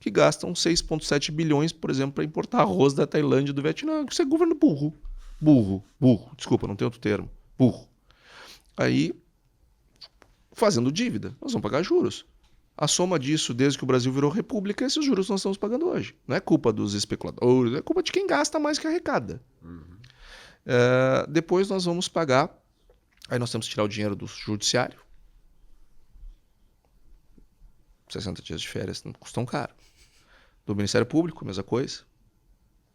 que gastam 6,7 bilhões, por exemplo, para importar arroz da Tailândia e do Vietnã. Isso é governo burro. Desculpa, não tem outro termo. Burro. Aí, fazendo dívida, nós vamos pagar juros. A soma disso, desde que o Brasil virou república, esses juros nós estamos pagando hoje. Não é culpa dos especuladores, é culpa de quem gasta mais que arrecada. Depois nós vamos pagar, aí nós temos que tirar o dinheiro do judiciário. 60 dias de férias não custam caro. Do Ministério Público, mesma coisa.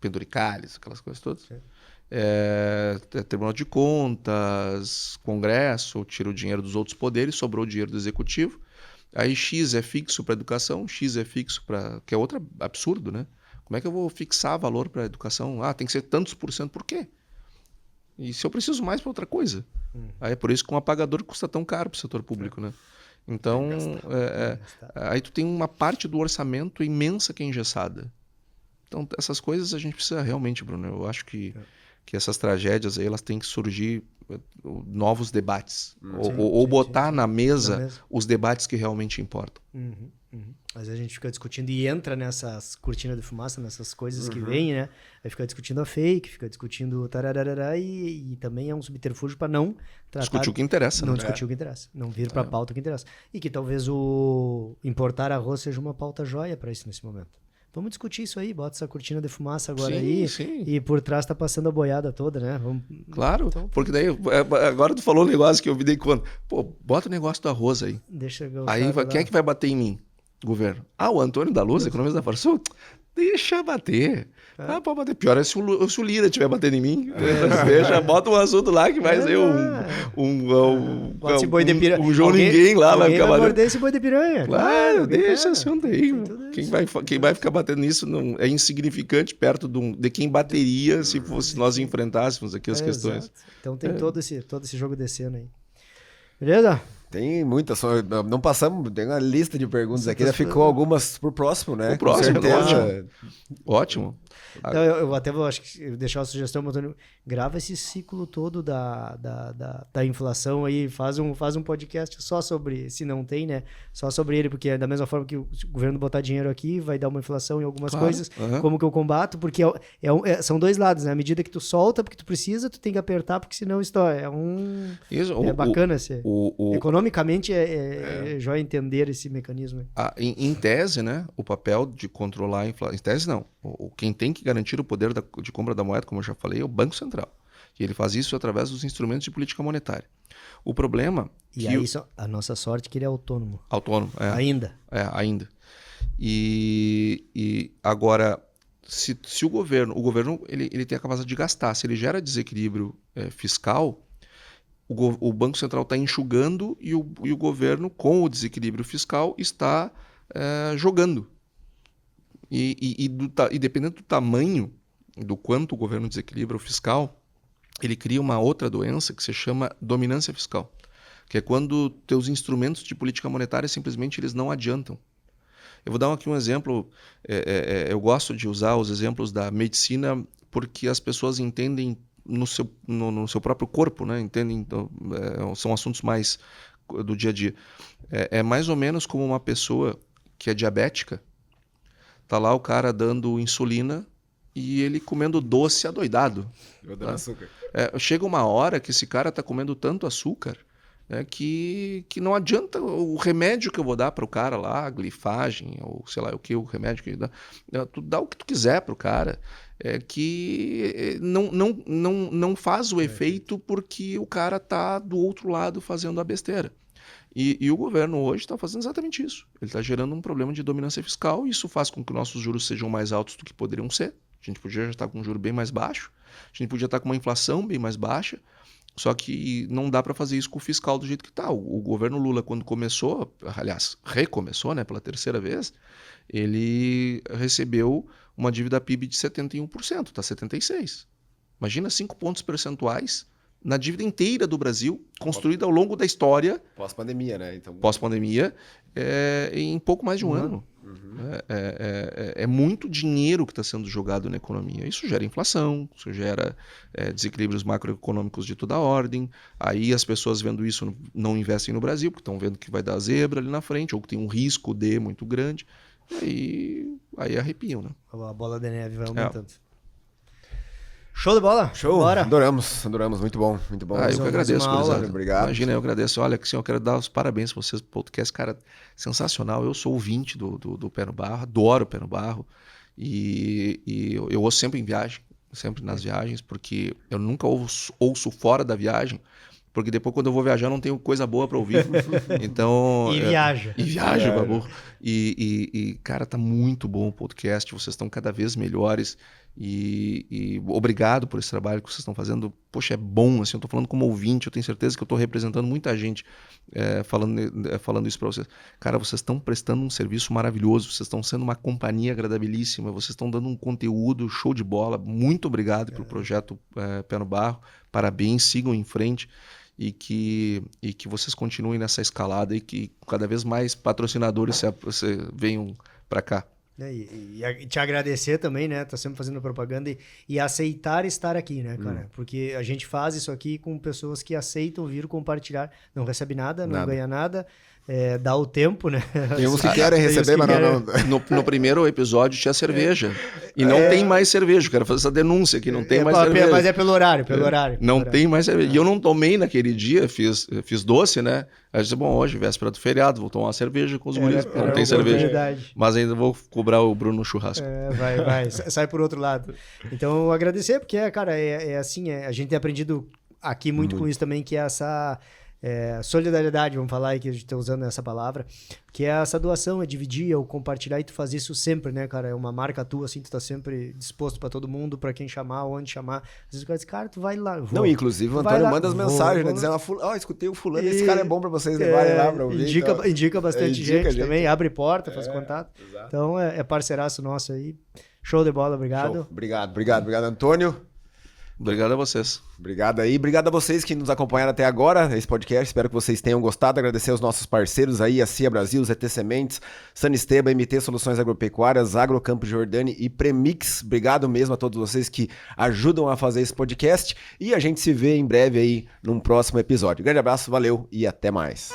Penduricalhos, aquelas coisas todas. Tribunal de Contas, Congresso, tira o dinheiro dos outros poderes, sobrou o dinheiro do Executivo. Aí X é fixo para educação, X é fixo para... Que é outro absurdo, né? Como é que eu vou fixar valor para educação? Tem que ser tantos por cento. Por quê? E se eu preciso mais para outra coisa? Aí é por isso que um apagador custa tão caro para o setor público, né? Então, aí tu tem uma parte do orçamento imensa que é engessada. Então, essas coisas a gente precisa realmente, Bruno. Eu acho que essas tragédias aí, elas têm que surgir novos debates. Ou botar na mesa os debates que realmente importam. Mas a gente fica discutindo e entra nessas cortinas de fumaça, nessas coisas que vêm, né? Aí fica discutindo a fake, fica discutindo tararará e também é um subterfúgio para não tratar... Discutir o que interessa. Não né? discutir o que interessa. Não vir para a pauta que interessa. E que talvez o importar arroz seja uma pauta joia para isso nesse momento. Vamos discutir isso aí, bota essa cortina de fumaça agora sim. E por trás tá passando a boiada toda, né? Claro, então, porque daí, agora tu falou um negócio que eu me dei conta. Pô, bota o negócio do arroz aí. Deixa aí quem é que vai bater em mim? Governo. O Antônio da Luz, economista da Farsul, deixa bater. Pode bater. Pior é se o Lira estiver batendo em mim. Deixa, bota um assunto lá que vai ser um João Ninguém lá. Vai morder esse boi de piranha. Claro, deixa esse assunto aí. Quem vai ficar batendo nisso é insignificante perto de quem bateria se nós enfrentássemos aqui as questões. Exato. Então tem todo esse jogo de cena aí. Beleza? Tem muitas, não passamos, tem uma lista de perguntas aqui, já ficou algumas pro próximo, né? Pro próximo, com certeza. Ótimo. Então, eu até vou deixar uma sugestão, Antônio, grava esse ciclo todo da inflação aí, faz um podcast só sobre, se não tem, né? Só sobre ele, porque é da mesma forma que o governo botar dinheiro aqui, vai dar uma inflação em algumas coisas, como que eu combato, porque são dois lados, né? À medida que tu solta, porque tu precisa, tu tem que apertar, porque senão estoura. É bacana ser. Economicamente é jóia entender esse mecanismo. Em tese, né? O papel de controlar a inflação. Em tese, não. Quem tem que garantir o poder de compra da moeda, como eu já falei, é o Banco Central. E ele faz isso através dos instrumentos de política monetária. O problema... a nossa sorte é que ele é autônomo. Autônomo, é. Ainda. Ainda. E agora, se o governo ele tem a capacidade de gastar, se ele gera desequilíbrio fiscal, o Banco Central está enxugando e o governo, com o desequilíbrio fiscal, está jogando. E dependendo do tamanho, do quanto o governo desequilibra o fiscal, ele cria uma outra doença que se chama dominância fiscal, que é quando teus instrumentos de política monetária simplesmente eles não adiantam. Eu vou dar aqui um exemplo, eu gosto de usar os exemplos da medicina porque as pessoas entendem no seu próprio corpo, né? Entendem, são assuntos mais do dia a dia. É mais ou menos como uma pessoa que é diabética. Tá lá o cara dando insulina e ele comendo doce adoidado. Eu dando açúcar. Chega uma hora que esse cara tá comendo tanto açúcar, né, que não adianta o remédio que eu vou dar para o cara lá, a glifagem, ou sei lá o que, o remédio que dá. Tu dá o que tu quiser para o cara, que não faz o efeito porque o cara tá do outro lado fazendo a besteira. E o governo hoje está fazendo exatamente isso. Ele está gerando um problema de dominância fiscal e isso faz com que nossos juros sejam mais altos do que poderiam ser. A gente podia já estar com um juro bem mais baixo, a gente podia estar com uma inflação bem mais baixa, só que não dá para fazer isso com o fiscal do jeito que está. O governo Lula, quando começou, aliás, recomeçou, né, pela terceira vez, ele recebeu uma dívida PIB de 71%, está 76%. Imagina 5 pontos percentuais na dívida inteira do Brasil, construída ao longo da história. Pós-pandemia, né? Então... Pós-pandemia, em pouco mais de um ano. É muito dinheiro que está sendo jogado na economia. Isso gera inflação, isso gera desequilíbrios macroeconômicos de toda a ordem. Aí as pessoas vendo isso não investem no Brasil, porque estão vendo que vai dar zebra ali na frente, ou que tem um risco muito grande. E aí arrepiam, né? A bola de neve vai aumentando. Show de bola? Show. Bora. Adoramos. Muito bom. Eu que agradeço, gurizada. Obrigado. Imagina, eu agradeço. Olha, eu quero dar os parabéns para vocês, podcast, cara, sensacional. Eu sou ouvinte do Pé no Barro, adoro o Pé no Barro. E eu ouço sempre em viagem, sempre nas viagens, porque eu nunca ouço fora da viagem, porque depois quando eu vou viajar não tenho coisa boa para ouvir. Então, viaja. E viaja, babu. E, cara, tá muito bom o podcast, vocês estão cada vez melhores. E obrigado por esse trabalho que vocês estão fazendo. Poxa, é bom, assim, eu tô falando como ouvinte, eu tenho certeza que eu tô representando muita gente falando isso para vocês. Cara, vocês estão prestando um serviço maravilhoso, vocês estão sendo uma companhia agradabilíssima, vocês estão dando um conteúdo show de bola. Muito obrigado pelo projeto Pé no Barro, parabéns, sigam em frente e que vocês continuem nessa escalada e que cada vez mais patrocinadores venham para cá. E te agradecer também, né? Tá sempre fazendo propaganda e aceitar estar aqui, né, cara? Porque a gente faz isso aqui com pessoas que aceitam vir compartilhar. Não recebe nada, não ganha nada. Dá o tempo, né? Tem uns que querem receber, mas não. No primeiro episódio tinha cerveja. E não tem mais cerveja. Quero fazer essa denúncia que não tem mais cerveja. Mas é pelo horário, Não tem mais cerveja. E eu não tomei naquele dia, fiz doce, né? Aí eu disse, bom, hoje, véspera do feriado, vou tomar uma cerveja com os guris, porque não tem cerveja. Mas ainda vou cobrar o Bruno no churrasco. Vai. Sai por outro lado. Então, agradecer, porque, cara, assim, a gente tem aprendido aqui muito com isso também, que é essa... solidariedade, vamos falar aí que a gente tá usando essa palavra, que é essa doação, é dividir, é o compartilhar, e tu faz isso sempre, né, cara? É uma marca tua, assim, tu tá sempre disposto pra todo mundo, pra quem chamar, onde chamar. Às vezes o cara diz, cara, tu vai lá. Não, inclusive o Antônio manda as mensagens, né, dizendo, escutei o fulano, esse cara é bom pra vocês levarem lá pra ouvir. Indica bastante gente também, abre porta, faz contato. Exato. Então é parceiraço nosso aí. Show de bola, obrigado. Show. Obrigado, Antônio. Obrigado a vocês. Obrigado aí. Obrigado a vocês que nos acompanharam até agora, esse podcast. Espero que vocês tenham gostado. Agradecer aos nossos parceiros aí, a CIA Brasil, ZT Sementes, San Esteban, MT Soluções Agropecuárias, Agrocampo Jordani e Premix. Obrigado mesmo a todos vocês que ajudam a fazer esse podcast. E a gente se vê em breve aí num próximo episódio. Grande abraço, valeu e até mais.